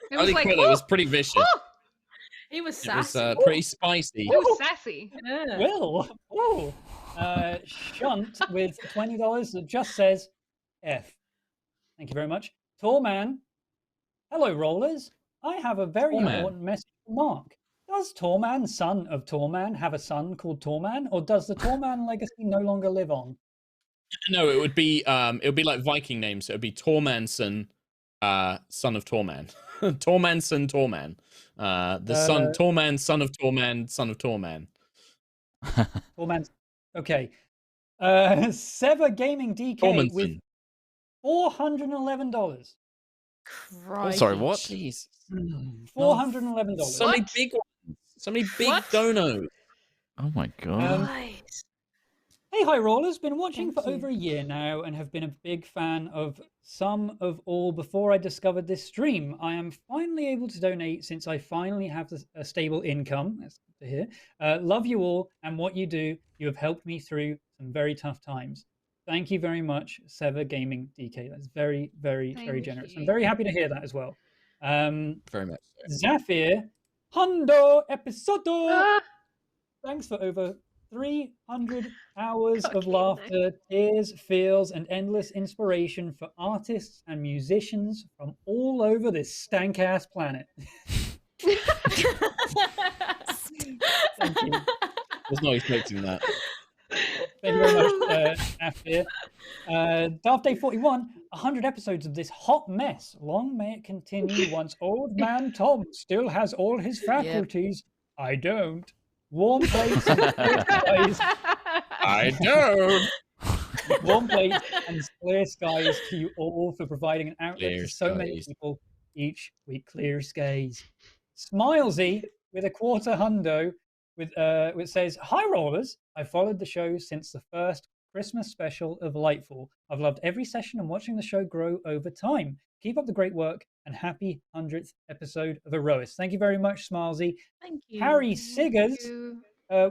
It was Quill, it was pretty vicious. Oh! He was It was sassy. pretty spicy. It was sassy. Yeah. Will. Oh. Shunt with $20 that just says F. Thank you very much. Torman. Hello, rollers. I have a very important message for Mark. Does Torman, son of Torman, have a son called Torman, or does the Torman legacy no longer live on? No, it would be like Viking names. So it would be Tormanson, son of Torman. Tormanson, Torman. Son, Torman, son of Torman, son of Torman. Torman. Okay. Sever Gaming DK Tormanson. with $411. Christ. Sorry, what? Jeez. $411. So many big ones. So many big donos. Oh my god. Nice. Hey, High Rollers, been watching Thank for you. over a year now and have been a big fan of some of all before I discovered this stream. I am finally able to donate since I finally have a stable income. That's good to hear. Love you all and what you do. You have helped me through some very tough times. Thank you very much, Sever Gaming DK. That's very, very, very generous. I'm very happy to hear that as well. Very much so. Zafir, Hundo Episodo. Thanks for over 300 hours of laughter, tears, feels, and endless inspiration for artists and musicians from all over this stank-ass planet. Thank you. Was not expecting that. Thank you very much, Afir. Darth Day 41, 100 episodes of this hot mess. Long may it continue once old man Tom still has all his faculties. Yep. I don't. Warm plates and clear skies. I don't. Warm plates and clear skies to you all for providing an outlet Clear to so many skies. people each week. Clear skies. Smilesy with a quarter hundo with which says, Hi Rollers. I followed the show since the first Christmas special of Lightfall. I've loved every session and watching the show grow over time. Keep up the great work and happy 100th episode of Aerois. Thank you very much, Smilesy. Thank you. Harry Thank Siggers you.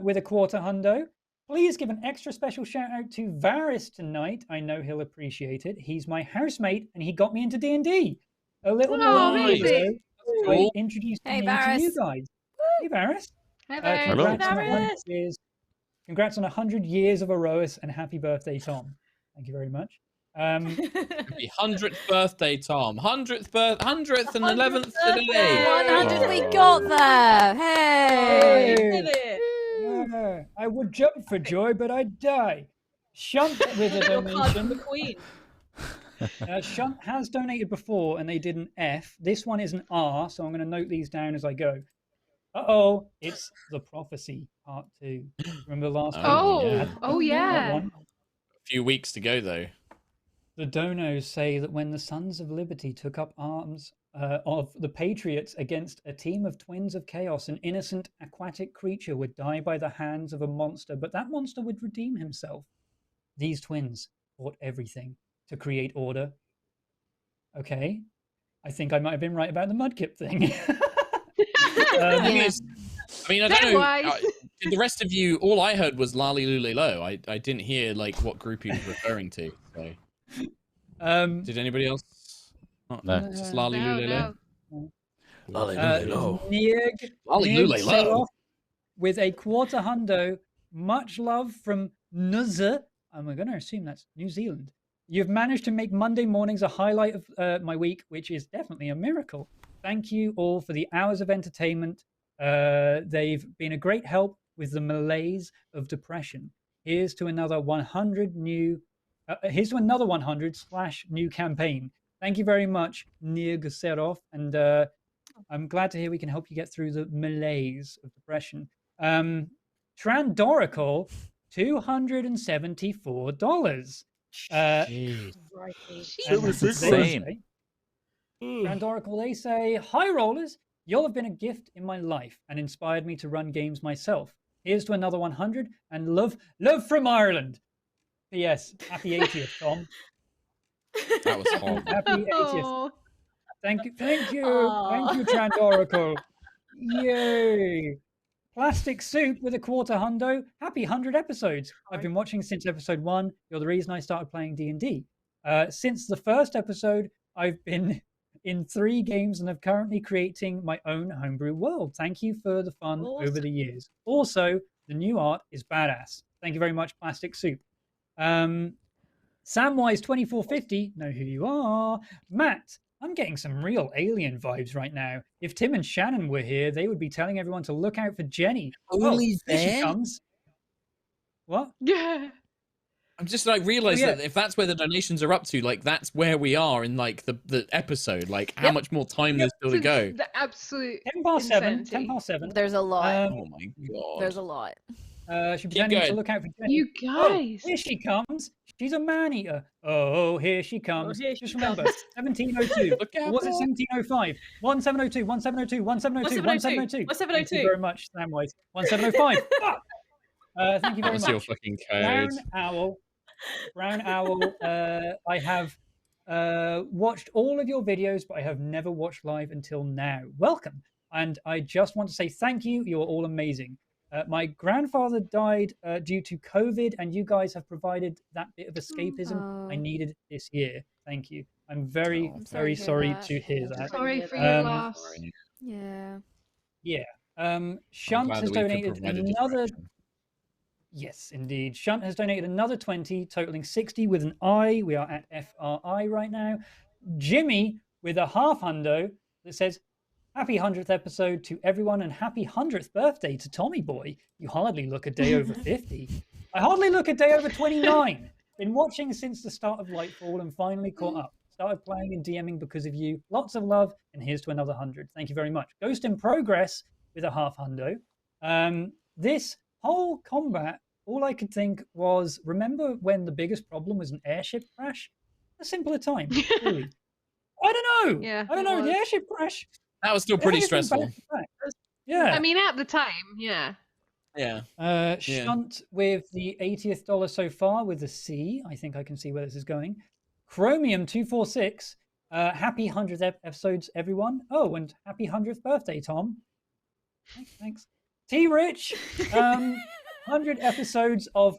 with a quarter hundo. Please give an extra special shout out to Varys tonight. I know he'll appreciate it. He's my housemate and he got me into D&D. A little Oh, more amazing. I introduced Hey, me to Varys. you guys. Hey, Varys. Hi there. Hello. Congrats on 100 Varys. years. Congrats on 100 years of Aerois and happy birthday, Tom. Thank you very much. Happy 100th birthday, Tom. 100th and 11th birthday. today. 100, we Oh. got there. Hey. We did it. Yeah, I would jump for joy, but I'd die. Shunt with a Your card from the donation. Queen. Shunt has donated before and they did an F. This one is an R, so I'm going to note these down as I go. Uh-oh, it's The Prophecy Part 2. Remember last week? Oh, yeah. That one? A few weeks to go, though. The donos say that when the Sons of Liberty took up arms of the Patriots against a team of twins of chaos, an innocent aquatic creature would die by the hands of a monster, but that monster would redeem himself. These twins fought everything to create order. Okay, I think I might have been right about the Mudkip thing. The thing Yeah. is, I mean, I don't Very know. wise. Did the rest of you, all I heard was Lali Lule Lo. I didn't hear like what group he was referring to. So, did anybody else? Oh, No. Just Lali No, Lule Lo. no. Lolly, Nieg Lali Lule Lo. Seroff with a quarter hundo. Much love from Nuzza. I'm going to assume that's New Zealand. You've managed to make Monday mornings a highlight of my week, which is definitely a miracle. Thank you all for the hours of entertainment. They've been a great help with the malaise of depression. Here's to another 100 new. Here's to another 100/new campaign. Thank you very much, Nir Serov, and I'm glad to hear we can help you get through the malaise of depression. Trandorical, $274. Jeez. And was they insane. say- Trandorical, they say, "Hi, rollers. Y'all have been a gift in my life and inspired me to run games myself. Here's to another 100 and love from Ireland. P.S. Happy 80th, Tom. That was horrible. Happy 80th. Oh, Thank you, Aw. Trandorical. Yay! Plastic Soup with a quarter hundo. Happy 100 episodes. I've been watching since episode 1. You're the reason I started playing D&D. Since the first episode, I've been in 3 games and I'm currently creating my own homebrew world. Thank you for the fun over the years. Also, the new art is badass. Thank you very much, Plastic Soup. Samwise2450, know who you are. Matt, I'm getting some real alien vibes right now. If Tim and Shannon were here, they would be telling everyone to look out for Jenny. Only here she then? comes. What? yeah. I'm just like realized Yeah. that if that's where the donations are up to, like that's where we are in like the episode. Like how much more time there's still to go. The absolute 10 past 7. insanity. 10 past 7. There's a lot. Oh my god. There's a lot. She's pretending to going. look out for Jenny. You Oh, guys. here she comes. She's a man-eater. Oh, here she comes. here she Just remember, comes. 1702. Look out, Or was it boy. 1705? 1702, 1702, 1702, 1702. 1702. Thank you very much, Samwise. 1705. Fuck! Thank you That very was your much. fucking Brown code. Owl. Brown Owl. I have watched all of your videos, but I have never watched live until now. Welcome. And I just want to say thank you. You're all amazing. My grandfather died due to COVID, and you guys have provided that bit of escapism I Oh. needed this year. Thank you. I'm very, Oh, I'm very sorry sorry to hear to hear that. Sorry for your Um, loss. Sorry. Yeah. Yeah. I'm Shunt glad has that we could donated provide a another. distraction. Yes, indeed. Shunt has donated another 20, totaling 60 with an I. We are at FRI right now. Jimmy with a half hundo that says, "Happy 100th episode to everyone and happy 100th birthday to Tommy Boy. You hardly look a day over 50. I hardly look a day over 29. Been watching since the start of Lightfall and finally caught up. Started playing and DMing because of you. Lots of love, and here's to another 100. Thank you very much." Ghost in Progress with a half hundo. This whole combat, all I could think was, remember when the biggest problem was an airship crash? A simpler time, really. I don't know. Yeah, I don't it know. The was. airship crash. That was still pretty everything's been stressful. back to back. Yeah. I mean, at the time, yeah. Yeah. Shunt with the 80th dollar so far with a C. I think I can see where this is going. Chromium 246. Happy 100th episodes, everyone. Oh, and happy 100th birthday, Tom. Thanks. T Rich. 100 episodes of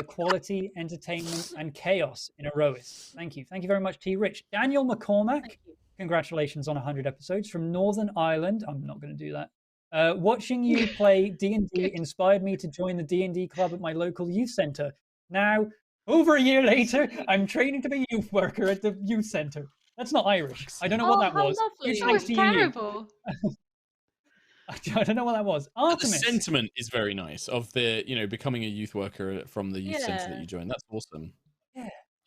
quality, entertainment, and chaos in Aerois. Thank you. Thank you very much, T Rich. Daniel McCormack. Congratulations on 100 episodes from Northern Ireland. I'm not going to do that. Watching you play D&D inspired me to join the D&D club at my local youth center. Now, over a year later, I'm training to be a youth worker at the youth center. That's not Irish. I don't know what that was. Lovely. That was terrible. I don't know what that was. Artemis. The sentiment is very nice of the, becoming a youth worker from the youth center that you joined. That's awesome.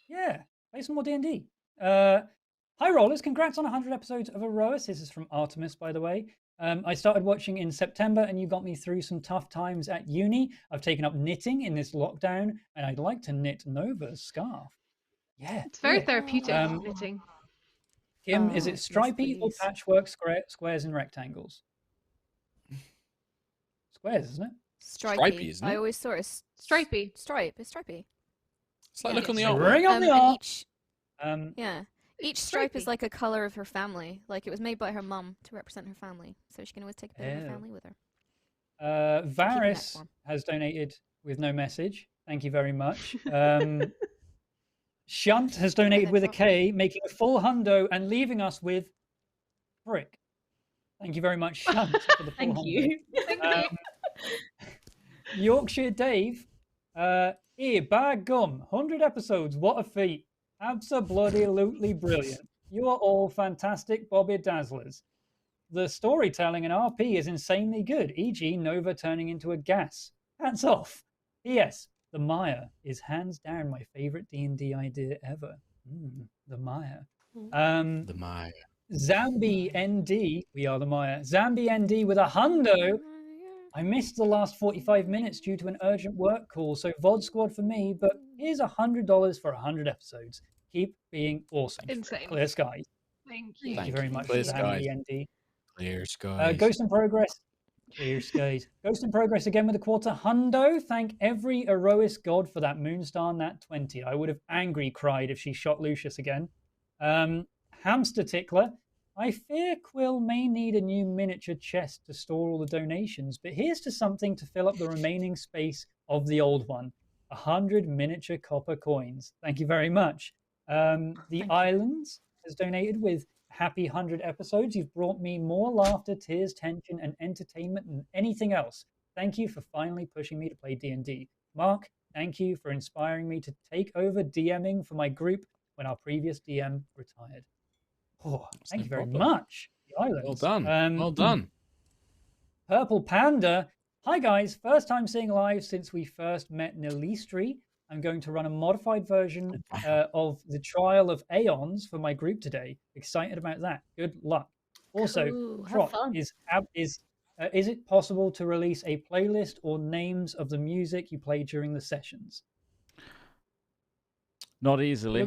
Yeah. Play some more D&D. Hi, Rollers. Congrats on 100 episodes of Aerois. This is from Artemis, by the way. I started watching in September, and you got me through some tough times at uni. I've taken up knitting in this lockdown, and I'd like to knit Nova's scarf. Yeah. It's very therapeutic, knitting. Kim, is it stripy or patchwork squares and rectangles? Squares, isn't it? Stripy, isn't it? I always saw it as stripy. It's stripy. It's like look on the art. Ring on the art. Each stripe is like a color of her family. Like it was made by her mum to represent her family, so she can always take a bit of her family with her. Varys has donated with no message. Thank you very much. Shunt has donated with a K, making a full hundo and leaving us with Frick. Thank you very much, Shunt, for the full hundo. Thank you. Yorkshire Dave, bag gum, 100 episodes, what a feat. Abso-bloody-lutely brilliant. You are all fantastic Bobby Dazzlers. The storytelling in RP is insanely good, e.g. Nova turning into a gas. Hats off. P.S. The Maya is hands down my favorite D&D idea ever. The Maya. The Maya. Zambi ND, we are the Maya. Zambi ND with a hundo. I missed the last 45 minutes due to an urgent work call, so VOD squad for me, but here's $100 for 100 episodes. Keep being awesome. Insane. Clear skies. Thank you. Thank you very much. Clear skies. ND. Clear skies. Ghost in Progress. Clear skies. Ghost in Progress again with a quarter hundo. Thank every Aerois god for that Moonstar Nat 20. I would have angry cried if she shot Lucius again. Hamster Tickler. I fear Quill may need a new miniature chest to store all the donations, but here's to something to fill up the remaining space of the old one. 100 miniature copper coins. Thank you very much. The Islands has donated with happy 100 episodes. You've brought me more laughter, tears, tension, and entertainment than anything else. Thank you for finally pushing me to play D&D. Mark, thank you for inspiring me to take over DMing for my group when our previous DM retired. Oh, thank you very much. The Islands. Well done. Well done. Purple Panda. Hi, guys. First time seeing live since we first met Nilistri. I'm going to run a modified version of the Trial of Aeons for my group today. Excited about that. Good luck. Also, Trot, is it possible to release a playlist or names of the music you play during the sessions? Not easily.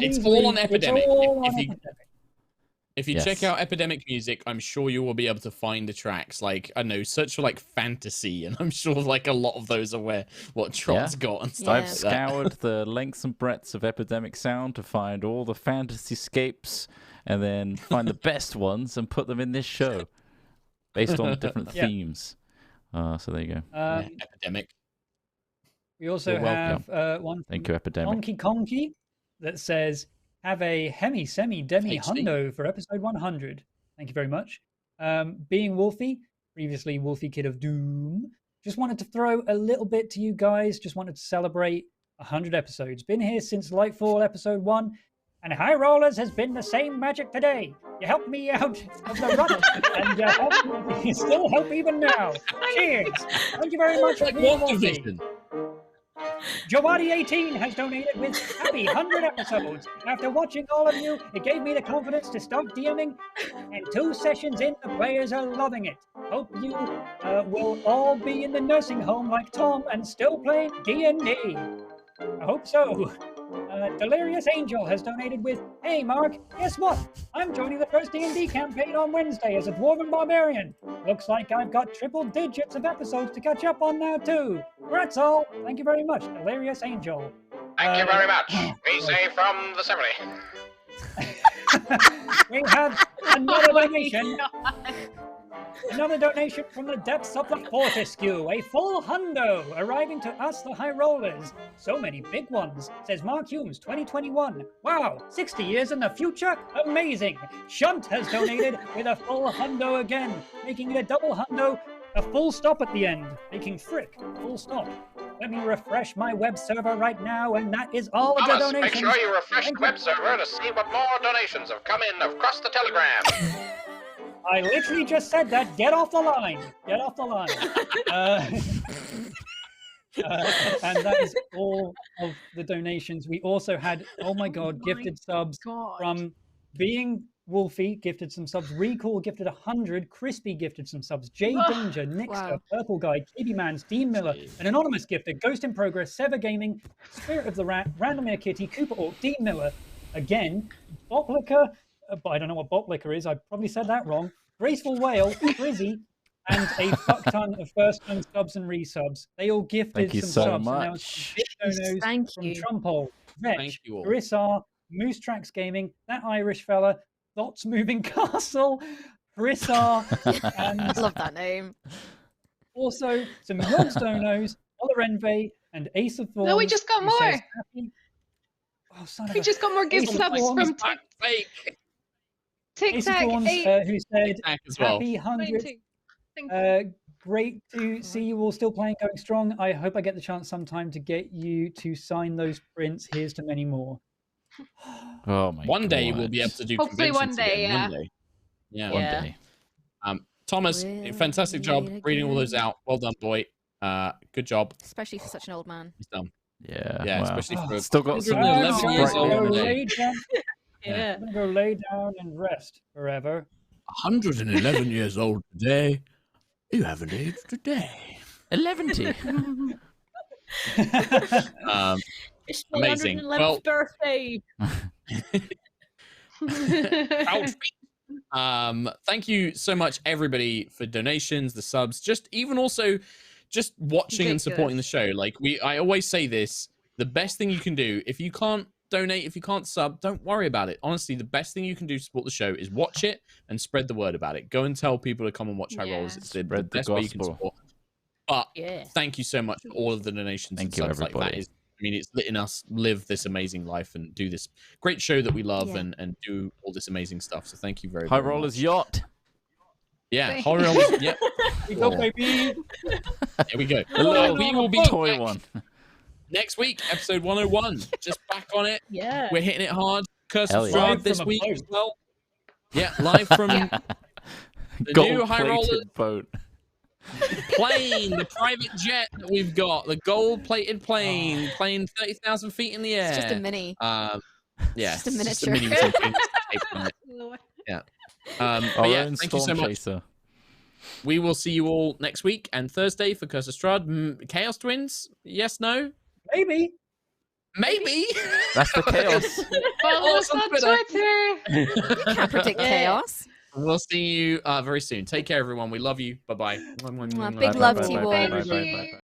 It's all on Epidemic. If you check out Epidemic Music, I'm sure you will be able to find the tracks. Like, I don't know, search for like fantasy, and I'm sure like a lot of those are what Trot's got and stuff. I've scoured the lengths and breadths of Epidemic Sound to find all the fantasy scapes, and then find the best ones and put them in this show based on different themes. So there you go. Epidemic. We also have one. Thank you, Epidemic. Conky Conky that says, have a hemi, semi, demi, hundo for episode 100. Thank you very much. Being Wolfie, previously Wolfie Kid of Doom. Just wanted to throw a little bit to you guys. Just wanted to celebrate 100 episodes. Been here since Lightfall episode 1. And High Rollers has been the same magic today. You helped me out of the rut, and you still help even now. Cheers. Thank you very much. Like one division. Jawadi18 has donated with happy 100 episodes. After watching all of you, it gave me the confidence to start DMing, and 2 sessions in, the players are loving it. Hope you will all be in the nursing home like Tom and still playing D&D. I hope so. Delirious Angel has donated with, "Hey Mark, guess what? I'm joining the first D&D campaign on Wednesday as a Dwarven Barbarian. Looks like I've got triple digits of episodes to catch up on now too. That's all. Thank you very much, Delirious Angel." Thank you very much. We say from the 70. We have another donation. Another donation from the depths of the Fortescue, a full hundo arriving to us, the High Rollers. So many big ones, says Mark Humes, 2021. Wow, 60 years in the future? Amazing. Shunt has donated with a full hundo again, making it a double hundo, a full stop at the end, making frick, full stop. Let me refresh my web server right now, and that is all of the Thomas, donations. make sure you refresh the web server to see what more donations have come in across the Telegram. I literally just said that. Get off the line. Get off the line. And that is all of the donations. We also had, oh my God, gifted subs from Being Wolfie, gifted some subs. Recall gifted 100. Crispy gifted some subs. J Danger, Nixter, Wow. Purple Guy, KB Mans, Dean Miller, an anonymous gifter, Ghost in Progress, Sever Gaming, Spirit of the Rat, Randomir Kitty, Cooper Orc, Dean Miller, again, Botlicker, but I don't know what Botlicker is. I probably said that wrong. Graceful Whale, Frizzy, and a fuck ton of first-time subs and resubs. They all gifted Thank you some so subs. much. And now some big donos Thank from you. Trumpole, Thank Vetch, you all. Carissa, Moose Tracks Gaming, That Irish Fella, Dots Moving Castle, Carissa, and I love that name. also some Yogs Donos, Ola Envy, and Ace of Thorns. No, we just got who says more. happy... Oh, son of We a... just got more gift Ace of subs Thorns, from Fake. Tic Ace of Tac Thorns, 8. who said Tac as well. happy 100th. Thank you. Great to see you all still playing, going strong. I hope I get the chance sometime to get you to sign those prints. Here's to many more. Oh my One day God. we'll be able to do Hopefully one conventions day, again. yeah. One day. Yeah. One Yeah. day. Thomas, We'll fantastic job meet reading all those again. out. Well done, boy. Good job. Especially for such an old man. He's done. Yeah. Yeah, wow. especially for Still got some 111 I'm years gonna old go today. lay down. Yeah. I'm gonna go lay down and rest forever. 111 years old today. You haven't aged a day. 11. It's Amazing. 111th Well- birthday. Thank you so much, everybody, for donations, the subs, just watching and supporting the show. Like I always say this: the best thing you can do, if you can't donate, if you can't sub, don't worry about it. Honestly, the best thing you can do to support the show is watch it and spread the word about it. Go and tell people to come and watch High Yeah. Rollers. It's the Spread the best way you can gospel. support. But Yeah. thank you so much for all of the donations and Thank you, subs. Like that everybody. is, I mean, it's letting us live this amazing life and do this great show that we love Yeah. and do all this amazing stuff. So thank you very, High very Rollers much. Yacht. Yeah, Thank High you. Rollers. Yep. We go, Cool. baby. There we go. A little we will be toy back one. next week, episode 101. Just back on it. Yeah. We're hitting it hard. Curse Hell of yeah. Strahd Live this from a week boat. as well. Yeah, live from the new High Rollers Gold-plated boat. plane, the private jet that we've got, the gold-plated plane, playing 30,000 feet in the air. It's just a mini. Yeah, Just a it's miniature. mini with some things taped on it. Yeah. Our But yeah, own thank you so Storm much. Chaser. We will see you all next week and Thursday for Curse of Strahd. Chaos Twins? Yes, no? Maybe. Maybe. That's the chaos. Follow us on on Twitter. Twitter. You can't predict Yeah. chaos. We'll see you very soon. Take care, everyone. We love you. Bye-bye. Big Bye, love bye, to you bye, all. bye, bye, Thank bye, you. bye, bye.